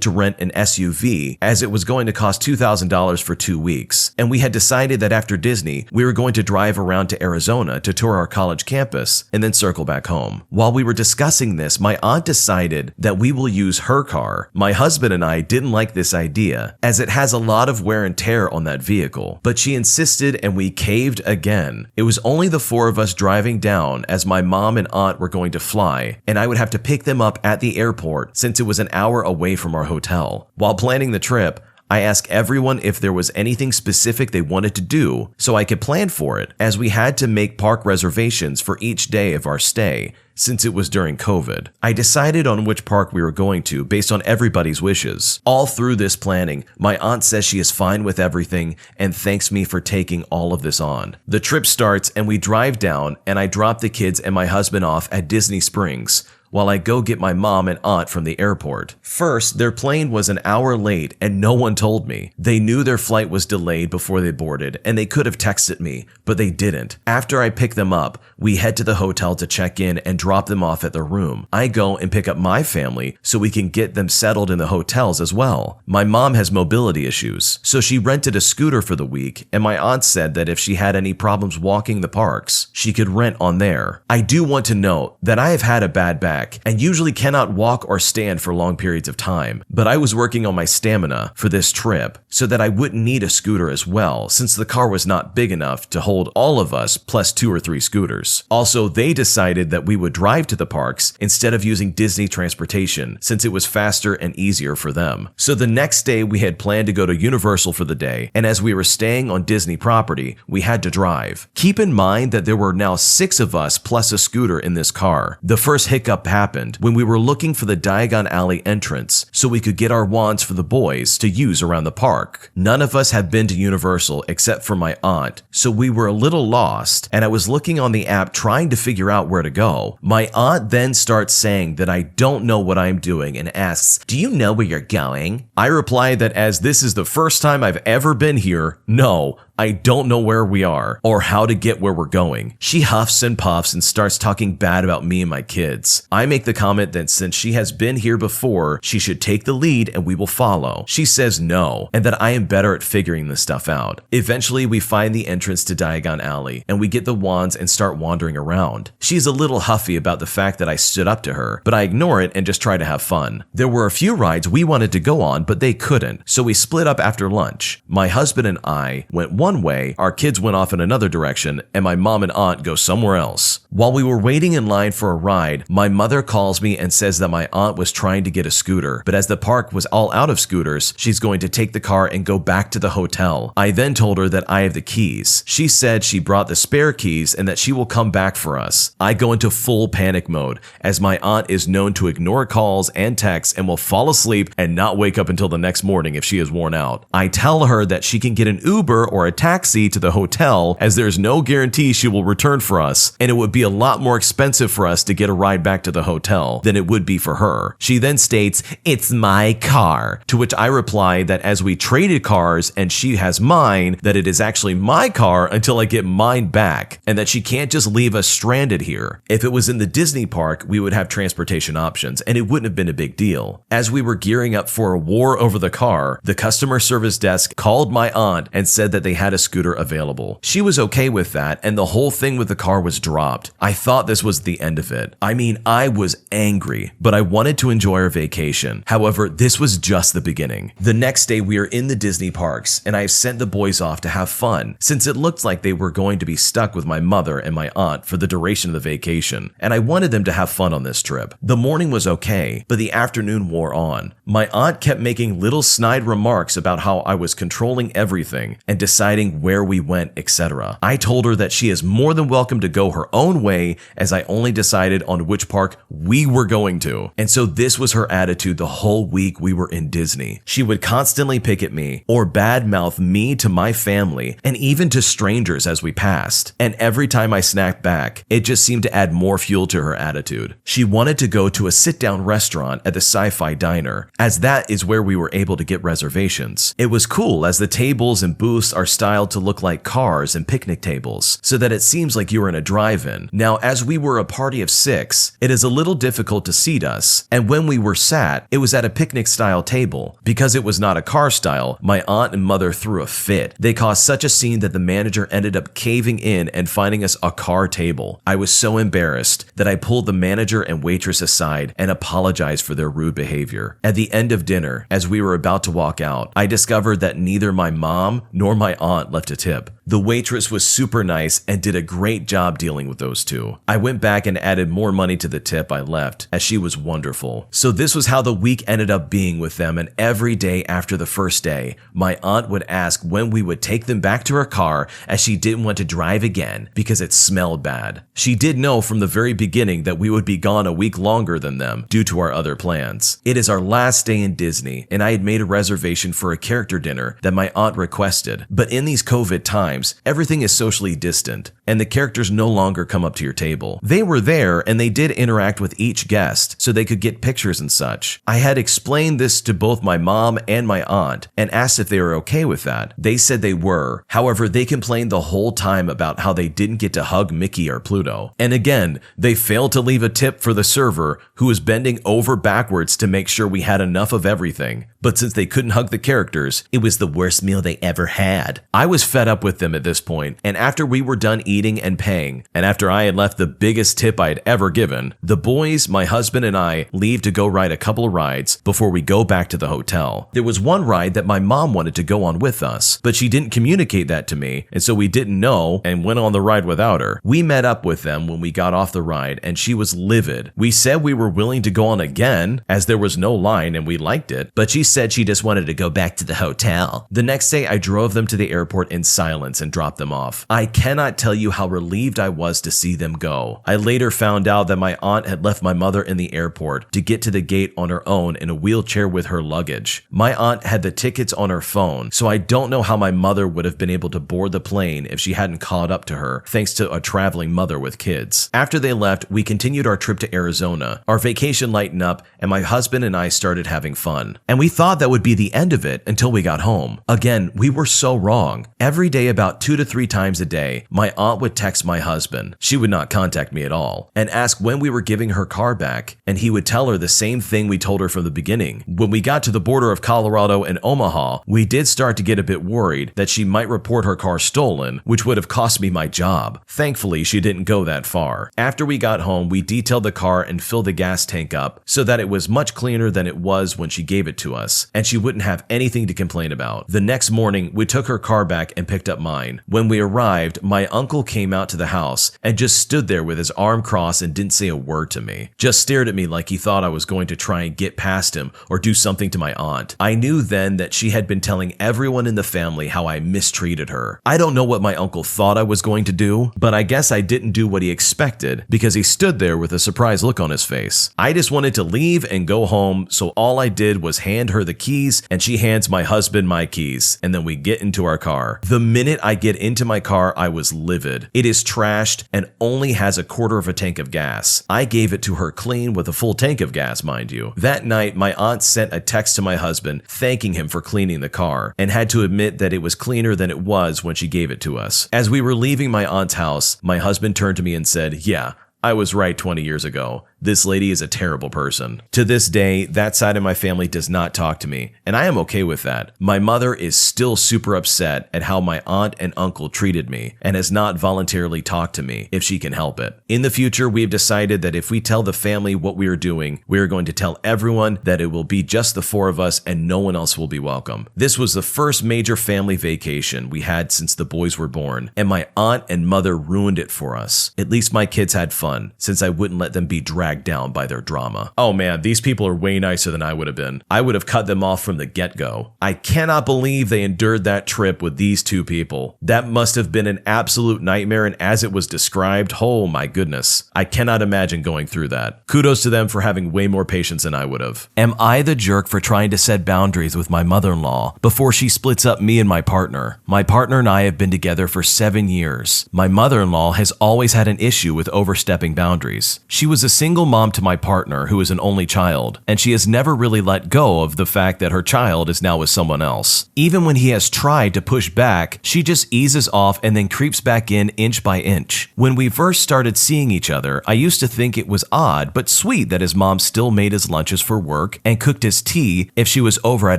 to rent an SUV as it was going to cost $2,000 for 2 weeks, and we had decided that after Disney, we were going to drive around to Arizona to tour our college campus and then circle back home. While we were discussing this, my aunt decided that we will use her car. My husband and I didn't like this idea, as it has a lot of wear and tear on that vehicle, but she insisted and we caved again. It was only the 4 of us driving down, as my mom and aunt were going to fly, and I would have to pick them up at the airport since it was an hour away from our hotel. While planning the trip, I asked everyone if there was anything specific they wanted to do so I could plan for it, as we had to make park reservations for each day of our stay since it was during COVID. I decided on which park we were going to based on everybody's wishes. All through this planning, my aunt says she is fine with everything and thanks me for taking all of this on. The trip starts and we drive down, and I drop the kids and my husband off at Disney Springs while I go get my mom and aunt from the airport. First, their plane was an hour late and no one told me. They knew their flight was delayed before they boarded, and they could have texted me, but they didn't. After I pick them up, we head to the hotel to check in and drop them off at their room. I go and pick up my family so we can get them settled in the hotels as well. My mom has mobility issues, so she rented a scooter for the week, and my aunt said that if she had any problems walking the parks, she could rent on there. I do want to note that I have had a bad back and usually cannot walk or stand for long periods of time, but I was working on my stamina for this trip so that I wouldn't need a scooter as well, since the car was not big enough to hold all of us plus 2 or 3 scooters. Also, they decided that we would drive to the parks instead of using Disney transportation since it was faster and easier for them. So the next day we had planned to go to Universal for the day, and as we were staying on Disney property, we had to drive. Keep in mind that there were now 6 of us plus a scooter in this car. The first hiccup happened when we were looking for the Diagon Alley entrance so we could get our wands for the boys to use around the park. None of us had been to Universal except for my aunt, so we were a little lost, and I was looking on the app trying to figure out where to go. My aunt then starts saying that I don't know what I'm doing and asks, "Do you know where you're going?" I reply that as this is the first time I've ever been here, no, I don't know where we are or how to get where we're going. She huffs and puffs and starts talking bad about me and my kids. I make the comment that since she has been here before, she should take the lead and we will follow. She says no, and that I am better at figuring this stuff out. Eventually, we find the entrance to Diagon Alley, and we get the wands and start wandering around. She's a little huffy about the fact that I stood up to her, but I ignore it and just try to have fun. There were a few rides we wanted to go on, but they couldn't, so we split up after lunch. My husband and I went one way, our kids went off in another direction, and my mom and aunt go somewhere else. While we were waiting in line for a ride, my mother calls me and says that my aunt was trying to get a scooter, but as the park was all out of scooters, she's going to take the car and go back to the hotel. I then told her that I have the keys. She said she brought the spare keys and that she will come back for us. I go into full panic mode, as my aunt is known to ignore calls and texts and will fall asleep and not wake up until the next morning if she is worn out. I tell her that she can get an Uber or a taxi to the hotel, as there's no guarantee she will return for us, and it would be a lot more expensive for us to get a ride back to the hotel than it would be for her. She then states, "It's my car," to which I reply that as we traded cars and she has mine, that it is actually my car until I get mine back, and that she can't just leave us stranded here. If it was in the Disney park, we would have transportation options, and it wouldn't have been a big deal. As we were gearing up for a war over the car, the customer service desk called my aunt and said that they had a scooter available. She was okay with that, and the whole thing with the car was dropped. I thought this was the end of it. I mean, I was angry, but I wanted to enjoy our vacation. However, this was just the beginning. The next day, we are in the Disney parks, and I have sent the boys off to have fun, since it looked like they were going to be stuck with my mother and my aunt for the duration of the vacation, and I wanted them to have fun on this trip. The morning was okay, but the afternoon wore on. My aunt kept making little snide remarks about how I was controlling everything and deciding where we went, etc. I told her that she is more than welcome to go her own way, as I only decided on which park we were going to. And so this was her attitude the whole week we were in Disney. She would constantly pick at me or badmouth me to my family and even to strangers as we passed. And every time I snapped back, it just seemed to add more fuel to her attitude. She wanted to go to a sit-down restaurant at the Sci-Fi Diner, as that is where we were able to get reservations. It was cool as the tables and booths are styled to look like cars and picnic tables, so that it seems like you were in a drive-in. Now, as we were a party of 6, it is a little difficult to seat us, and when we were sat, it was at a picnic-style table. Because it was not a car style, my aunt and mother threw a fit. They caused such a scene that the manager ended up caving in and finding us a car table. I was so embarrassed that I pulled the manager and waitress aside and apologized for their rude behavior. At the end of dinner, as we were about to walk out, I discovered that neither my mom nor my aunt left a tip. The waitress was super nice and did a great job dealing with those two. I went back and added more money to the tip I left, as she was wonderful. So this was how the week ended up being with them, and every day after the first day, my aunt would ask when we would take them back to her car, as she didn't want to drive again because it smelled bad. She did know from the very beginning that we would be gone a week longer than them due to our other plans. It is our last day in Disney, and I had made a reservation for a character dinner that my aunt requested. But in these COVID times, everything is socially distant, and the characters no longer come up to your table. They were there, and they did interact with each guest, so they could get pictures and such. I had explained this to both my mom and my aunt, and asked if they were okay with that. They said they were. However, they complained the whole time about how they didn't get to hug Mickey or Pluto. And again, they failed to leave a tip for the server, who was bending over backwards to make sure we had enough of everything. But since they couldn't hug the characters, it was the worst meal they ever had. I was fed up with them at this point, and after we were done eating and paying, and after I had left the biggest tip I had ever given, the boys, my husband, and I leave to go ride a couple of rides before we go back to the hotel. There was one ride that my mom wanted to go on with us, but she didn't communicate that to me, and so we didn't know and went on the ride without her. We met up with them when we got off the ride, and she was livid. We said we were willing to go on again, as there was no line and we liked it, but she said she just wanted to go back to the hotel. The next day, I drove them to the airport in silence and dropped them off. I cannot tell you how relieved I was to see them go. I later found out that my aunt had left my mother in the airport to get to the gate on her own in a wheelchair with her luggage. My aunt had the tickets on her phone, so I don't know how my mother would have been able to board the plane if she hadn't caught up to her, thanks to a traveling mother with kids. After they left, we continued our trip to Arizona. Our vacation lightened up, and my husband and I started having fun. And we thought that would be the end of it until we got home. Again, we were so wrong. Every day, about 2 to 3 times a day, my aunt would text my husband. She would not contact me at all, and ask when we were giving her car back, and he would tell her the same thing we told her from the beginning. When we got to the border of Colorado and Omaha, we did start to get a bit worried that she might report her car stolen, which would have cost me my job. Thankfully, she didn't go that far. After we got home, we detailed the car and filled the gas tank up so that it was much cleaner than it was when she gave it to us, and she wouldn't have anything to complain about. The next morning, we took her car back and picked up mine. When we arrived, my uncle came out to the house and just stood there with his arm crossed and didn't say a word to me. Just stared at me like he thought I was going to try and get past him or do something to my aunt. I knew then that she had been telling everyone in the family how I mistreated her. I don't know what my uncle thought I was going to do, but I guess I didn't do what he expected because he stood there with a surprised look on his face. I just wanted to leave and go home, so all I did was hand her the keys and she hands my husband my keys, and then we get into our car. The minute I get into my car, I was livid. It is trashed and only has a quarter of a tank of gas. I gave it to her clean with a full tank of gas, mind you. That night, my aunt sent a text to my husband thanking him for cleaning the car and had to admit that it was cleaner than it was when she gave it to us. As we were leaving my aunt's house, my husband turned to me and said, "Yeah, I was right 20 years ago. This lady is a terrible person. To this day, that side of my family does not talk to me, and I am okay with that. My mother is still super upset at how my aunt and uncle treated me and has not voluntarily talked to me if she can help it. In the future, we have decided that if we tell the family what we are doing, we are going to tell everyone that it will be just the four of us and no one else will be welcome. This was the first major family vacation we had since the boys were born, and my aunt and mother ruined it for us. At least my kids had fun, since I wouldn't let them be dragged down by their drama. Oh man, these people are way nicer than I would have been. I would have cut them off from the get-go. I cannot believe they endured that trip with these two people. That must have been an absolute nightmare, and as it was described, oh my goodness, I cannot imagine going through that. Kudos to them for having way more patience than I would have. Am I the jerk for trying to set boundaries with my mother-in-law before she splits up me and my partner? My partner and I have been together for 7 years. My mother-in-law has always had an issue with overstepping boundaries. She was a single mom to my partner who is an only child, and she has never really let go of the fact that her child is now with someone else. Even when he has tried to push back, she just eases off and then creeps back in inch by inch. When we first started seeing each other, I used to think it was odd but sweet that his mom still made his lunches for work and cooked his tea if she was over at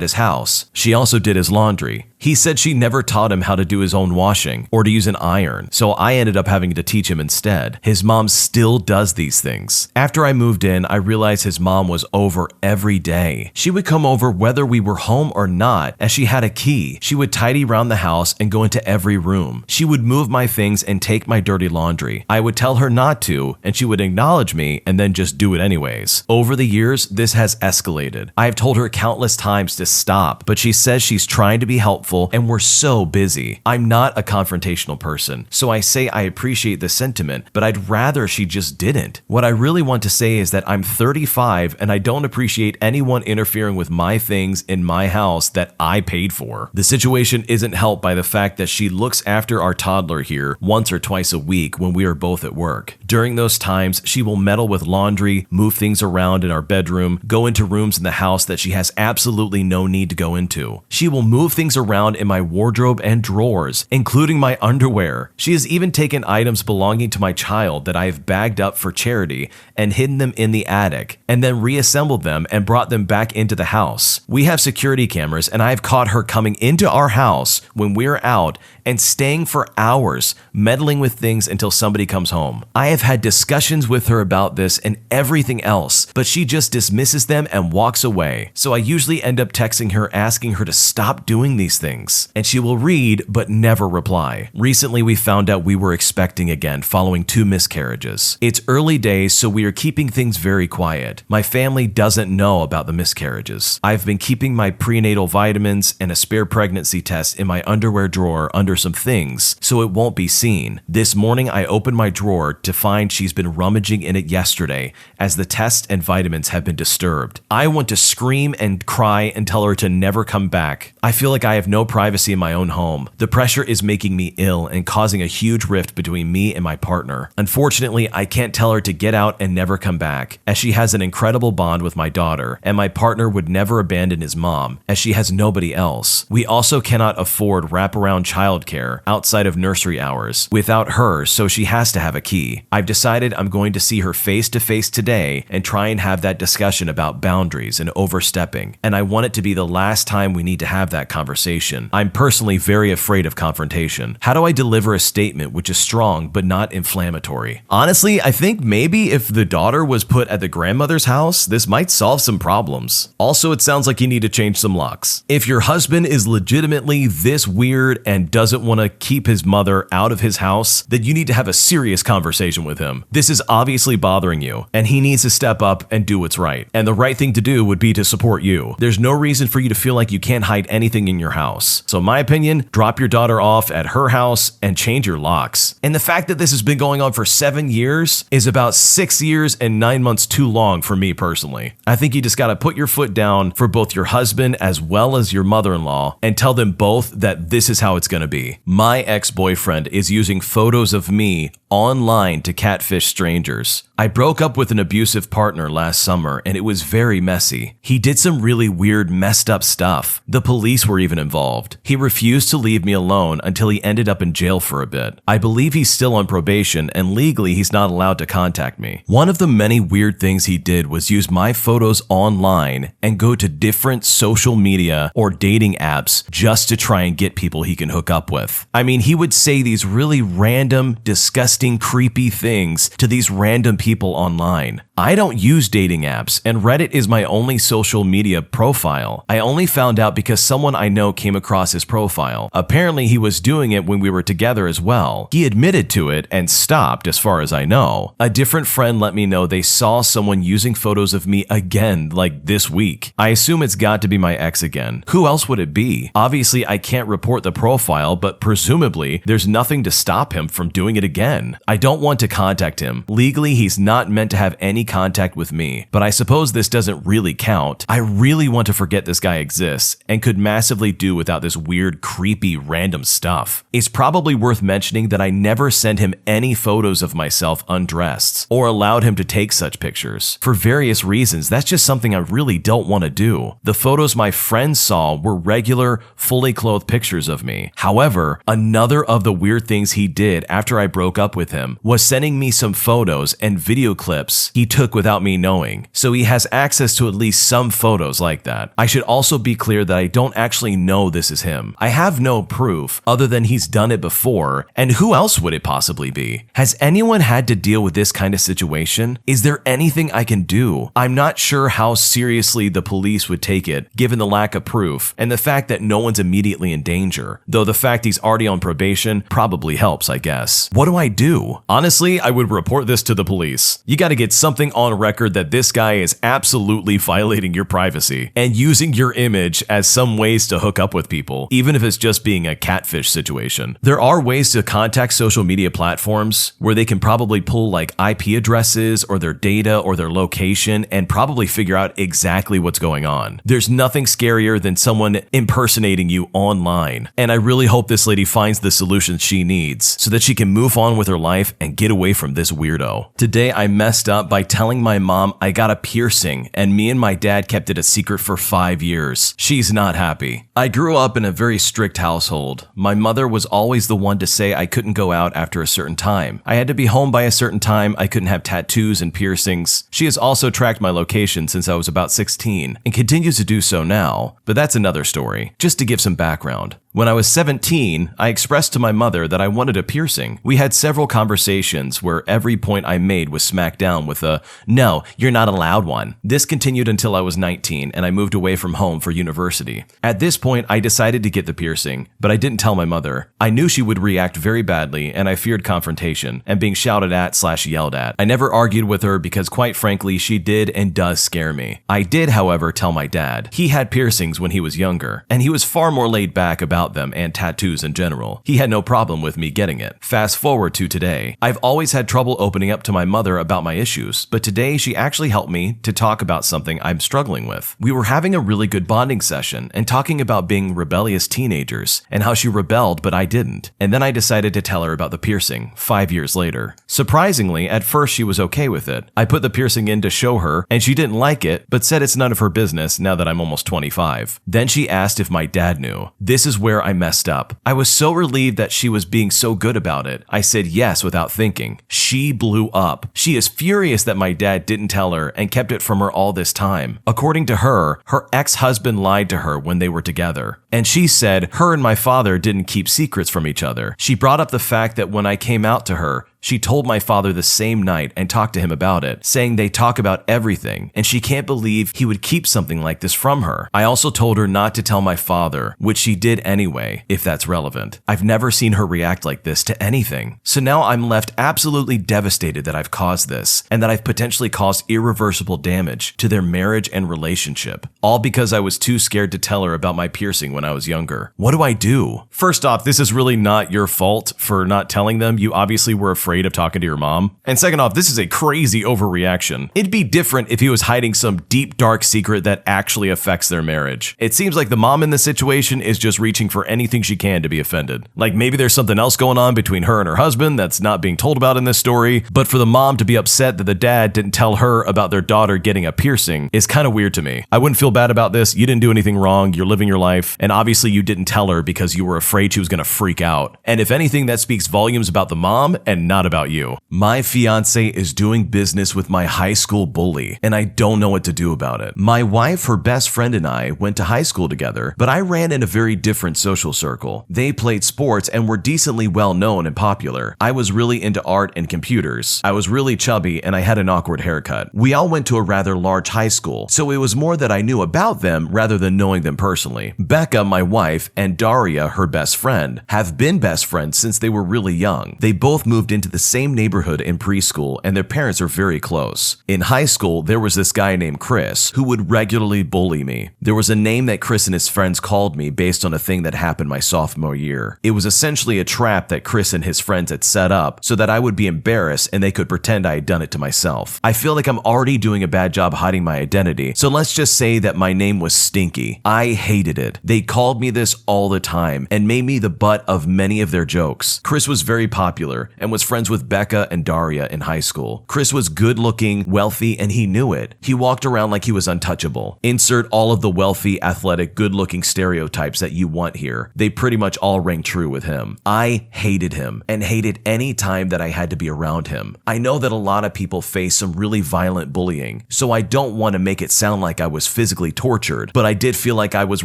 his house. She also did his laundry. He said she never taught him how to do his own washing or to use an iron, so I ended up having to teach him instead. His mom still does these things. After I moved in, I realized his mom was over every day. She would come over whether we were home or not, as she had a key. She would tidy around the house and go into every room. She would move my things and take my dirty laundry. I would tell her not to, and she would acknowledge me and then just do it anyways. Over the years, this has escalated. I have told her countless times to stop, but she says she's trying to be helpful and we're so busy. I'm not a confrontational person, so I say I appreciate the sentiment, but I'd rather she just didn't. What I really want to say is that I'm 35 and I don't appreciate anyone interfering with my things in my house that I paid for. The situation isn't helped by the fact that she looks after our toddler here once or twice a week when we are both at work. During those times, she will meddle with laundry, move things around in our bedroom, go into rooms in the house that she has absolutely no need to go into. She will move things around in my wardrobe and drawers, including my underwear. She has even taken items belonging to my child that I have bagged up for charity and hidden them in the attic, and then reassembled them and brought them back into the house. We have security cameras, and I have caught her coming into our house when we're out and staying for hours, meddling with things until somebody comes home. I have had discussions with her about this and everything else, but she just dismisses them and walks away. So I usually end up texting her asking her to stop doing these things, and she will read but never reply. Recently, we found out we were expecting again following 2 miscarriages. It's early days, so we are keeping things very quiet. My family doesn't know about the miscarriages. I've been keeping my prenatal vitamins and a spare pregnancy test in my underwear drawer under some things, so it won't be seen. This morning, I opened my drawer to find she's been rummaging in it yesterday, as the test and vitamins have been disturbed. I want to scream and cry and tell her to never come back. I feel like I have no privacy in my own home. The pressure is making me ill and causing a huge rift between me and my partner. Unfortunately, I can't tell her to get out and never come back, as she has an incredible bond with my daughter, and my partner would never abandon his mom, as she has nobody else. We also cannot afford wraparound childcare outside of nursery hours without her, so she has to have a key. I've decided I'm going to see her face to face today and try and have that discussion about boundaries and overstepping, and I want it to be the last time we need to have that conversation. I'm personally very afraid of confrontation. How do I deliver a statement which is strong but not inflammatory? Honestly, I think maybe if the daughter was put at the grandmother's house, this might solve some problems. Also, it sounds like you need to change some locks. If your husband is legitimately this weird and doesn't want to keep his mother out of his house, then you need to have a serious conversation with him. This is obviously bothering you, and he needs to step up and do what's right. And the right thing to do would be to support you. There's no reason for you to feel like you can't hide anything in your house. So in my opinion, drop your daughter off at her house and change your locks. And the fact that this has been going on for 7 years is about 6 years and 9 months too long for me personally. I think you just gotta put your foot down for both your husband as well as your mother-in-law and tell them both that this is how it's gonna be. My ex-boyfriend is using photos of me online to catfish strangers. I broke up with an abusive partner last summer and it was very messy. He did some really weird, messed up stuff. The police were even involved. He refused to leave me alone until he ended up in jail for a bit. I believe he's still on probation and legally he's not allowed to contact me. One of the many weird things he did was use my photos online and go to different social media or dating apps just to try and get people he can hook up with. I mean, he would say these really random, disgusting, creepy things to these random people online. I don't use dating apps, and Reddit is my only social media profile. I only found out because someone I know came across his profile. Apparently, he was doing it when we were together as well. He admitted to it and stopped, as far as I know. A different friend let me know they saw someone using photos of me again, like this week. I assume it's got to be my ex again. Who else would it be? Obviously, I can't report the profile, but presumably, there's nothing to stop him from doing it again. I don't want to contact him. Legally, he's not meant to have any contact with me, but I suppose this doesn't really count. I really want to forget this guy exists and could massively do without this weird, creepy, random stuff. It's probably worth mentioning that I never sent him any photos of myself undressed or allowed him to take such pictures. For various reasons, that's just something I really don't want to do. The photos my friends saw were regular, fully clothed pictures of me. However, another of the weird things he did after I broke up with him was sending me some photos and video clips he took without me knowing, so he has access to at least some photos like that. I should also be clear that I don't actually know this is him. I have no proof other than he's done it before, and who else would it possibly be? Has anyone had to deal with this kind of situation? Is there anything I can do? I'm not sure how seriously the police would take it, given the lack of proof and the fact that no one's immediately in danger, though the fact he's already on probation probably helps, I guess. What do I do? Honestly, I would report this to the police. You gotta get something on record that this guy is absolutely violating your privacy and using your image as some ways to hook up with people, even if it's just being a catfish situation. There are ways to contact social media platforms where they can probably pull like IP addresses or their data or their location and probably figure out exactly what's going on. There's nothing scarier than someone impersonating you online, and I really hope this lady finds the solution she needs so that she can move on with her life and get away from this weirdo. Today I messed up by telling my mom I got a piercing and me and my dad kept it a secret for 5 years. She's not happy. I grew up in a very strict household. My mother was always the one to say I couldn't go out after a certain time. I had to be home by a certain time. I couldn't have tattoos and piercings. She has also tracked my location since I was about 16 and continues to do so now, but that's another story. Just to give some background. When I was 17, I expressed to my mother that I wanted a piercing. We had several conversations where every point I made was smacked down with a, "No, you're not allowed one." This continued until I was 19 and I moved away from home for university. At this point, I decided to get the piercing, but I didn't tell my mother. I knew she would react very badly and I feared confrontation and being shouted at/yelled at. I never argued with her because quite frankly, she did and does scare me. I did, however, tell my dad. He had piercings when he was younger and he was far more laid back about them and tattoos in general. He had no problem with me getting it. Fast forward to today. I've always had trouble opening up to my mother about my issues, but today she actually helped me to talk about something I'm struggling with. We were having a really good bonding session and talking about being rebellious teenagers and how she rebelled but I didn't. And then I decided to tell her about the piercing 5 years later. Surprisingly, at first she was okay with it. I put the piercing in to show her and she didn't like it, but said it's none of her business now that I'm almost 25. Then she asked if my dad knew. This is where I messed up. I was so relieved that she was being so good about it. I said yes without thinking. She blew up. She is furious that my dad didn't tell her and kept it from her all this time. According to her, her ex-husband lied to her when they were together. And she said her and my father didn't keep secrets from each other. She brought up the fact that when I came out to her, she told my father the same night and talked to him about it, saying they talk about everything, and she can't believe he would keep something like this from her. I also told her not to tell my father, which she did anyway, if that's relevant. I've never seen her react like this to anything. So now I'm left absolutely devastated that I've caused this, and that I've potentially caused irreversible damage to their marriage and relationship, all because I was too scared to tell her about my piercing when I was younger. What do I do? First off, this is really not your fault for not telling them. You obviously were afraid afraid of talking to your mom? And second off, this is a crazy overreaction. It'd be different if he was hiding some deep, dark secret that actually affects their marriage. It seems like the mom in this situation is just reaching for anything she can to be offended. Like maybe there's something else going on between her and her husband that's not being told about in this story, but for the mom to be upset that the dad didn't tell her about their daughter getting a piercing is kind of weird to me. I wouldn't feel bad about this. You didn't do anything wrong. You're living your life. And obviously you didn't tell her because you were afraid she was going to freak out. And if anything, that speaks volumes about the mom and not about you. My fiance is doing business with my high school bully, and I don't know what to do about it. My wife, her best friend, and I went to high school together, but I ran in a very different social circle. They played sports and were decently well known and popular. I was really into art and computers. I was really chubby and I had an awkward haircut. We all went to a rather large high school, so it was more that I knew about them rather than knowing them personally. Becca, my wife, and Daria, her best friend, have been best friends since they were really young. They both moved into the same neighborhood in preschool and their parents are very close. In high school, there was this guy named Chris who would regularly bully me. There was a name that Chris and his friends called me based on a thing that happened my sophomore year. It was essentially a trap that Chris and his friends had set up so that I would be embarrassed and they could pretend I had done it to myself. I feel like I'm already doing a bad job hiding my identity, so let's just say that my name was Stinky. I hated it. They called me this all the time and made me the butt of many of their jokes. Chris was very popular and was friends with Becca and Daria in high school. Chris was good looking, wealthy, and he knew it. He walked around like he was untouchable. Insert all of the wealthy, athletic, good looking stereotypes that you want here. They pretty much all rang true with him. I hated him and hated any time that I had to be around him. I know that a lot of people face some really violent bullying, so I don't want to make it sound like I was physically tortured, but I did feel like I was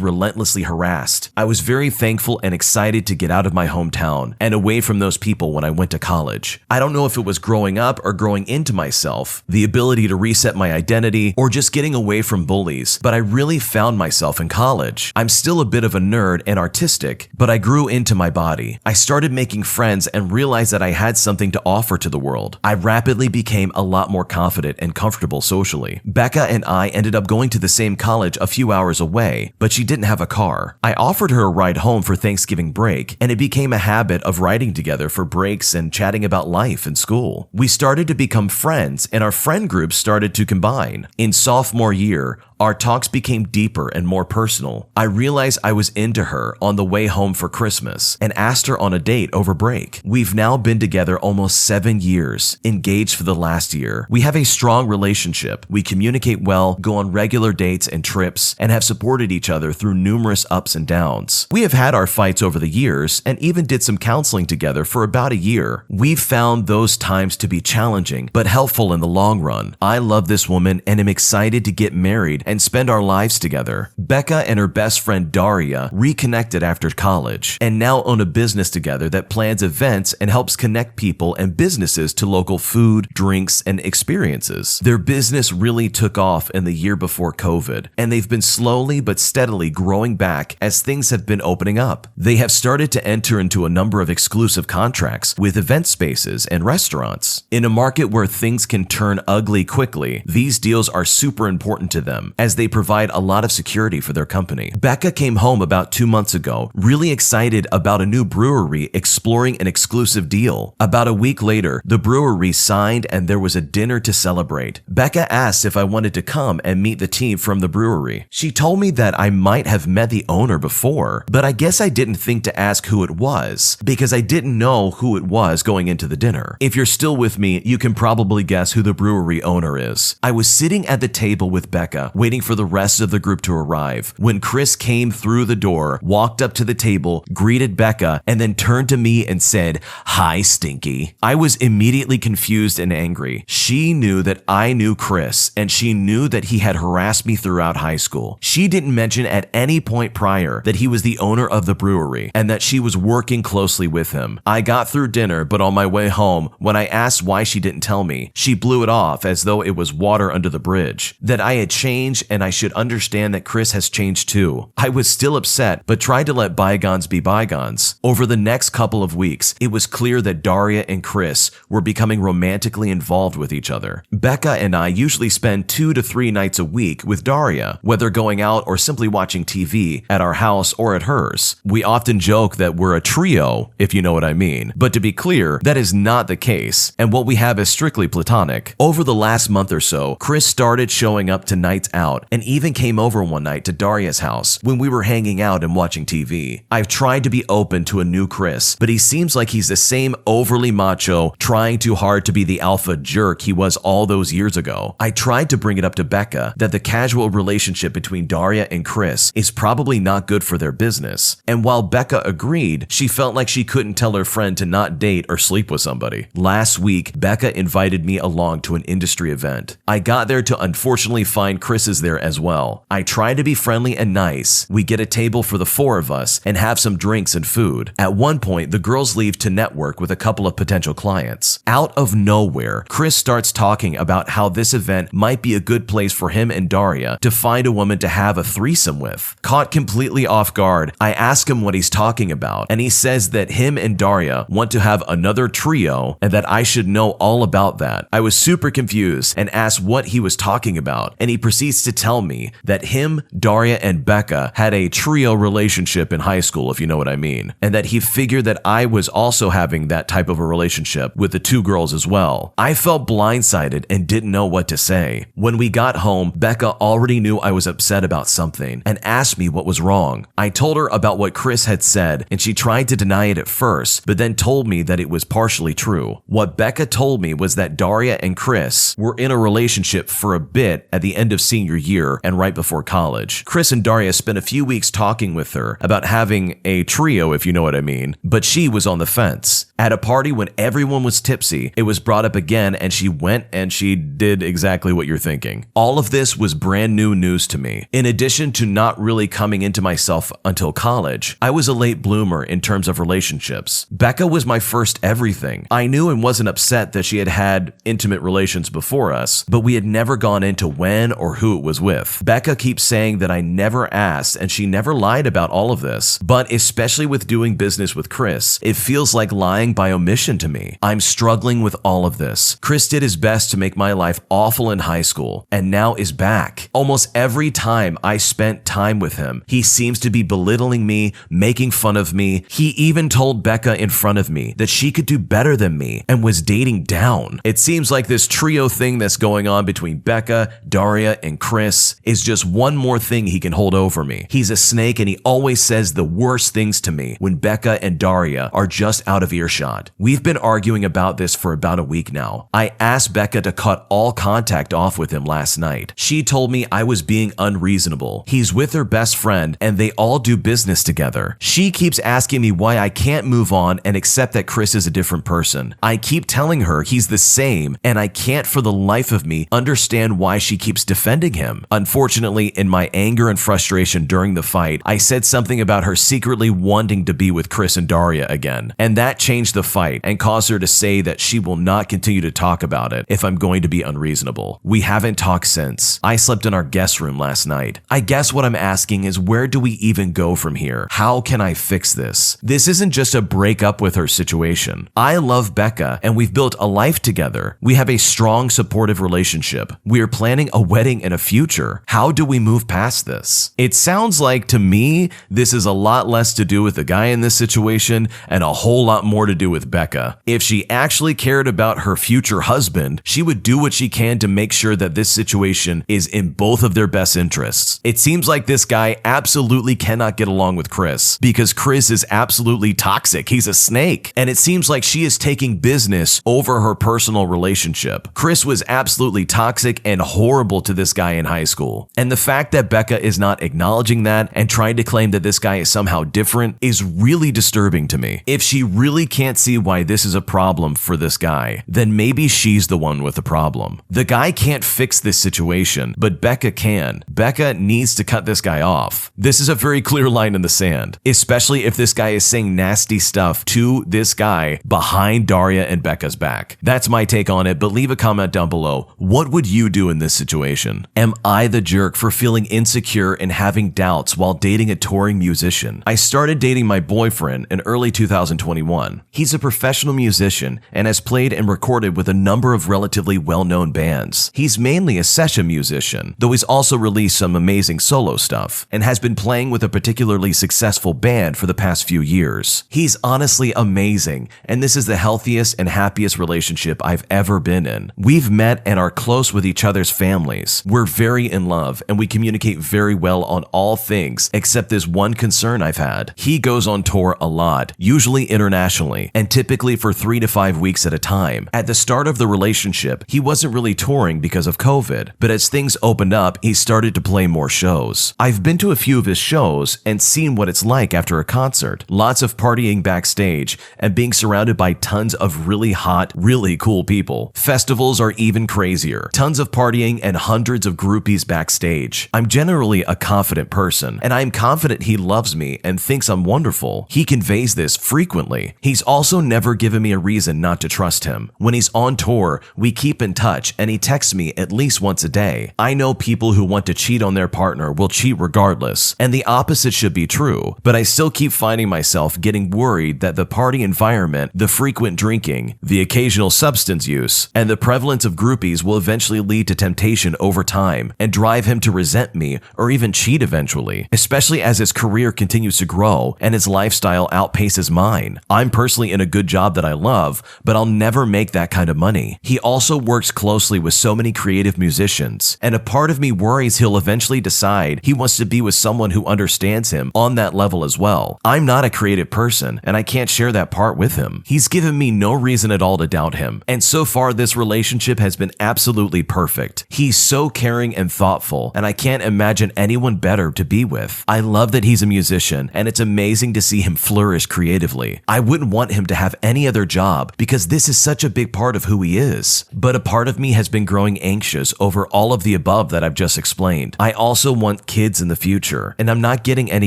relentlessly harassed. I was very thankful and excited to get out of my hometown and away from those people when I went to college. I don't know if it was growing up or growing into myself, the ability to reset my identity, or just getting away from bullies, but I really found myself in college. I'm still a bit of a nerd and artistic, but I grew into my body. I started making friends and realized that I had something to offer to the world. I rapidly became a lot more confident and comfortable socially. Becca and I ended up going to the same college a few hours away, but she didn't have a car. I offered her a ride home for Thanksgiving break, and it became a habit of riding together for breaks and chatting about life and school. We started to become friends, and our friend groups started to combine. In sophomore year, our talks became deeper and more personal. I realized I was into her on the way home for Christmas and asked her on a date over break. We've now been together almost 7 years, engaged for the last year. We have a strong relationship. We communicate well, go on regular dates and trips, and have supported each other through numerous ups and downs. We have had our fights over the years and even did some counseling together for about a year. We've found those times to be challenging, but helpful in the long run. I love this woman and am excited to get married and spend our lives together. Becca and her best friend Daria reconnected after college and now own a business together that plans events and helps connect people and businesses to local food, drinks, and experiences. Their business really took off in the year before COVID, and they've been slowly but steadily growing back as things have been opening up. They have started to enter into a number of exclusive contracts with event spaces and restaurants. In a market where things can turn ugly quickly, these deals are super important to them, as they provide a lot of security for their company. Becca came home about 2 months ago, really excited about a new brewery exploring an exclusive deal. About a week later, the brewery signed and there was a dinner to celebrate. Becca asked if I wanted to come and meet the team from the brewery. She told me that I might have met the owner before, but I guess I didn't think to ask who it was because I didn't know who it was going into the dinner. If you're still with me, you can probably guess who the brewery owner is. I was sitting at the table with Becca, waiting for the rest of the group to arrive, when Chris came through the door, walked up to the table, greeted Becca, and then turned to me and said, "Hi, Stinky." I was immediately confused and angry. She knew that I knew Chris, and she knew that he had harassed me throughout high school. She didn't mention at any point prior that he was the owner of the brewery and that she was working closely with him. I got through dinner, but on my way home, when I asked why she didn't tell me, she blew it off as though it was water under the bridge, that I had changed change and I should understand that Chris has changed too. I was still upset, but tried to let bygones be bygones. Over the next couple of weeks, it was clear that Daria and Chris were becoming romantically involved with each other. Becca and I usually spend 2 to 3 nights a week with Daria, whether going out or simply watching TV at our house or at hers. We often joke that we're a trio, if you know what I mean. But to be clear, that is not the case, and what we have is strictly platonic. Over the last month or so, Chris started showing up to nights out and even came over one night to Daria's house when we were hanging out and watching TV. I've tried to be open to a new Chris, but he seems like he's the same overly macho, trying too hard to be the alpha jerk he was all those years ago. I tried to bring it up to Becca that the casual relationship between Daria and Chris is probably not good for their business, and while Becca agreed, she felt like she couldn't tell her friend to not date or sleep with somebody. Last week, Becca invited me along to an industry event. I got there to unfortunately find Chris is there as well. I try to be friendly and nice. We get a table for the 4 of us and have some drinks and food. At one point, the girls leave to network with a couple of potential clients. Out of nowhere, Chris starts talking about how this event might be a good place for him and Daria to find a woman to have a threesome with. Caught completely off guard, I ask him what he's talking about, and he says that him and Daria want to have another trio and that I should know all about that. I was super confused and asked what he was talking about, and he proceeds to tell me that him, Daria, and Becca had a trio relationship in high school, if you know what I mean, and that he figured that I was also having that type of a relationship with the 2 girls as well. I felt blindsided and didn't know what to say. When we got home, Becca already knew I was upset about something and asked me what was wrong. I told her about what Chris had said, and she tried to deny it at first, but then told me that it was partially true. What Becca told me was that Daria and Chris were in a relationship for a bit at the end of senior year and right before college. Chris and Daria spent a few weeks talking with her about having a trio, if you know what I mean, but she was on the fence. At a party when everyone was tipsy, it was brought up again and she went and she did exactly what you're thinking. All of this was brand new news to me. In addition to not really coming into myself until college, I was a late bloomer in terms of relationships. Becca was my first everything. I knew and wasn't upset that she had had intimate relations before us, but we had never gone into when or who it was with. Becca keeps saying that I never asked and she never lied about all of this, but especially with doing business with Chris, it feels like lying by omission to me. I'm struggling with all of this. Chris did his best to make my life awful in high school and now is back. Almost every time I spent time with him, he seems to be belittling me, making fun of me. He even told Becca in front of me that she could do better than me and was dating down. It seems like this trio thing that's going on between Becca, Daria, and Chris is just one more thing he can hold over me. He's a snake and he always says the worst things to me when Becca and Daria are just out of earshot. We've been arguing about this for about a week now. I asked Becca to cut all contact off with him last night. She told me I was being unreasonable. He's with her best friend and they all do business together. She keeps asking me why I can't move on and accept that Chris is a different person. I keep telling her he's the same and I can't for the life of me understand why she keeps defending him. Unfortunately, in my anger and frustration during the fight, I said something about her secretly wanting to be with Chris and Daria again, and that changed the fight and caused her to say that she will not continue to talk about it if I'm going to be unreasonable. We haven't talked since. I slept in our guest room last night. I guess what I'm asking is, where do we even go from here? How can I fix this? This isn't just a break up with her situation. I love Becca and we've built a life together. We have a strong, supportive relationship. We are planning a wedding and a future. How do we move past this? It sounds like to me, this is a lot less to do with the guy in this situation and a whole lot more to do with Becca. If she actually cared about her future husband, she would do what she can to make sure that this situation is in both of their best interests. It seems like this guy absolutely cannot get along with Chris because Chris is absolutely toxic. He's a snake. And it seems like she is taking business over her personal relationship. Chris was absolutely toxic and horrible to this guy in high school. And the fact that Becca is not acknowledging that and trying to claim that this guy is somehow different is really disturbing to me. If she really can't see why this is a problem for this guy, then maybe she's the one with the problem. The guy can't fix this situation, but Becca can. Becca needs to cut this guy off. This is a very clear line in the sand, especially if this guy is saying nasty stuff to this guy behind Daria and Becca's back. That's my take on it, but leave a comment down below. What would you do in this situation? Am I the jerk for feeling insecure and having doubts while dating a touring musician? I started dating my boyfriend in early 2021. He's a professional musician and has played and recorded with a number of relatively well-known bands. He's mainly a session musician, though he's also released some amazing solo stuff, and has been playing with a particularly successful band for the past few years. He's honestly amazing, and this is the healthiest and happiest relationship I've ever been in. We've met and are close with each other's families. We're very in love, and we communicate very well on all things, except this one concern I've had. He goes on tour a lot, usually internationally, and typically for 3 to 5 weeks at a time. At the start of the relationship, he wasn't really touring because of COVID, but as things opened up, he started to play more shows. I've been to a few of his shows and seen what it's like after a concert. Lots of partying backstage and being surrounded by tons of really hot, really cool people. Festivals are even crazier. Tons of partying and hundreds of groupies backstage. I'm generally a confident person, and I'm confident he loves me and thinks I'm wonderful. He conveys this frequently. He's also never given me a reason not to trust him. When he's on tour, we keep in touch and he texts me at least once a day. I know people who want to cheat on their partner will cheat regardless, and the opposite should be true, but I still keep finding myself getting worried that the party environment, the frequent drinking, the occasional substance use, and the prevalence of groupies will eventually lead to temptation over time and drive him to resent me or even cheat eventually, especially as his career continues to grow and his lifestyle outpaces mine. I'm personally in a good job that I love, but I'll never make that kind of money. He also works closely with so many creative musicians, and a part of me worries he'll eventually decide he wants to be with someone who understands him on that level as well. I'm not a creative person, and I can't share that part with him. He's given me no reason at all to doubt him, and so far this relationship has been absolutely perfect. He's so caring and thoughtful, and I can't imagine anyone better to be with. I love that he's a musician, and it's amazing to see him flourish creatively. I wouldn't want him to have any other job because this is such a big part of who he is. But a part of me has been growing anxious over all of the above that I've just explained. I also want kids in the future, and I'm not getting any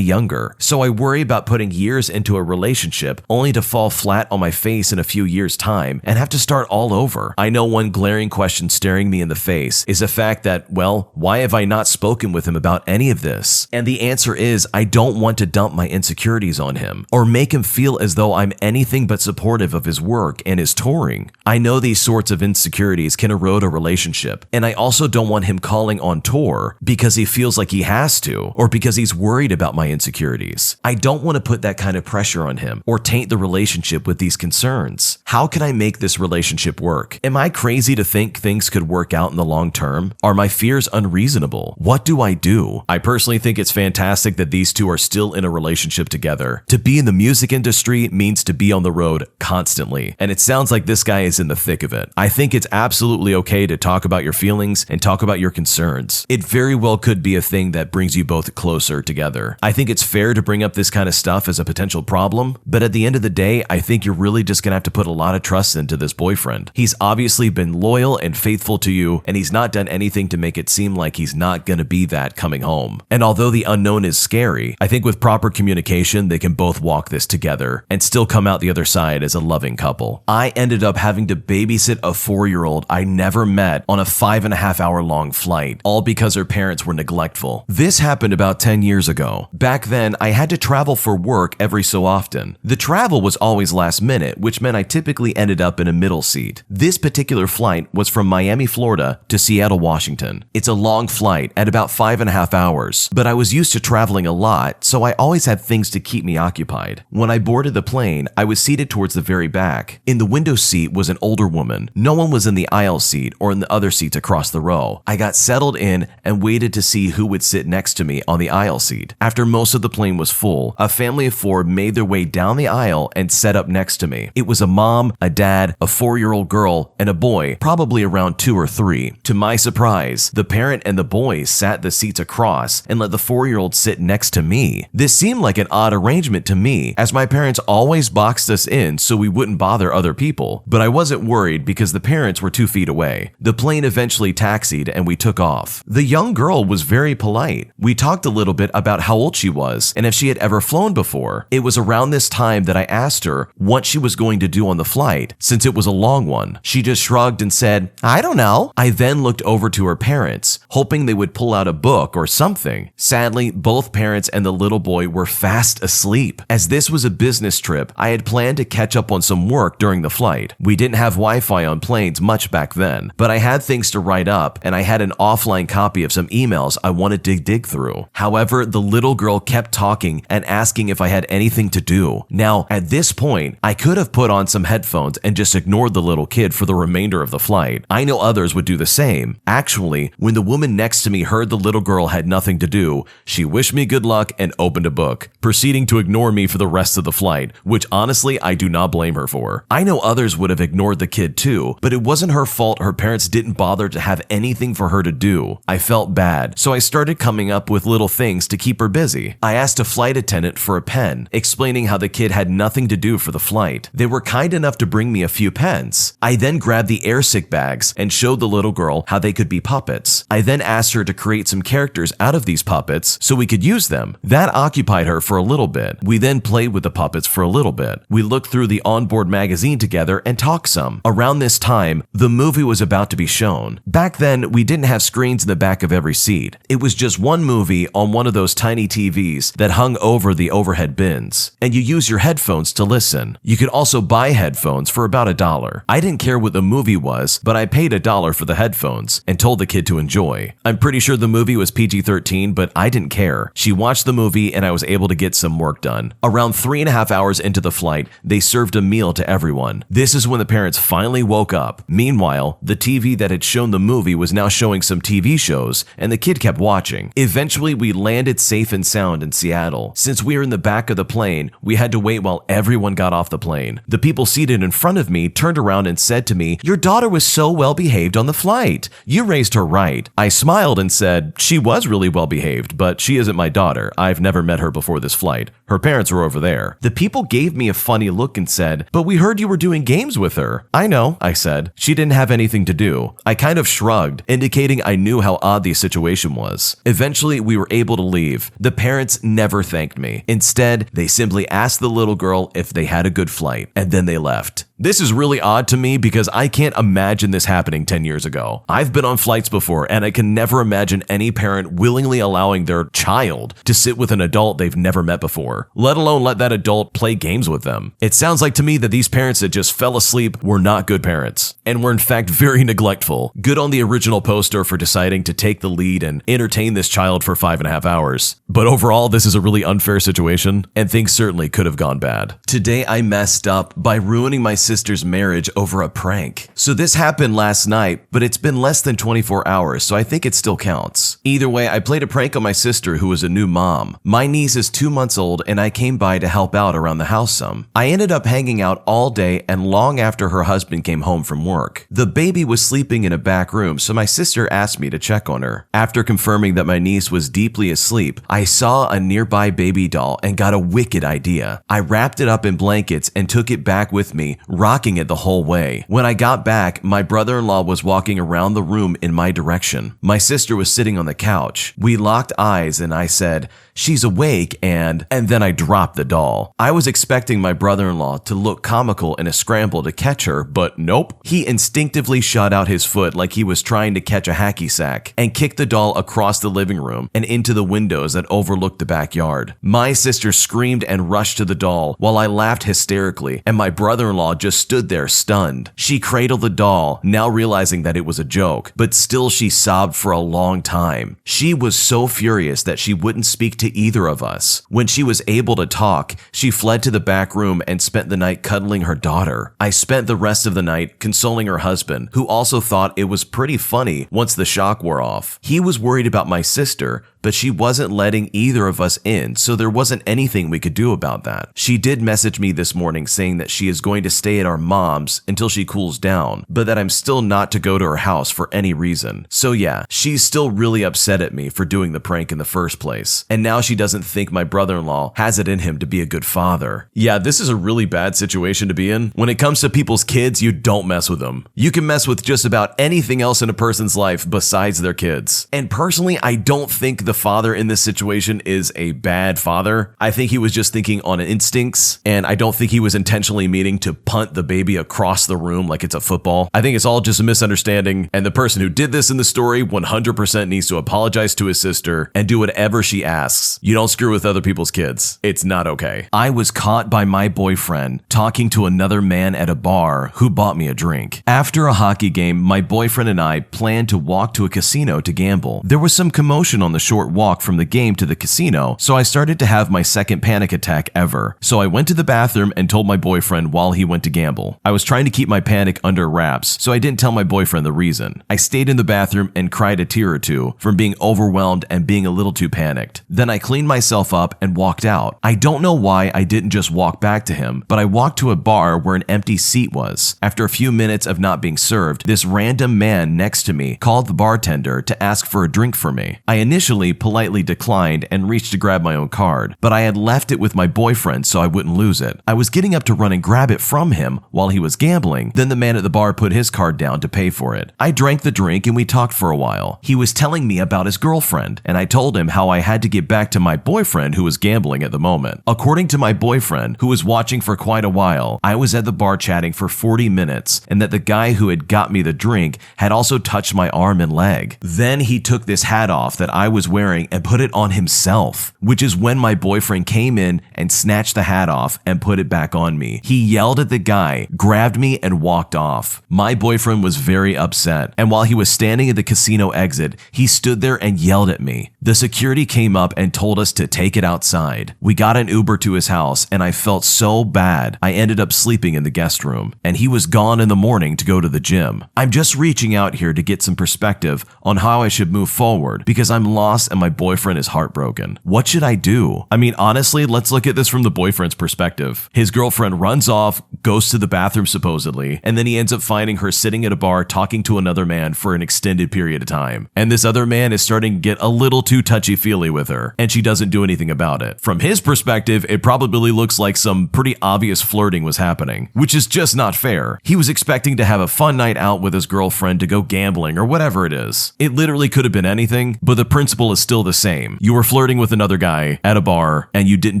younger, so I worry about putting years into a relationship only to fall flat on my face in a few years' time and have to start all over. I know one glaring question staring me in the face is the fact that, well, why have I not spoken with him about any of this? And the answer is I don't want to dump my insecurities on him or make him feel as though I'm anything but supportive of his work and his touring. I know these sorts of insecurities can erode a relationship, and I also don't want him calling on tour because he feels like he has to or because he's worried about my insecurities. I don't want to put that kind of pressure on him or taint the relationship with these concerns. How can I make this relationship work? Am I crazy to think things could work out in the long term? Are my fears unreasonable? What do I do? I personally think it's fantastic that these two are still in a relationship together. To be in the music industry means to be on the road constantly, and it sounds like this guy is in the thick of it. I think it's absolutely okay to talk about your feelings and talk about your concerns. It very well could be a thing that brings you both closer together. I think it's fair to bring up this kind of stuff as a potential problem, but at the end of the day, I think you're really just gonna have to put a lot of trust into this boyfriend. He's obviously been loyal and faithful to you, and he's not done anything to make it seem like he's not gonna be that coming home. And although the unknown is scary, I think with proper communication, they can both walk this together and still come out the other side as a loving couple. I ended up having to babysit a 4-year-old I never met on a 5.5-hour long flight, all because her parents were neglectful. This happened about 10 years ago. Back then, I had to travel for work every so often. The travel was always last minute, which meant I typically ended up in a middle seat. This particular flight was from Miami, Florida to Seattle, Washington. It's a long flight at about 5.5 hours, but I was used to traveling a lot, so I always had things to keep me occupied. When I boarded the plane, I was seated towards the very back. In the window seat was an older woman. No one was in the aisle seat or in the other seats across the row. I got settled in and waited to see who would sit next to me on the aisle seat. After most of the plane was full, a family of 4 made their way down the aisle and set up next to me. It was a mom, a dad, a 4-year-old girl, and a boy, probably around 2 or 3. To my surprise, the parent and the boy sat the seats across and let the 4-year-old sit next to me. This seemed like an odd arrangement to me, as my parents always box boxed us in so we wouldn't bother other people, but I wasn't worried because the parents were 2 feet away. The plane eventually taxied and we took off. The young girl was very polite. We talked a little bit about how old she was and if she had ever flown before. It was around this time that I asked her what she was going to do on the flight, since it was a long one. She just shrugged and said, "I don't know." I then looked over to her parents, hoping they would pull out a book or something. Sadly, both parents and the little boy were fast asleep. As this was a business trip, I had planned to catch up on some work during the flight. We didn't have Wi-Fi on planes much back then, but I had things to write up and I had an offline copy of some emails I wanted to dig through. However, the little girl kept talking and asking if I had anything to do. Now, at this point, I could have put on some headphones and just ignored the little kid for the remainder of the flight. I know others would do the same. Actually, when the woman next to me heard the little girl had nothing to do, she wished me good luck and opened a book, proceeding to ignore me for the rest of the flight, which honestly I do not blame her for. I know others would have ignored the kid too, but it wasn't her fault her parents didn't bother to have anything for her to do. I felt bad, so I started coming up with little things to keep her busy. I asked a flight attendant for a pen, explaining how the kid had nothing to do for the flight. They were kind enough to bring me a few pens. I then grabbed the airsick bags and showed the little girl how they could be puppets. I then asked her to create some characters out of these puppets so we could use them. That occupied her for a little bit. We then played with the puppets for a little bit. We looked through the onboard magazine together and talked some. Around this time, the movie was about to be shown. Back then, we didn't have screens in the back of every seat. It was just one movie on one of those tiny TVs that hung over the overhead bins, and you use your headphones to listen. You could also buy headphones for about $1. I didn't care what the movie was, but I paid $1 for the headphones and told the kid to enjoy. I'm pretty sure the movie was PG-13, but I didn't care. She watched the movie and I was able to get some work done. Around 3.5 hours into the flight, they served a meal to everyone. This is when the parents finally woke up. Meanwhile, the TV that had shown the movie was now showing some TV shows, and the kid kept watching. Eventually, we landed safe and sound in Seattle. Since we were in the back of the plane, we had to wait while everyone got off the plane. The people seated in front of me turned around and said to me, "Your daughter was so well behaved on the flight. You raised her right." I smiled and said, "She was really well behaved, but she isn't my daughter. I've never met her before this flight. Her parents were over there." The people gave me a funny look and said, "But we heard you were doing games with her." "I know," I said. "She didn't have anything to do." I kind of shrugged, indicating I knew how odd the situation was. Eventually, we were able to leave. The parents never thanked me. Instead, they simply asked the little girl if they had a good flight, and then they left. This is really odd to me because I can't imagine this happening 10 years ago. I've been on flights before and I can never imagine any parent willingly allowing their child to sit with an adult they've never met before, let alone let that adult play games with them. It sounds like to me that these parents that just fell asleep were not good parents and were in fact very neglectful. Good on the original poster for deciding to take the lead and entertain this child for 5.5 hours. But overall, this is a really unfair situation and things certainly could have gone bad. Today I messed up by ruining my sister's marriage over a prank. So this happened last night, but it's been less than 24 hours, so I think it still counts. Either way, I played a prank on my sister who was a new mom. My niece is 2 months old and I came by to help out around the house some. I ended up hanging out all day and long after her husband came home from work. The baby was sleeping in a back room, so my sister asked me to check on her. After confirming that my niece was deeply asleep, I saw a nearby baby doll and got a wicked idea. I wrapped it up in blankets and took it back with me, rocking it the whole way. When I got back, my brother-in-law was walking around the room in my direction. My sister was sitting on the couch. We locked eyes and I said, "She's awake," and then I dropped the doll. I was expecting my brother-in-law to look comical in a scramble to catch her, but nope. He instinctively shot out his foot like he was trying to catch a hacky sack and kicked the doll across the living room and into the windows that overlooked the backyard. My sister screamed and rushed to the doll while I laughed hysterically, and my brother-in-law just stood there stunned. She cradled the doll, now realizing that it was a joke, but still she sobbed for a long time. She was so furious that she wouldn't speak to either of us. When she was able to talk, she fled to the back room and spent the night cuddling her daughter. I spent the rest of the night consoling her husband, who also thought it was pretty funny once the shock wore off. He was worried about my sister, but she wasn't letting either of us in, so there wasn't anything we could do about that. She did message me this morning saying that she is going to stay at our mom's until she cools down, but that I'm still not to go to her house for any reason. So yeah, she's still really upset at me for doing the prank in the first place, and now she doesn't think my brother-in-law has it in him to be a good father. Yeah, this is a really bad situation to be in. When it comes to people's kids, you don't mess with them. You can mess with just about anything else in a person's life besides their kids. And personally, I don't think the father in this situation is a bad father. I think he was just thinking on instincts, and I don't think he was intentionally meaning to punt the baby across the room like it's a football. I think it's all just a misunderstanding, and the person who did this in the story 100% needs to apologize to his sister and do whatever she asks. You don't screw with other people's kids. It's not okay. I was caught by my boyfriend talking to another man at a bar who bought me a drink. After a hockey game, my boyfriend and I planned to walk to a casino to gamble. There was some commotion on the short walk from the game to the casino, so I started to have my second panic attack ever. So I went to the bathroom and told my boyfriend while he went to gamble. I was trying to keep my panic under wraps, so I didn't tell my boyfriend the reason. I stayed in the bathroom and cried a tear or two from being overwhelmed and being a little too panicked. Then I cleaned myself up and walked out. I don't know why I didn't just walk back to him, but I walked to a bar where an empty seat was. After a few minutes of not being served, this random man next to me called the bartender to ask for a drink for me. I initially politely declined and reached to grab my own card, but I had left it with my boyfriend so I wouldn't lose it. I was getting up to run and grab it from him while he was gambling. Then the man at the bar put his card down to pay for it. I drank the drink and we talked for a while. He was telling me about his girlfriend, and I told him how I had to get back to my boyfriend who was gambling at the moment. According to my boyfriend, who was watching for quite a while, I was at the bar chatting for 40 minutes, and that the guy who had got me the drink had also touched my arm and leg. Then he took this hat off that I was wearing and put it on himself, which is when my boyfriend came in and snatched the hat off and put it back on me. He yelled at the guy, grabbed me, and walked off. My boyfriend was very upset, and while he was standing at the casino exit, he stood there and yelled at me. The security came up and told us to take it outside. We got an Uber to his house, and I felt so bad I ended up sleeping in the guest room, and he was gone in the morning to go to the gym. I'm just reaching out here to get some perspective on how I should move forward because I'm lost and my boyfriend is heartbroken. What should I do? I mean, honestly, let's look at this from the boyfriend's perspective. His girlfriend runs off, goes to the bathroom supposedly, and then he ends up finding her sitting at a bar talking to another man for an extended period of time. And this other man is starting to get a little too touchy-feely with her, and she doesn't do anything about it. From his perspective, it probably looks like some pretty obvious flirting was happening, which is just not fair. He was expecting to have a fun night out with his girlfriend, to go gambling or whatever it is. It literally could have been anything, but the principle is still the same. You were flirting with another guy at a bar, and you didn't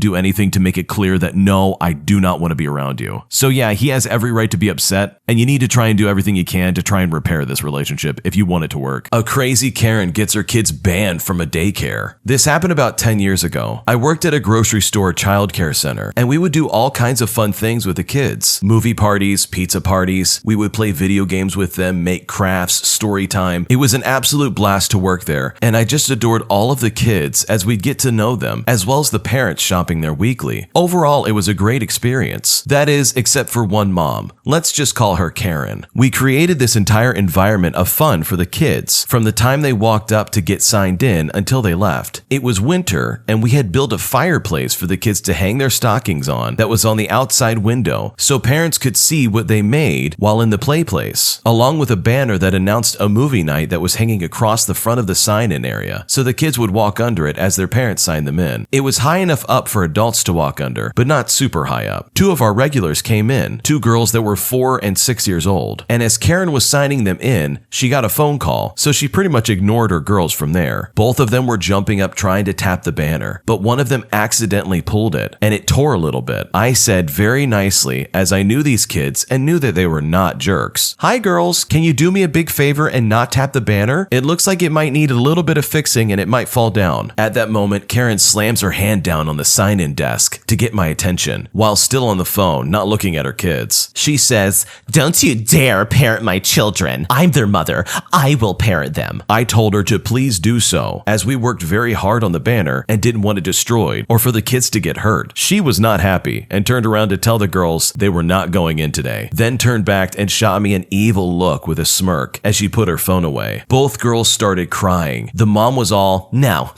do anything to make it clear that no, I do not want to be around you. So yeah, he has every right to be upset, and you need to try and do everything you can to try and repair this relationship if you want it to work. A crazy Karen gets her kids banned from a daycare. This happened about 10 years ago. I worked at a grocery store childcare center, and we would do all kinds of fun things with the kids. Movie parties, pizza parties. We would play video games with them, make crafts, story time. It was an absolute blast to work there, and I just adored all of the kids as we'd get to know them, as well as the parents shopping there weekly. Overall, it was a great experience. That is, except for one mom. Let's just call her Karen. We created this entire environment of fun for the kids, from the time they walked up to get signed in until they left. It was winter, and we had built a fireplace for the kids to hang their stockings on that was on the outside window, so parents could see what they made while in the play place, along with a banner that announced a movie night that was hanging across the front of the sign-in area, so the kids would walk under it as their parents signed them in. It was high enough up for adults to walk under, but not super high up. Two of our regulars came in, two girls that were 4 and 6 years old, and as Karen was signing them in, she got a phone call, so she pretty much ignored her girls from there. Both of them were jumping up trying to tap the banner, but one of them accidentally pulled it, and it tore a little bit. I said very nicely, as I knew these kids and knew that they were not jerks, "Hi girls, can you do me a big favor and not tap the banner? It looks like it might need a little bit of fixing and it might fall down." At that moment, Karen slams her hand down on the sign-in desk to get my attention, while still on the phone, not looking looking at her kids. She says, "Don't you dare parent my children. I'm their mother. I will parent them." I told her to please do so, as we worked very hard on the banner and didn't want it destroyed or for the kids to get hurt. She was not happy and turned around to tell the girls they were not going in today, then turned back and shot me an evil look with a smirk as she put her phone away. Both girls started crying. The mom was all, No,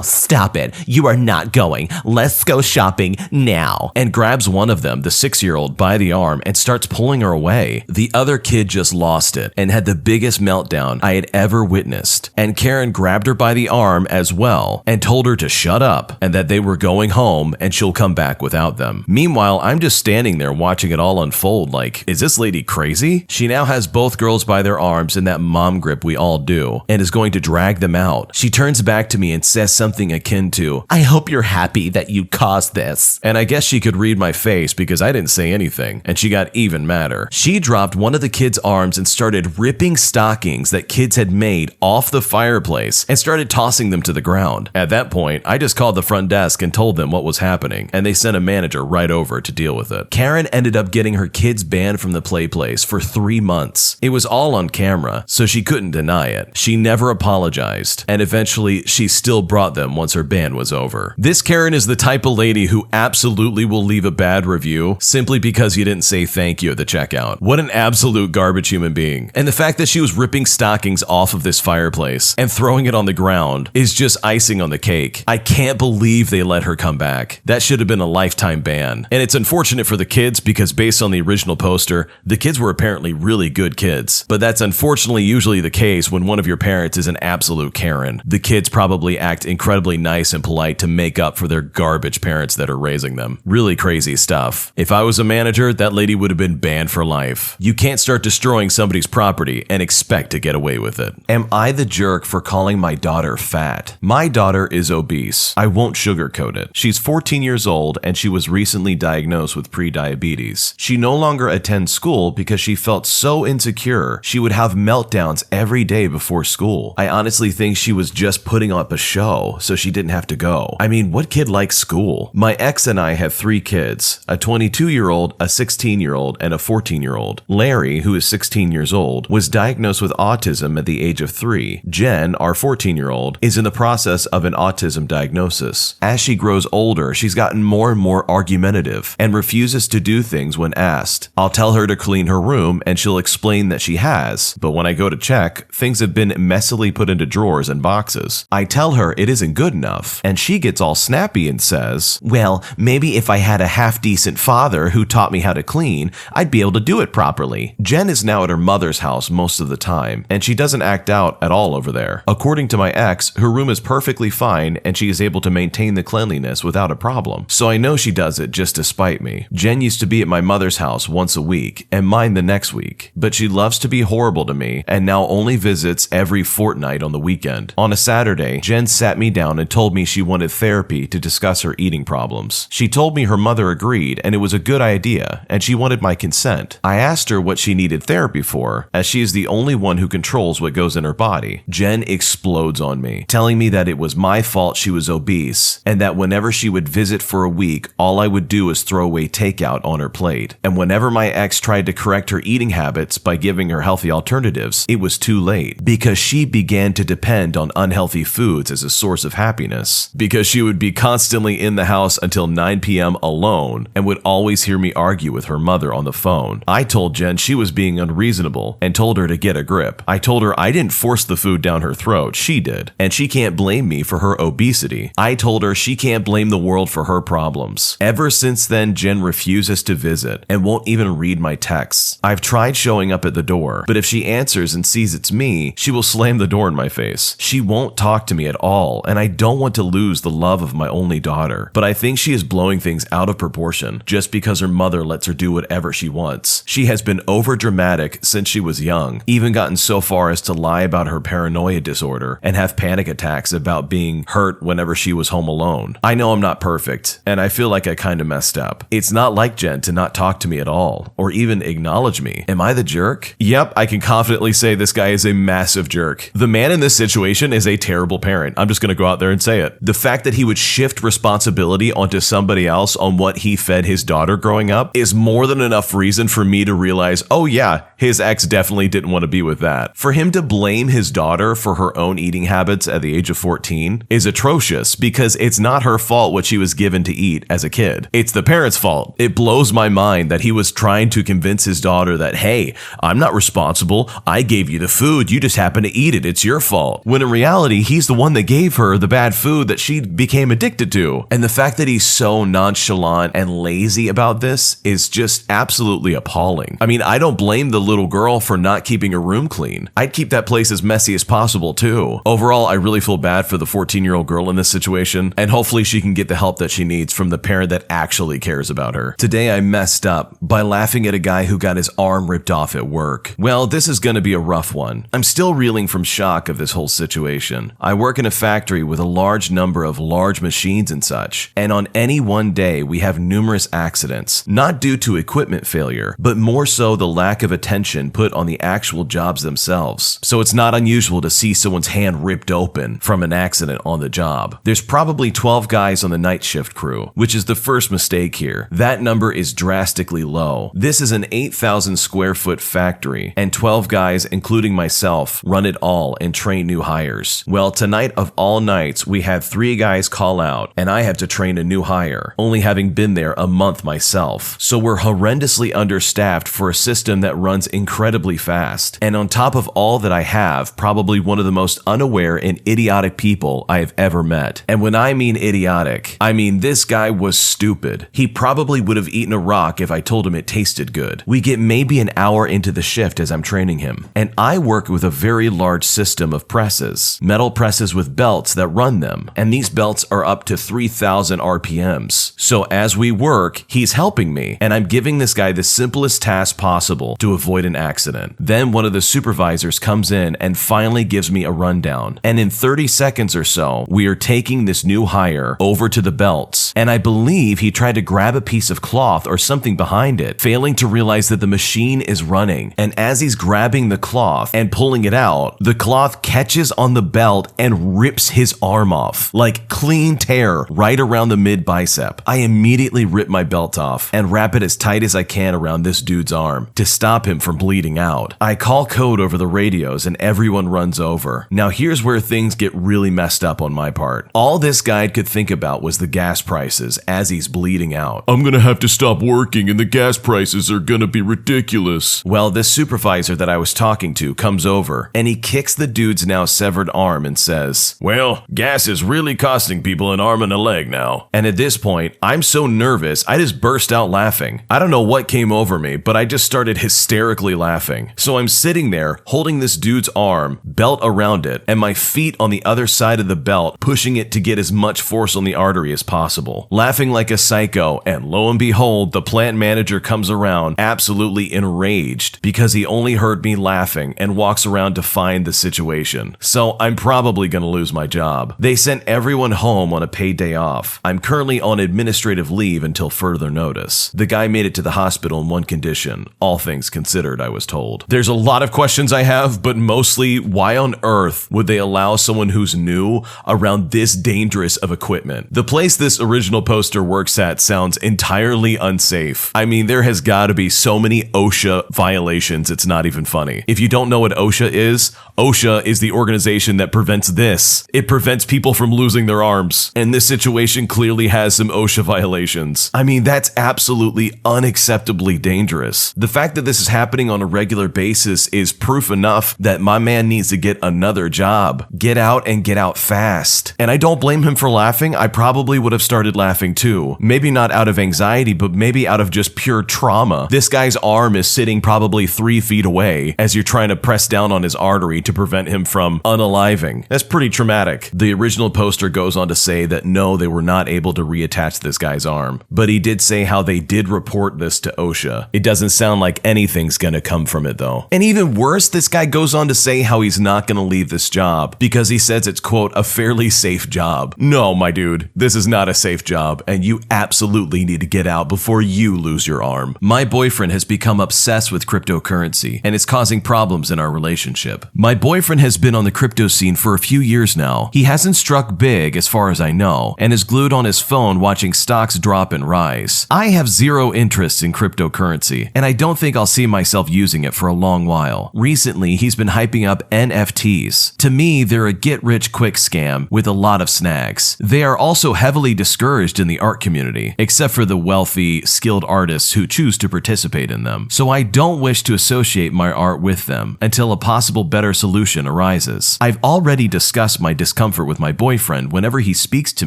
stop it. You are not going. Let's go shopping now. and grabs one of them, the 6-year-old, by the arm and starts pulling her away. The other kid just lost it and had the biggest meltdown I had ever witnessed. And Karen grabbed her by the arm as well and told her to shut up and that they were going home and she'll come back without them. Meanwhile, I'm just standing there watching it all unfold like, is this lady crazy? She now has both girls by their arms in that mom grip we all do and is going to drag them out. She turns back to me and says something akin to, I hope you're happy that you caused this. and I guess she could read my face because I didn't say anything, and she got even madder. She dropped one of the kids' arms and started ripping stockings that kids had made off the fireplace and started tossing them to the ground. At that point, I just called the front desk and told them what was happening, and they sent a manager right over to deal with it. Karen ended up getting her kids banned from the play place for 3 months. It was all on camera, so she couldn't deny it. She never apologized, and eventually she still brought them once her ban was over. This Karen is the type of lady who absolutely will leave a bad review simply because you didn't say thank you at the checkout. What an absolute garbage human being. And the fact that she was ripping stockings off of this fireplace and throwing it on the ground is just icing on the cake. I can't believe they let her come back. That should have been a lifetime ban. And it's unfortunate for the kids because based on the original poster, the kids were apparently really good kids. But that's unfortunately usually the case when one of your parents is an absolute Karen. The kids probably act incredibly nice and polite to make up for their garbage parents that are raising them. Really crazy stuff. If I was a manager, that lady would have been banned for life. You can't start destroying somebody's property and expect to get away with it. Am I the jerk for calling my daughter fat? My daughter is obese. I won't sugarcoat it. She's 14 years old and she was recently diagnosed with pre-diabetes. She no longer attends school because she felt so insecure she would have meltdowns every day before school. I honestly think she was just putting up a show so she didn't have to go. I mean, what kid likes school? My ex and I have 3 kids, a 22-year-old, a 16-year-old, and a 14-year-old. Larry, who is 16 years old, was diagnosed with autism at the age of 3. Jen, our 14-year-old, is in the process of an autism diagnosis. As she grows older, she's gotten more and more argumentative and refuses to do things when asked. I'll tell her to clean her room and she'll explain that she has, but when I go to check, things have been messily put into drawers and boxes. I tell her it isn't good enough, and she gets all snappy and says, Well, maybe if I had a half-decent father who taught me how to clean, I'd be able to do it properly. Jen is now at her mother's house most of the time, and she doesn't act out at all over there. According to my ex, her room is perfectly fine and she is able to maintain the cleanliness without a problem. So I know she does it just to spite me. Jen used to be at my mother's house once a week and mine the next week, but she loves to be horrible to me and now only visits every fortnight on the weekend. On a Saturday, Jen sat me down and told me she wanted therapy to discuss her eating problems. She told me her mother agreed and it was a good idea and she wanted my consent. I asked her what she needed therapy for, as she is the only one who controls what goes in her body. Jen explodes on me, telling me that it was my fault she was obese and that whenever she would visit for a week, all I would do is throw away takeout on her plate. And whenever my ex tried to correct her eating habits by giving her healthy alternatives, it was too late because she began to depend on unhealthy foods as a source of happiness. Because she would be constantly in the house until 9 p.m. alone and would always hear me argue with her mother on the phone. I told Jen she was being unreasonable and told her to get a grip. I told her I didn't force the food down her throat, she did, and she can't blame me for her obesity. I told her she can't blame the world for her problems. Ever since then, Jen refuses to visit and won't even read my texts. I've tried showing up at the door, but if she answers and sees it's me, she will slam the door in my face. She won't talk to me at all, and I don't want to lose the love of my only daughter. But I think she is blowing things out of proportion just because her mother lets her do whatever she wants. She has been overdramatic since she was young, even gotten so far as to lie about her paranoia disorder and have panic attacks about being hurt whenever she was home alone. I know I'm not perfect, and I feel like I kind of messed up. It's not like Jen to not talk to me at all, or even acknowledge me. Am I the jerk? Yep, I can confidently say this guy is a massive jerk. The man in this situation is a terrible parent. I'm just going to go out there and say it. The fact that he would shift responsibility onto somebody else on what he fed his daughter growing up up is more than enough reason for me to realize, oh yeah, his ex definitely didn't want to be with that. For him to blame his daughter for her own eating habits at the age of 14 is atrocious because it's not her fault what she was given to eat as a kid. It's the parents' fault. It blows my mind that he was trying to convince his daughter that, hey, I'm not responsible. I gave you the food. You just happen to eat it. It's your fault. When in reality, he's the one that gave her the bad food that she became addicted to. And the fact that he's so nonchalant and lazy about this is just absolutely appalling. I mean, I don't blame the little girl for not keeping her room clean. I'd keep that place as messy as possible too. Overall, I really feel bad for the 14-year-old girl in this situation, and hopefully she can get the help that she needs from the parent that actually cares about her. Today I messed up by laughing at a guy who got his arm ripped off at work. Well, this is going to be a rough one. I'm still reeling from shock of this whole situation. I work in a factory with a large number of large machines and such, and on any one day we have numerous accidents, not due to equipment failure, but more so the lack of attention put on the actual jobs themselves. So it's not unusual to see someone's hand ripped open from an accident on the job. There's probably 12 guys on the night shift crew, which is the first mistake here. That number is drastically low. This is an 8,000 square foot factory, and 12 guys, including myself, run it all and train new hires. Well, tonight of all nights, we had 3 guys call out, and I have to train a new hire, only having been there a month myself. So we're horrendously understaffed for a system that runs incredibly fast. And on top of all that I have, probably one of the most unaware and idiotic people I have ever met. And when I mean idiotic, I mean this guy was stupid. He probably would have eaten a rock if I told him it tasted good. We get maybe an hour into the shift as I'm training him, and I work with a very large system of presses, metal presses with belts that run them, and these belts are up to 3,000 RPMs. So as we work, he's helping me, and I'm giving this guy the simplest task possible to avoid an accident. Then one of the supervisors comes in and finally gives me a rundown, and in 30 seconds or so, we are taking this new hire over to the belts, and I believe he tried to grab a piece of cloth or something behind it, failing to realize that the machine is running. And as he's grabbing the cloth and pulling it out, the cloth catches on the belt and rips his arm off, like clean tear right around the mid bicep. I immediately rip my belt off and wrap it as tight as I can around this dude's arm to stop him from bleeding out. I call code over the radios and everyone runs over. Now here's where things get really messed up on my part. All this guy could think about was the gas prices as he's bleeding out. I'm gonna have to stop working and the gas prices are gonna be ridiculous. Well, this supervisor that I was talking to comes over and he kicks the dude's now severed arm and says, well, gas is really costing people an arm and a leg now. And at this point, I'm so nervous, I just burst out laughing. I don't know what came over me, but I just started hysterically laughing. So I'm sitting there holding this dude's arm, belt around it, and my feet on the other side of the belt, pushing it to get as much force on the artery as possible, laughing like a psycho, and lo and behold, the plant manager comes around absolutely enraged because he only heard me laughing and walks around to find the situation. So I'm probably gonna lose my job. They sent everyone home on a paid day off. I'm currently on administrative leave until further notice. The guy made it to the hospital in one condition, all things considered, I was told. There's a lot of questions I have, but mostly, why on earth would they allow someone who's new around this dangerous of equipment? The place this original poster works at sounds entirely unsafe. I mean, there has got to be so many OSHA violations, it's not even funny. If you don't know what OSHA is the organization that prevents this. It prevents people from losing their arms, and this situation clearly has some OSHA violations. I mean, that's absolutely unacceptably dangerous. The fact that this is happening on a regular basis is proof enough that my man needs to get another job. Get out and get out fast. And I don't blame him for laughing. I probably would have started laughing too. Maybe not out of anxiety, but maybe out of just pure trauma. This guy's arm is sitting probably 3 feet away as you're trying to press down on his artery to prevent him from unaliving. That's pretty traumatic. The original poster goes on to say that no, they were not able to reattach this guy's arm, but he did say how they did report this to OSHA. It doesn't sound like anything's gonna come from it though. And even worse, this guy goes on to say how he's not gonna leave this job because he says it's, quote, a fairly safe job. No, my dude, this is not a safe job, and you absolutely need to get out before you lose your arm. My boyfriend has become obsessed with cryptocurrency, and it's causing problems in our relationship. My boyfriend has been on the crypto scene for a few years now. He hasn't struck big as far as I know, and is glued on his phone watching stocks drop and rise. I have zero interest in cryptocurrency, and I don't think I'll see myself using it for a long while. Recently, he's been hyping up NFTs. To me, they're a get-rich-quick scam with a lot of snags. They are also heavily discouraged in the art community, except for the wealthy, skilled artists who choose to participate in them. So I don't wish to associate my art with them until a possible better solution arises. I've already discussed my discomfort with my boyfriend whenever he speaks to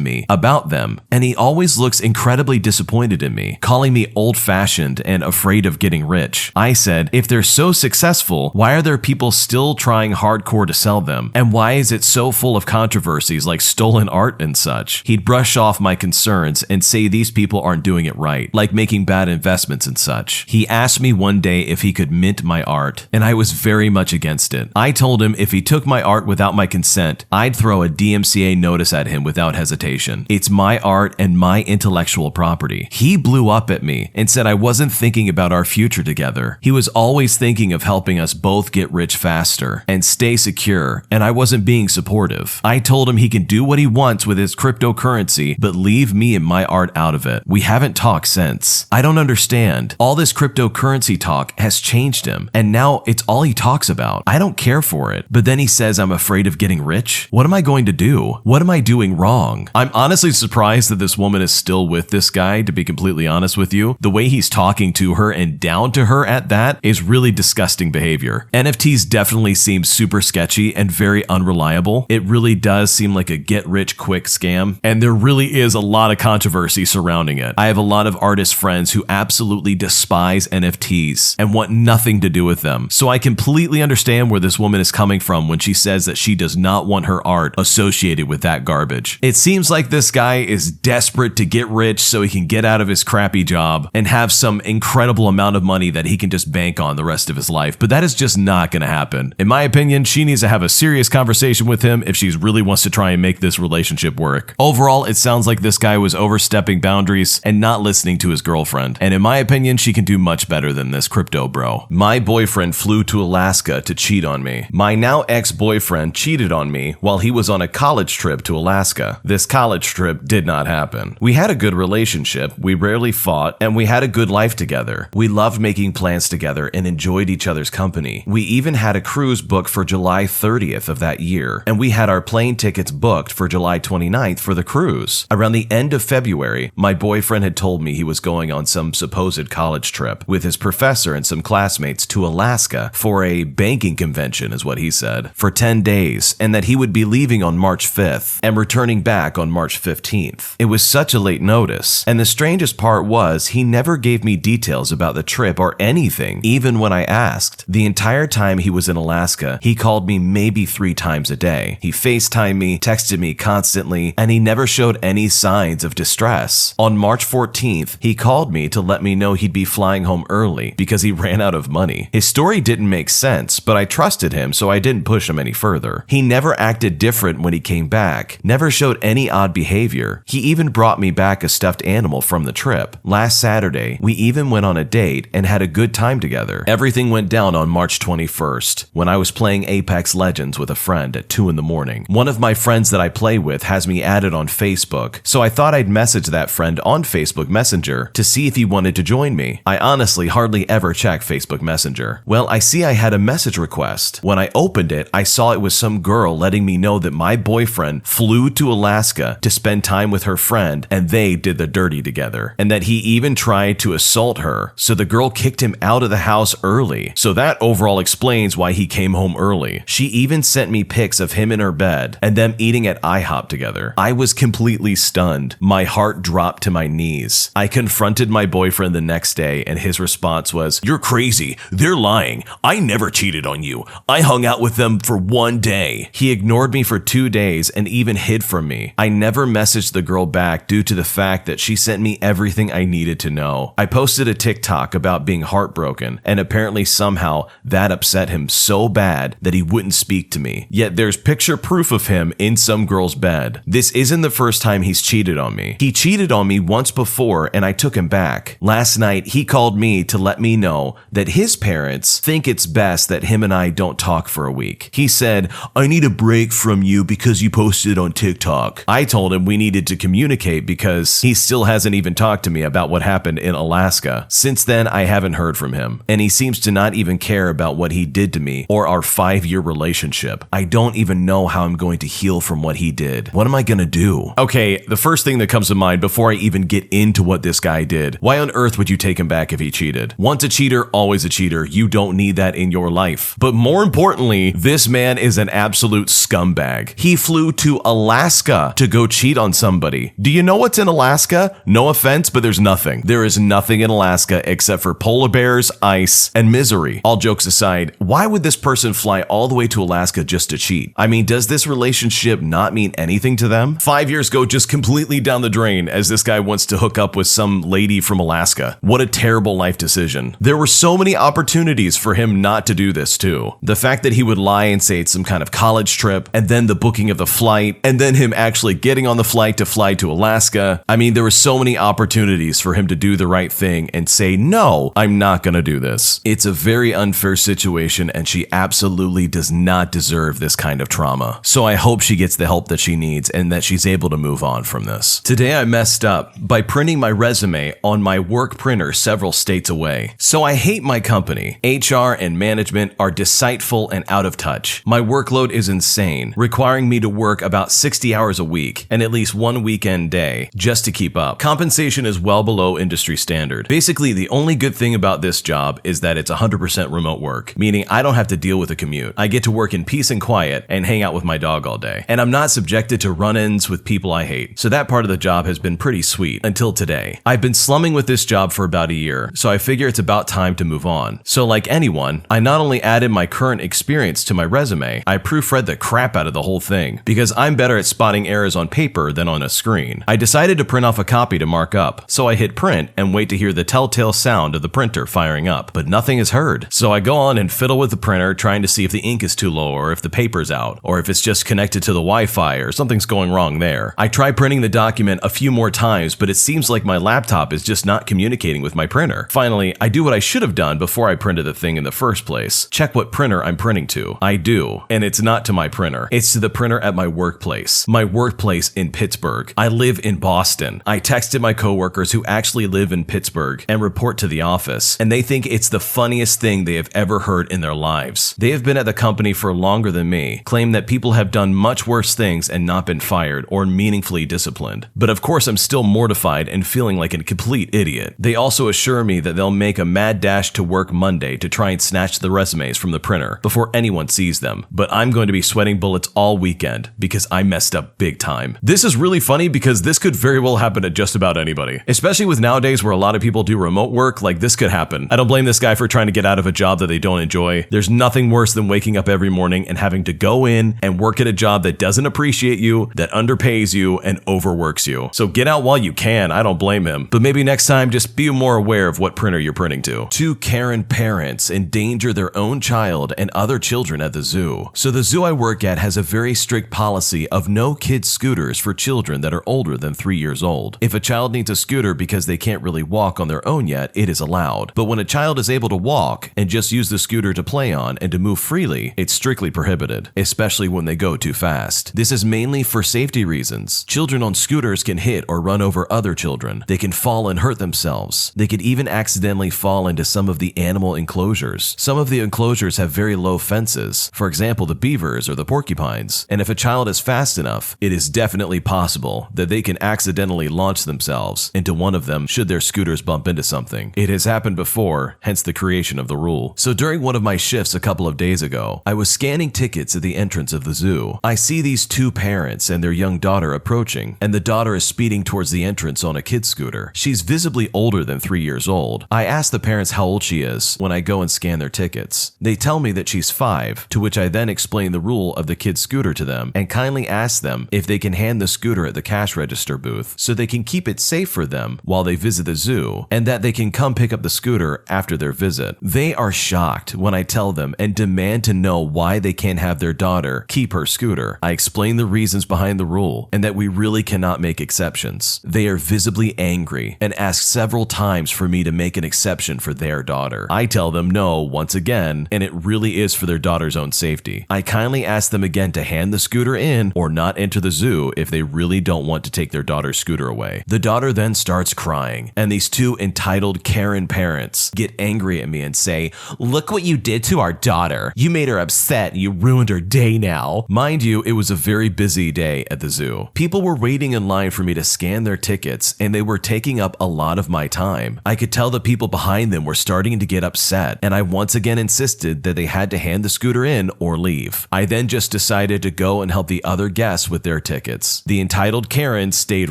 me about them, and he always looks incredibly disappointed in me, calling me old-fashioned and afraid of getting rich. I said, if they're so successful, why are there people still trying hardcore to sell them? And why is it so full of controversies like stolen art and such? He'd brush off my concerns and say these people aren't doing it right, like making bad investments and such. He asked me one day if he could mint my art, and I was very much against it. I told him if he took my art without my consent, I'd throw a DMCA notice at him without hesitation. It's my art and my intellectual property. He blew up at me and said I wasn't thinking about our future together. He was always thinking of helping us both get rich faster and stay secure, and I wasn't being supportive. I told him he can do what he wants with his cryptocurrency, but leave me and my art out of it. We haven't talked since. I don't understand. All this cryptocurrency talk has changed him, and now it's all he talks about. I don't care for it, but then he says I'm afraid of getting rich. What am I going to do? What am I doing wrong? I'm honestly surprised that this woman is still with this guy, to be completely honest with you. The way he's talking to her and down to her at that is really disgusting behavior. NFTs definitely seem super sketchy and very unreliable. It really does seem like a get-rich-quick scam, and there really is a lot of controversy surrounding it. I have a lot of artist friends who absolutely despise NFTs and want nothing to do with them, so I completely understand where this woman is coming from when she says that she does not want her art associated with that garbage. It seems like this guy is desperate to get rich so he can get out of his crappy job and have some incredible amount of money that he can just bank on the rest of his life, but that is just not going to happen. In my opinion, she needs to have a serious conversation with him if she really wants to try and make this relationship work. Overall, it sounds like this guy was overstepping boundaries and not listening to his girlfriend, and in my opinion, she can do much better than this crypto bro. My boyfriend flew to Alaska to cheat on me. My now ex-boyfriend cheated on me while he was on a college trip to Alaska. This college trip did not happen. We had a good relationship, we rarely fought, and we had a good life together. We loved making plans together and enjoyed each other's company. We even had a cruise booked for July 30th of that year, and we had our plane tickets booked for July 29th for the cruise. Around the end of February, my boyfriend had told me he was going on some supposed college trip with his professor and some classmates to Alaska for a banking convention, is what he said, for 10 days, and that he would be leaving on March 5th and returning back on March 15th. It was such a late notice, and the strangest part was he never gave me details about the trip or anything, even when I asked. The entire time he was in Alaska, he called me maybe 3 times a day. He FaceTimed me, texted me constantly, and he never showed any signs of distress. On March 14th, he called me to let me know he'd be flying home early because he ran out of money. His story didn't make sense, but I trusted him, so I didn't push him any further. He never acted different when he came back, never showed any odd behavior. He even brought me back a stuffed animal from the trip. Last Saturday, we even went on a date and had a good time together. Everything went down on March 21st, when I was playing Apex Legends with a friend at 2 in the morning. One of my friends that I play with has me added on Facebook, so I thought I'd message that friend on Facebook Messenger to see if he wanted to join me. I honestly hardly ever check Facebook Messenger. Well, I see I had a message request. When I opened it, I saw it was some girl letting me know that my boyfriend flew to Alaska to spend time with her friend and they did the dirty together, and that he even tried to assault her, so the girl kicked him out of the house early. So that overall explains why he came home early. She even sent me pics of him in her bed and them eating at IHOP together. I was completely stunned. My heart dropped to my knees. I confronted my boyfriend the next day and his response was, "You're crazy. They're lying. I never cheated on you. I hung out with them for 1 day." He ignored me for 2 days and even hid from me. I never messaged the girl back due to the fact that she sent me everything I needed to know. I posted a TikTok about being heartbroken, and apparently somehow that upset him so bad that he wouldn't speak to me. Yet there's picture proof of him in some girl's bed. This isn't the first time he's cheated on me. He cheated on me once before and I took him back. Last night he called me to let me know that his parents think it's best that him and I don't talk talk for a week. He said, "I need a break from you because you posted on TikTok." I told him we needed to communicate because he still hasn't even talked to me about what happened in Alaska. Since then, I haven't heard from him, and he seems to not even care about what he did to me or our 5-year relationship. I don't even know how I'm going to heal from what he did. What am I gonna do? Okay, the first thing that comes to mind before I even get into what this guy did, why on earth would you take him back if he cheated? Once a cheater, always a cheater. You don't need that in your life. But more importantly, this man is an absolute scumbag. He flew to Alaska to go cheat on somebody. Do you know what's in Alaska? No offense, but there's nothing. There is nothing in Alaska except for polar bears, ice, and misery. All jokes aside, why would this person fly all the way to Alaska just to cheat? I mean, does this relationship not mean anything to them? 5 years go just completely down the drain as this guy wants to hook up with some lady from Alaska. What a terrible life decision. There were so many opportunities for him not to do this too. The fact that he would lie and say it's some kind of college trip, and then the booking of the flight, and then him actually getting on the flight to fly to Alaska. I mean, there were so many opportunities for him to do the right thing and say, no, I'm not gonna do this. It's a very unfair situation, and she absolutely does not deserve this kind of trauma. So I hope she gets the help that she needs and that she's able to move on from this. Today I messed up by printing my resume on my work printer several states away. So I hate my company. HR and management are deceitful and out of touch. My workload is insane, requiring me to work about 60 hours a week and at least one weekend day just to keep up. Compensation is well below industry standard. Basically, the only good thing about this job is that it's 100% remote work, meaning I don't have to deal with a commute. I get to work in peace and quiet and hang out with my dog all day. And I'm not subjected to run-ins with people I hate. So that part of the job has been pretty sweet until today. I've been slumming with this job for about a year, so I figure it's about time to move on. So like anyone, I not only added my current experience to my resume, I proofread the crap out of the whole thing because I'm better at spotting errors on paper than on a screen. I decided to print off a copy to mark up, so I hit print and wait to hear the telltale sound of the printer firing up, but nothing is heard. So I go on and fiddle with the printer trying to see if the ink is too low or if the paper's out or if it's just connected to the Wi-Fi or something's going wrong there. I try printing the document a few more times, but it seems like my laptop is just not communicating with my printer. Finally, I do what I should have done before I printed the thing in the first place. Check what printer I'm printing to. I do, and it's not to my printer. It's to the printer at my workplace. My workplace in Pittsburgh. I live in Boston. I texted my coworkers who actually live in Pittsburgh and report to the office, and they think it's the funniest thing they have ever heard in their lives. They have been at the company for longer than me, claim that people have done much worse things and not been fired or meaningfully disciplined. But of course, I'm still mortified and feeling like a complete idiot. They also assure me that they'll make a mad dash to work Monday to try and snatch the resumes from the printer before anyone sees them. But I'm going to be sweating bullets all weekend because I messed up big time. This is really funny because this could very well happen to just about anybody, especially with nowadays where a lot of people do remote work. Like, this could happen. I don't blame this guy for trying to get out of a job that they don't enjoy. There's nothing worse than waking up every morning and having to go in and work at a job that doesn't appreciate you, that underpays you, and overworks you. So get out while you can. I don't blame him. But maybe next time, just be more aware of what printer you're printing to. 2 Karen parents endanger their own child and other children at the zoo. So the zoo I work at has a very strict policy of no kid scooters for children that are older than 3 years old. If a child needs a scooter because they can't really walk on their own yet, it is allowed. But when a child is able to walk and just use the scooter to play on and to move freely, it's strictly prohibited, especially when they go too fast. This is mainly for safety reasons. Children on scooters can hit or run over other children. They can fall and hurt themselves. They could even accidentally fall into some of the animal enclosures. Some of the enclosures have very low fences, for example the beavers or the porcupines, and if a child is fast enough, it is definitely possible that they can accidentally launch themselves into one of them should their scooters bump into something. It has happened before, hence the creation of the rule. So during one of my shifts a couple of days ago, I was scanning tickets at the entrance of the zoo. I see these 2 parents and their young daughter approaching, and the daughter is speeding towards the entrance on a kid scooter. She's visibly older than 3 years old. I ask the parents how old she is when I go and scan their tickets. They tell me that she's 5, to which I then explain the rule of the kid scooter to them and kindly ask them if they can hand the scooter at the cash register booth so they can keep it safe for them while they visit the zoo, and that they can come pick up the scooter after their visit. They are shocked when I tell them and demand to know why they can't have their daughter keep her scooter. I explain the reasons behind the rule and that we really cannot make exceptions. They are visibly angry and ask several times for me to make an exception for their daughter. I tell them no once again, and it really is for their daughter's own safety. I kindly ask them again to hand the scooter in or not enter the zoo if they really don't want to take their daughter's scooter away. The daughter then starts crying, and these two entitled Karen parents get angry at me and say, "Look what you did to our daughter. You made her upset and you ruined her day now." Mind you, it was a very busy day at the zoo. People were waiting in line for me to scan their tickets, and they were taking up a lot of my time. I could tell the people behind them were starting to get upset, and I once again insisted that they had to hand the scooter in or leave. I then just decided to go and help the other guests with their tickets. The entitled Karen stayed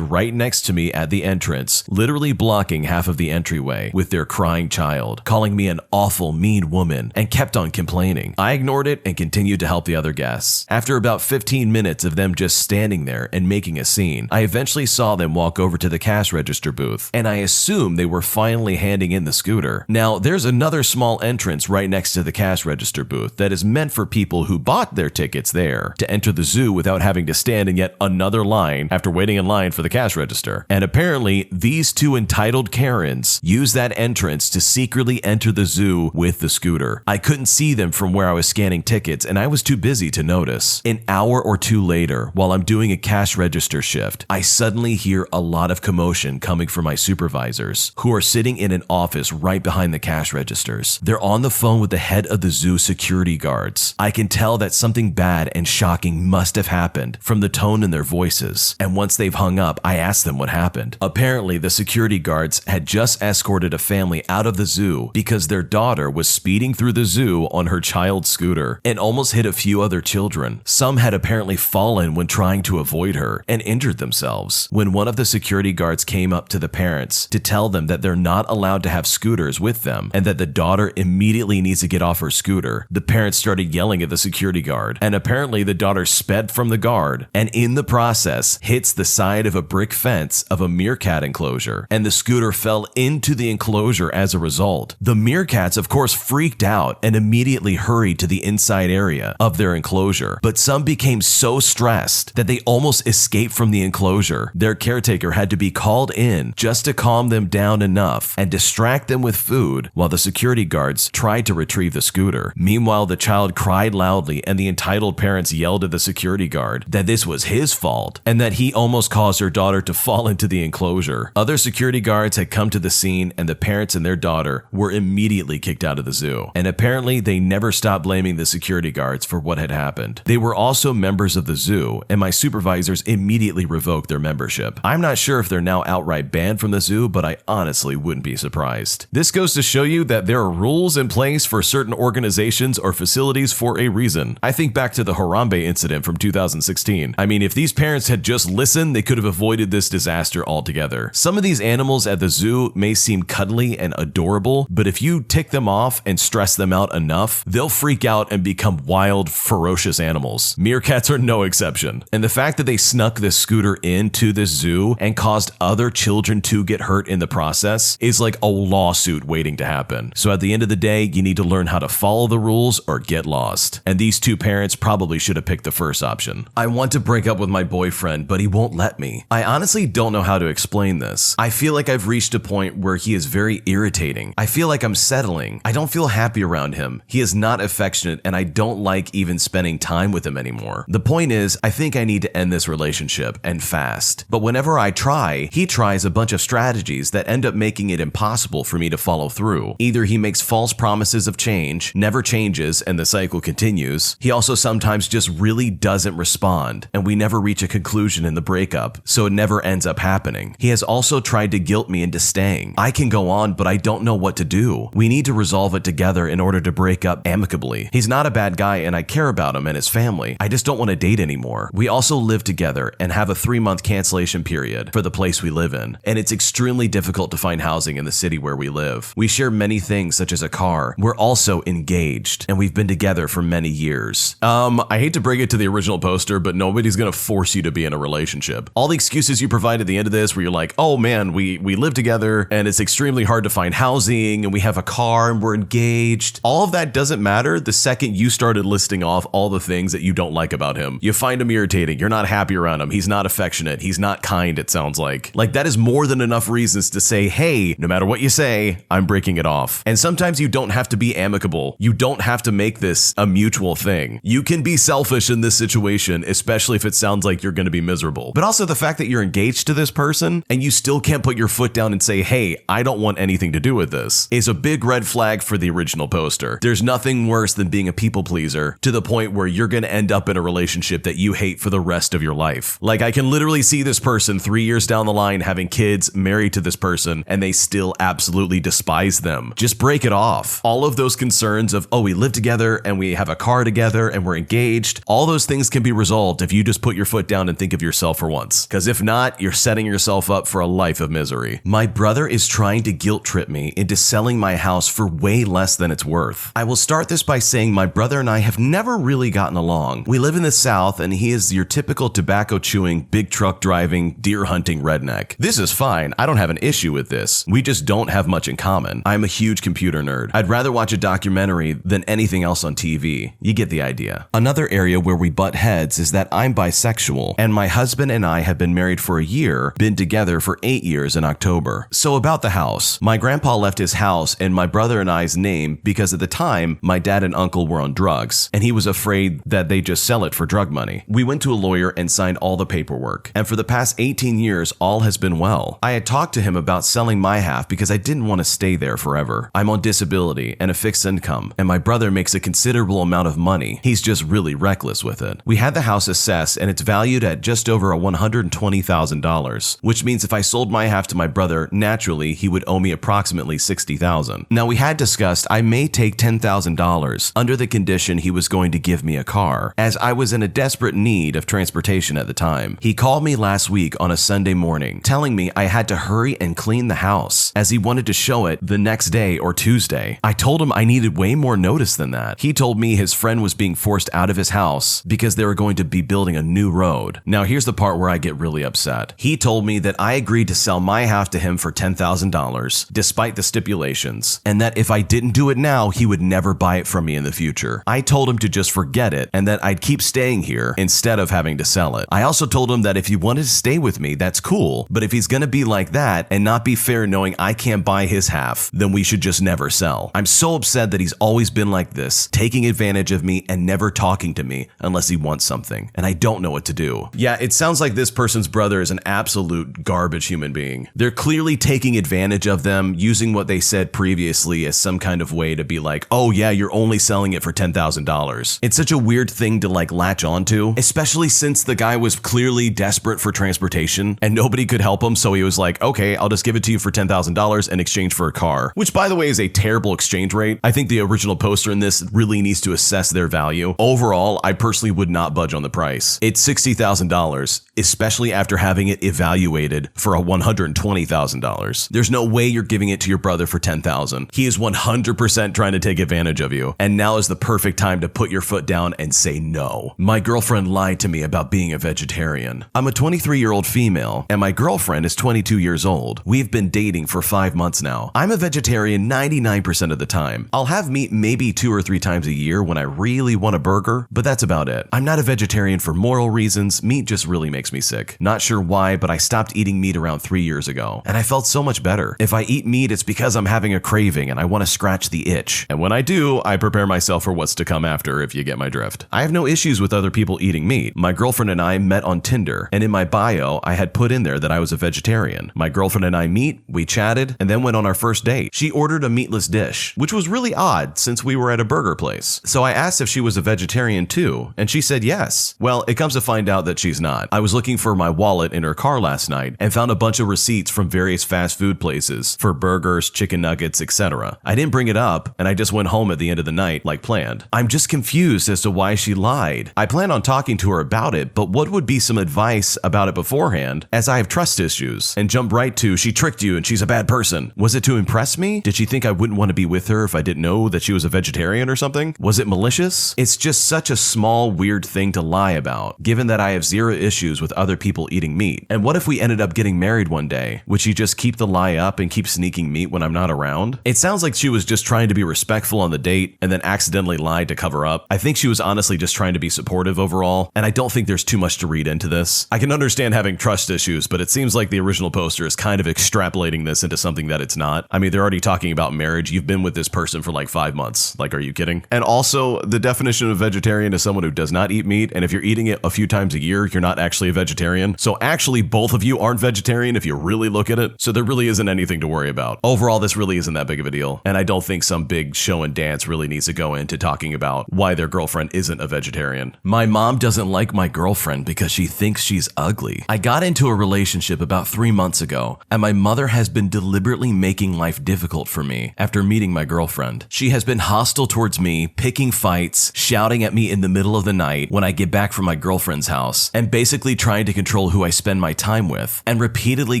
right next to me at the entrance, literally blocking half of the entryway with their crying child, calling me an awful, mean woman, and kept on complaining. I ignored it and continued to help the other guests. After about 15 minutes of them just standing there and making a scene, I eventually saw them walk over to the cash register booth, and I assumed they were finally handing in the scooter. Now, there's another small entrance right next to the cash register booth that is meant for people who bought their tickets there to enter the zoo without having to stand in yet another line after waiting in line for the cash register. And apparently, these two entitled Karens used that entrance to secretly enter the zoo with the scooter. I couldn't see them from where I was scanning tickets, and I was too busy to notice. An hour or two later, while I'm doing a cash register shift, I suddenly hear a lot of commotion coming from my supervisors, who are sitting in an office right behind the cash registers. They're on the phone with the head of the zoo security guards. I can tell that something bad and shocking must have happened from the tone in their voices, and once they've hung up, I ask them what happened. Apparently, the security guards had just escorted a family out of the zoo because their daughter was speeding through the zoo on her child's scooter and almost hit a few other children. Some had apparently fallen when trying to avoid her and injured themselves. When one of the security guards came up to the parents to tell them that they're not allowed to have scooters with them and that the daughter immediately needs to get off her scooter, the parents started yelling at the security guard, and apparently the daughter sped from the guard and in the process hits the side of a brick fence of a meerkat enclosure, and the scooter fell into the enclosure as a result. The meerkats, of course, freaked out and immediately hurried to the inside area of their enclosure, but some became so stressed that they almost escaped from the enclosure. Their caretaker had to be called in just to calm them down enough and distract them with food while the security guards tried to retrieve the scooter. Meanwhile, the child cried loudly, and the entitled parents yelled at the security guard that this was his fault and that he almost caused her daughter to fall into the enclosure. Other security guards had come to the scene, and the parents and their daughter were immediately kicked out of the zoo. And apparently, they never stopped blaming the security guards for what had happened. They were also members of the zoo, and my supervisors immediately revoked their membership. I'm not sure if they're now outright banned from the zoo, but I honestly wouldn't be surprised. This goes to show you that there are rules in place for certain organizations or facilities for a reason. I think back to the Harambe incident from 2016. I mean, if these parents had just listened, they could have avoided this disaster altogether. Some of these animals at the zoo may seem cuddly and adorable, but if you tick them off and stress them out enough, they'll freak out and become wild, ferocious animals. Meerkats are no exception. And the fact that they snuck this scooter into this zoo and caused other children to get hurt in the process is like a lawsuit waiting to happen. So at the end of the day, you need to learn how to follow the rules or get lost. And these two parents probably should have picked the first option. I want to break up with my boyfriend, but he won't let me. I honestly don't know how to explain this. I feel like I've reached a point where he is very irritating. I feel like I'm settling. I don't feel happy around him. He is not affectionate, and I don't like even spending time with him anymore. The point is, I think I need to end this relationship, and fast. But whenever I try, he tries a bunch of strategies that end up making it impossible for me to follow through. Either he makes false promises of change, never changes, and the cycle continues. He also sometimes just really doesn't respond, and we never reach a conclusion in the breakup, so it never ends up happening. He has also tried to guilt me into staying. I can go on, but I don't know what to do. We need to resolve it together in order to break up amicably. He's not a bad guy, and I care about him and his family. I just don't want to date anymore. We also live together and have a 3-month cancellation period for the place we live in, and it's extremely difficult to find housing in the city where we live. We share many things such as a car. We're also engaged, and we've been together for many years. I hate to bring it to the original poster, but nobody's gonna force you to be in a relationship. All the excuses you provide at the end of this where you're like, oh man, we live together and it's extremely hard to find housing and we have a car and we're engaged. All of that doesn't matter the second you started listing off all the things that you don't like about him. You find him irritating. You're not happy around him. He's not affectionate. He's not kind, it sounds like. Like that is more than enough reasons to say, hey, no matter what you say, I'm breaking it off. And sometimes you don't have to be amicable. You don't don't have to make this a mutual thing. You can be selfish in this situation, especially if it sounds like you're going to be miserable. But also the fact that you're engaged to this person and you still can't put your foot down and say, hey, I don't want anything to do with this, is a big red flag for the original poster. There's nothing worse than being a people pleaser to the point where you're going to end up in a relationship that you hate for the rest of your life. Like, I can literally see this person 3 years down the line having kids, married to this person, and they still absolutely despise them. Just break it off. All of those concerns of, oh, we live together and we have a car together and we're engaged, all those things can be resolved if you just put your foot down and think of yourself for once. Because if not, you're setting yourself up for a life of misery. My brother is trying to guilt trip me into selling my house for way less than it's worth. I will start this by saying my brother and I have never really gotten along. We live in the South and he is your typical tobacco chewing, big truck driving, deer hunting redneck. This is fine. I don't have an issue with this. We just don't have much in common. I'm a huge computer nerd. I'd rather watch a documentary than anything else on TV. You get the idea. Another area where we butt heads is that I'm bisexual, and my husband and I have been married for a year, been together for 8 years in October. So about the house. My grandpa left his house in my brother and I's name because at the time, my dad and uncle were on drugs, and he was afraid that they'd just sell it for drug money. We went to a lawyer and signed all the paperwork, and for the past 18 years, all has been well. I had talked to him about selling my half because I didn't want to stay there forever. I'm on disability and a fixed income, and my brother makes a considerable amount of money. He's just really reckless with it. We had the house assessed, and it's valued at just over $120,000, which means if I sold my half to my brother, naturally, he would owe me approximately $60,000. Now, we had discussed I may take $10,000 under the condition he was going to give me a car, as I was in a desperate need of transportation at the time. He called me last week on a Sunday morning, telling me I had to hurry and clean the house, as he wanted to show it the next day or Tuesday. I told him I needed way more notice than that. He told me his friend was being forced out of his house because they were going to be building a new road. Now, here's the part where I get really upset. He told me that I agreed to sell my half to him for $10,000, despite the stipulations, and that if I didn't do it now, he would never buy it from me in the future. I told him to just forget it and that I'd keep staying here instead of having to sell it. I also told him that if he wanted to stay with me, that's cool, but if he's gonna be like that and not be fair knowing I can't buy his half, then we should just never sell. I'm so upset that he's always been like this, taking advantage of me and never talking to me unless he wants something, and I don't know what to do. Yeah, it sounds like this person's brother is an absolute garbage human being. They're clearly taking advantage of them, using what they said previously as some kind of way to be like, oh yeah, you're only selling it for $10,000. It's such a weird thing to like latch onto, especially since the guy was clearly desperate for transportation and nobody could help him, so he was like, okay, I'll just give it to you for $10,000 in exchange for a car, which by the way is a terrible exchange rate. I think the original poster in this really needs to assess their value. Overall, I personally would not budge on the price. It's $60,000, especially after having it evaluated for a $120,000. There's no way you're giving it to your brother for $10,000. He is 100% trying to take advantage of you, and now is the perfect time to put your foot down and say no. My girlfriend lied to me about being a vegetarian. I'm a 23-year-old female, and my girlfriend is 22 years old. We've been dating for 5 months now. I'm a vegetarian 99% of the time. I'll have meat maybe 2 or 3 times a year when I really want a burger, but that's about it. I'm not a vegetarian for moral reasons. Meat just really makes me sick. Not sure why, but I stopped eating meat around 3 years ago, and I felt so much better. If I eat meat, it's because I'm having a craving and I want to scratch the itch. And when I do, I prepare myself for what's to come after, if you get my drift. I have no issues with other people eating meat. My girlfriend and I met on Tinder, and in my bio, I had put in there that I was a vegetarian. My girlfriend and I meet, we chatted, and then went on our first date. She ordered a meatless dish, which was really odd since we were at a burger place. So I asked if she was a vegetarian too, and she said yes. Well, it comes to find out that she's not. I was looking for my wallet in her car last night and found a bunch of receipts from various fast food places for burgers, chicken nuggets, etc. I didn't bring it up, and I just went home at the end of the night like planned. I'm just confused as to why she lied. I plan on talking to her about it, but what would be some advice about it beforehand, as I have trust issues? And jump right to, she tricked you and she's a bad person. Was it to impress me? Did she think I wouldn't want to be with her if I didn't know that she was a vegetarian or something? Was it malicious? It's just such a small, weird thing to lie about, given that I have zero issues with other people eating meat. And what if we ended up getting married one day? Would she just keep the lie up and keep sneaking meat when I'm not around? It sounds like she was just trying to be respectful on the date and then accidentally lied to cover up. I think she was honestly just trying to be supportive overall, and I don't think there's too much to read into this. I can understand having trust issues, but it seems like the original poster is kind of extrapolating this into something that it's not. I mean, they're already talking about marriage. You've been with this person for like 5 months. eggs. Like, are you kidding? And also, the definition of vegetarian is someone who does not eat meat, and if you're eating it a few times a year, you're not actually a vegetarian. So actually, both of you aren't vegetarian if you really look at it. So there really isn't anything to worry about. Overall, this really isn't that big of a deal, and I don't think some big show and dance really needs to go into talking about why their girlfriend isn't a vegetarian. My mom doesn't like my girlfriend because she thinks she's ugly. I got into a relationship about 3 months ago, and my mother has been deliberately making life difficult for me after meeting my girlfriend. She has been hostile towards me, picking fights, shouting at me in the middle of the night when I get back from my girlfriend's house, and basically trying to control who I spend my time with, and repeatedly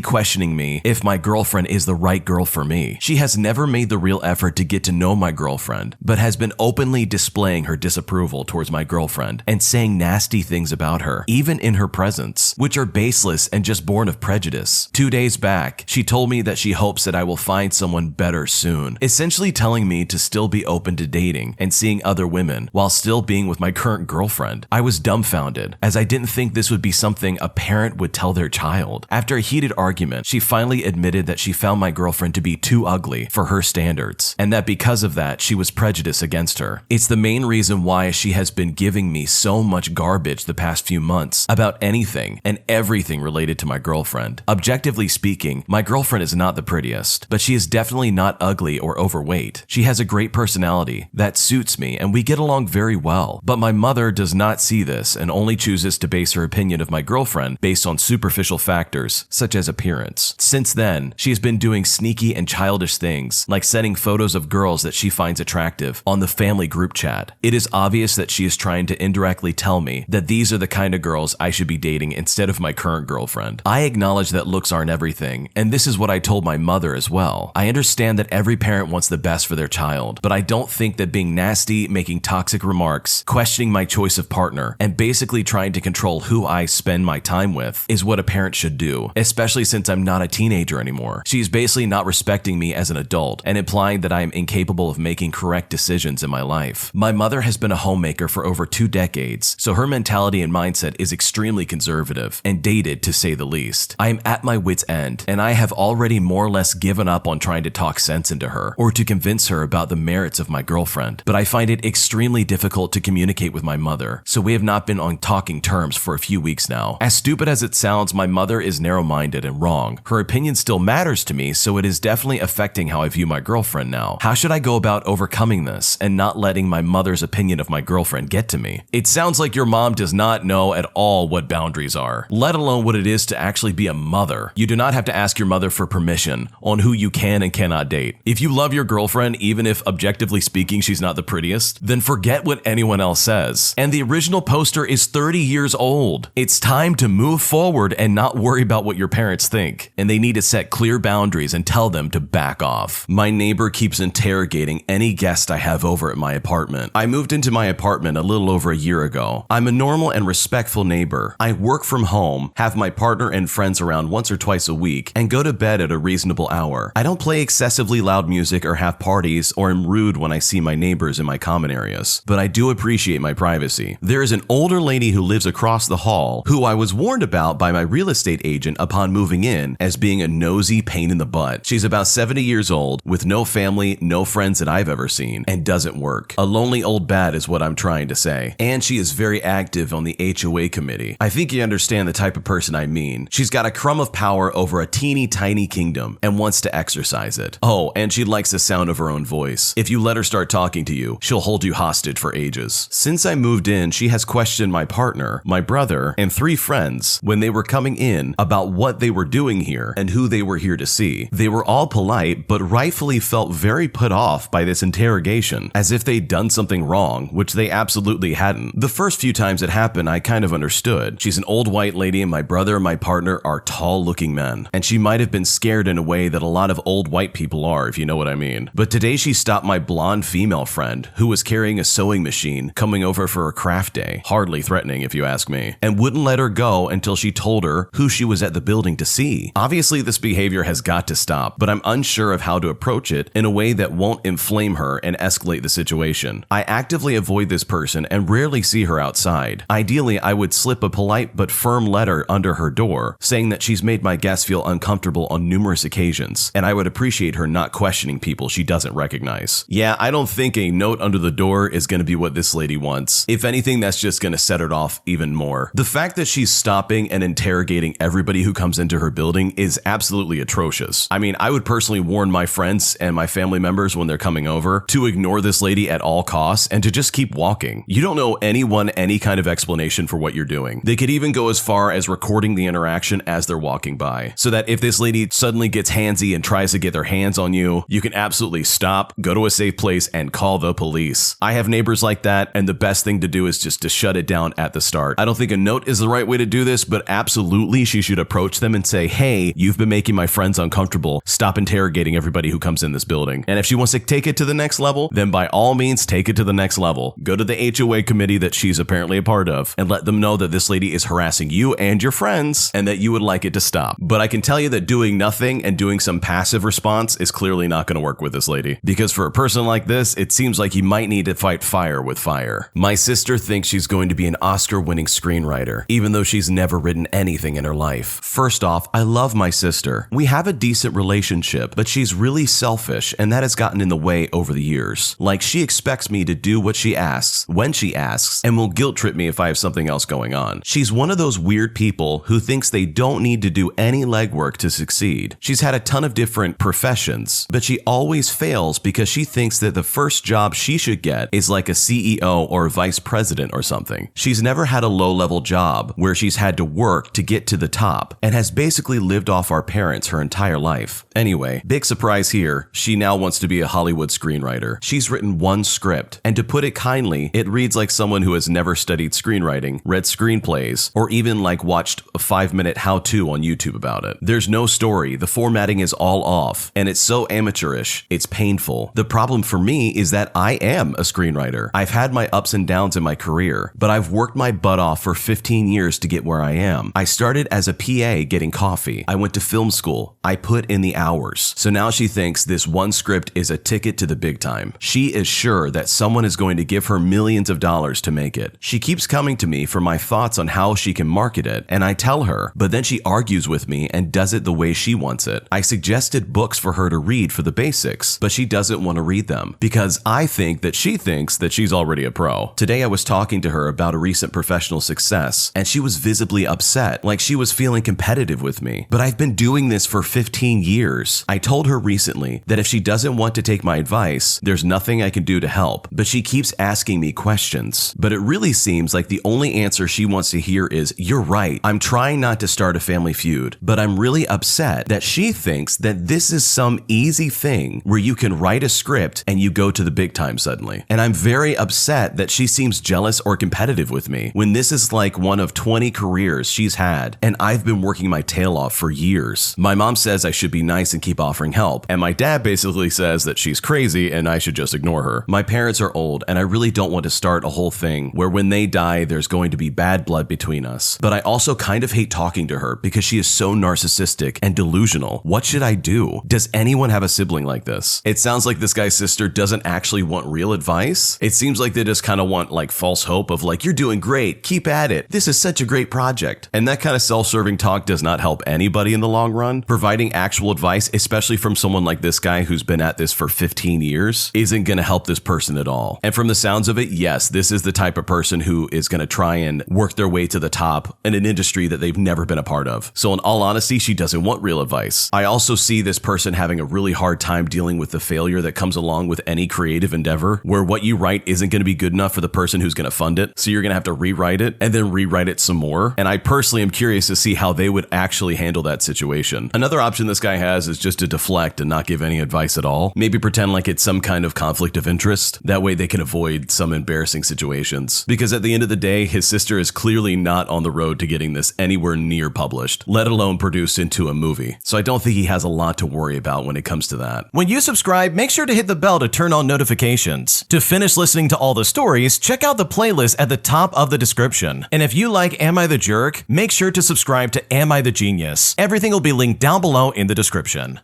questioning me if my girlfriend is the right girl for me. She has never made the real effort to get to know my girlfriend, but has been openly displaying her disapproval towards my girlfriend and saying nasty things about her, even in her presence, which are baseless and just born of prejudice. 2 days back, she told me that she hopes that I will find someone better soon, essentially telling me to still be open to dating and seeing other women while still being with my current girlfriend. I was dumbfounded, as I didn't think this would be something a parent would tell their child. After a heated argument, she finally admitted that she found my girlfriend to be too ugly for her standards, and that because of that, she was prejudiced against her. It's the main reason why she has been giving me so much garbage the past few months about anything and everything related to my girlfriend. Objectively speaking, my girlfriend is not the prettiest, but she is definitely not ugly or overweight. She has a great personality that suits me, and we get along very well. But my mother does not see this and only chooses to base her opinion of my girlfriend based on superficial factors, such as appearance. Since then, she has been doing sneaky and childish things, like sending photos of girls that she finds attractive on the family group chat. It is obvious that she is trying to indirectly tell me that these are the kind of girls I should be dating instead of my current girlfriend. I acknowledge that looks aren't everything, and this is what I told my mother as well. I understand that every parent wants the best for their child, but I don't think that being nasty, making toxic remarks, questioning my choice of partner, and basically trying to control who I spend my time with is what a parent should do, especially since I'm not a teenager anymore. She's basically not respecting me as an adult and implying that I am incapable of making correct decisions in my life. My mother has been a homemaker for over 2 decades, so her mentality and mindset is extremely conservative and dated to say the least. I am at my wit's end, and I have already more or less given up on trying to talk sense into her or to convince her about the merits of my girlfriend, but I find it extremely difficult to communicate with my mother, so we have not been on talking terms for a few weeks now. As stupid as it sounds, my mother is narrow-minded and wrong. Her opinion still matters to me, so it is definitely affecting how I view my girlfriend now. How should I go about overcoming this and not letting my mother's opinion of my girlfriend get to me? It sounds like your mom does not know at all what boundaries are, let alone what it is to actually be a mother. You do not have to ask your mother for permission on who you can and cannot date. If you love your girlfriend, even if objectively speaking she's not the prettiest, then forget what anyone else says. And the original poster is 30 years old. It's time to move forward and not worry about what your parents think. And they need to set clear boundaries and tell them to back off. My neighbor keeps interrogating any guest I have over at my apartment. I moved into my apartment a little over a year ago. I'm a normal and respectful neighbor. I work from home, have my partner and friends around once or twice a week, and go to bed at a reasonable hour. I don't play excessively loud music or have parties or am rude when I see my neighbors in my common areas, but I do appreciate my privacy. There is an older lady who lives across the hall who I was warned about by my real estate agent upon moving in as being a nosy pain in the butt. She's about 70 years old, with no family, no friends that I've ever seen, and doesn't work. A lonely old bat is what I'm trying to say. And she is very active on the HOA committee. I think you understand the type of person I mean. She's got a crumb of power over a teeny tiny kingdom and wants to exercise it. Oh, and she likes the sound of her own voice. If you let her start talking to you, she'll hold you hostage for ages. Since I moved in, she has questioned my partner, my brother, and 3 friends when they were coming in about what they were doing here and who they were here to see. They were all polite, but rightfully felt very put off by this interrogation, as if they'd done something wrong, which they absolutely hadn't. The first few times it happened, I kind of understood. She's an old white lady and my brother and my partner are tall-looking men, and she might have been scared in a way that a lot of old white people are, if you know what I mean. But today she stopped my blonde female friend, who was carrying a sewing machine, coming over for a craft day, hardly threatening if you ask me, and wouldn't let her go until she told her who she was at the building to see. Obviously this behavior has got to stop, but I'm unsure of how to approach it in a way that won't inflame her and escalate the situation. I actively avoid this person and rarely see her outside. Ideally, I would slip a polite but firm letter under her door saying that she's made my guests feel uncomfortable on numerous occasions, and I would appreciate her not questioning people she doesn't recognize. Yeah, I don't think a note under the door is going to be what this lady wants. If anything, that's just going to set it off even more. The fact that she's stopping and interrogating everybody who comes into her building is absolutely atrocious. I mean, I would personally warn my friends and my family members when they're coming over to ignore this lady at all costs and to just keep walking. You don't owe anyone any kind of explanation for what you're doing. They could even go as far as recording the interaction as they're walking by, so that if this lady suddenly gets handsy and tries to get their hands on you, you can absolutely stop, go to a safe place, and call the police. I have neighbors like that, and the best thing to do is just to shut it down at the start. I don't think a note is the right way to do this, but absolutely she should approach them and say, hey, you've been making my friends uncomfortable. Stop interrogating everybody who comes in this building. And if she wants to take it to the next level, then by all means, take it to the next level. Go to the HOA committee that she's apparently a part of and let them know that this lady is harassing you and your friends and that you would like it to stop. But I can tell you that doing nothing and doing some passive response is clearly not going to work with this lady, because for a person like this, it seems like you might need to fight fire with fire. My sister thinks she's going to be an Oscar-winning screenwriter, even though she's never written anything in her life. First off, I love my sister. We have a decent relationship, but she's really selfish, and that has gotten in the way over the years. Like, she expects me to do what she asks, when she asks, and will guilt trip me if I have something else going on. She's one of those weird people who thinks they don't need to do any legwork to succeed. She's had a ton of different professions, but she always fails because she thinks that the first job she should get is like a CEO or a vice president or something. She's never had a low-level job where she's had to work to get to the top and has basically lived off our parents her entire life. Anyway, big surprise here, she now wants to be a Hollywood screenwriter. She's written one script, and to put it kindly, it reads like someone who has never studied screenwriting, read screenplays, or even like watched a 5-minute how-to on YouTube about it. There's no story, the formatting is all off, and it's so amateurish, it's painful. The problem for me is that I am a screenwriter. I've had my ups and downs in my career, but I've worked my butt off for 15 years to get where I am. I started as a PA getting coffee. I went to film school. I put in the hours. So now she thinks this one script is a ticket to the big time. She is sure that someone is going to give her millions of dollars to make it. She keeps coming to me for my thoughts on how she can market it, and I tell her, but then she argues with me and does it the way she wants it. I suggested books for her to read for the basics, but she doesn't want to read them because I think that she thinks that she's already a pro. Today I was talking to her about a recent professional success, and she was visibly upset, like she was feeling competitive with me. But I've been doing this for 15 years. I told her recently that if she doesn't want to take my advice, there's nothing I can do to help, but she keeps asking me questions. But it really seems like the only answer she wants to hear is, you're right, I'm trying not to start a family feud, but I'm really upset that she thinks that this is some easy thing where you can write a script and you go to the big time suddenly. And I'm very upset that she seems jealous or competitive with me when this is like one of 20 careers she's had, and I've been working my tail off for years. My mom says I should be nice and keep offering help, and my dad basically says that she's crazy and I should just ignore her. My parents are old, and I really don't want to start a whole thing where when they die, there's going to be bad blood between us. But I also kind of hate talking to her because she is so narcissistic and delusional. What should I do? Does anyone have a sibling like this? It sounds like this guy's sister doesn't actually want real advice. It seems like they just kind of want like false hope of like, you're doing great, keep at it, this is such a great project. And that kind of self-serving talk does not help anybody in the long run. Providing actual advice, especially from someone like this guy who's been at this for 15 years, isn't going to help this person at all. And from the sounds of it, yes, this is the type of person who is going to try and work their way to the top in an industry that they've never been a part of. So in all honesty, she doesn't want real advice. I also see this person having a really hard time dealing with the failure that comes along with any creative endeavor, where what you write isn't going to be good enough for the person who's going to fund it. So you're going to have to rewrite it and then rewrite it some more. And I personally am curious to see how they would actually handle that situation. Another option this guy has is just to deflect and not give any advice at all. Maybe pretend like it's some kind of conflict of interest. That way they can avoid some embarrassing situations. Because at the end of the day, his sister is clearly not on the road to getting this anywhere near published, let alone produced into a movie. So I don't think he has a lot to worry about when it comes to that. When you subscribe, make sure to hit the bell to turn on notifications. To finish listening to all the stories, check out the playlist at the top of the description. And if you like Am I the Jerk, make sure to subscribe to Am I the Genius. Everything will be linked down below in the description.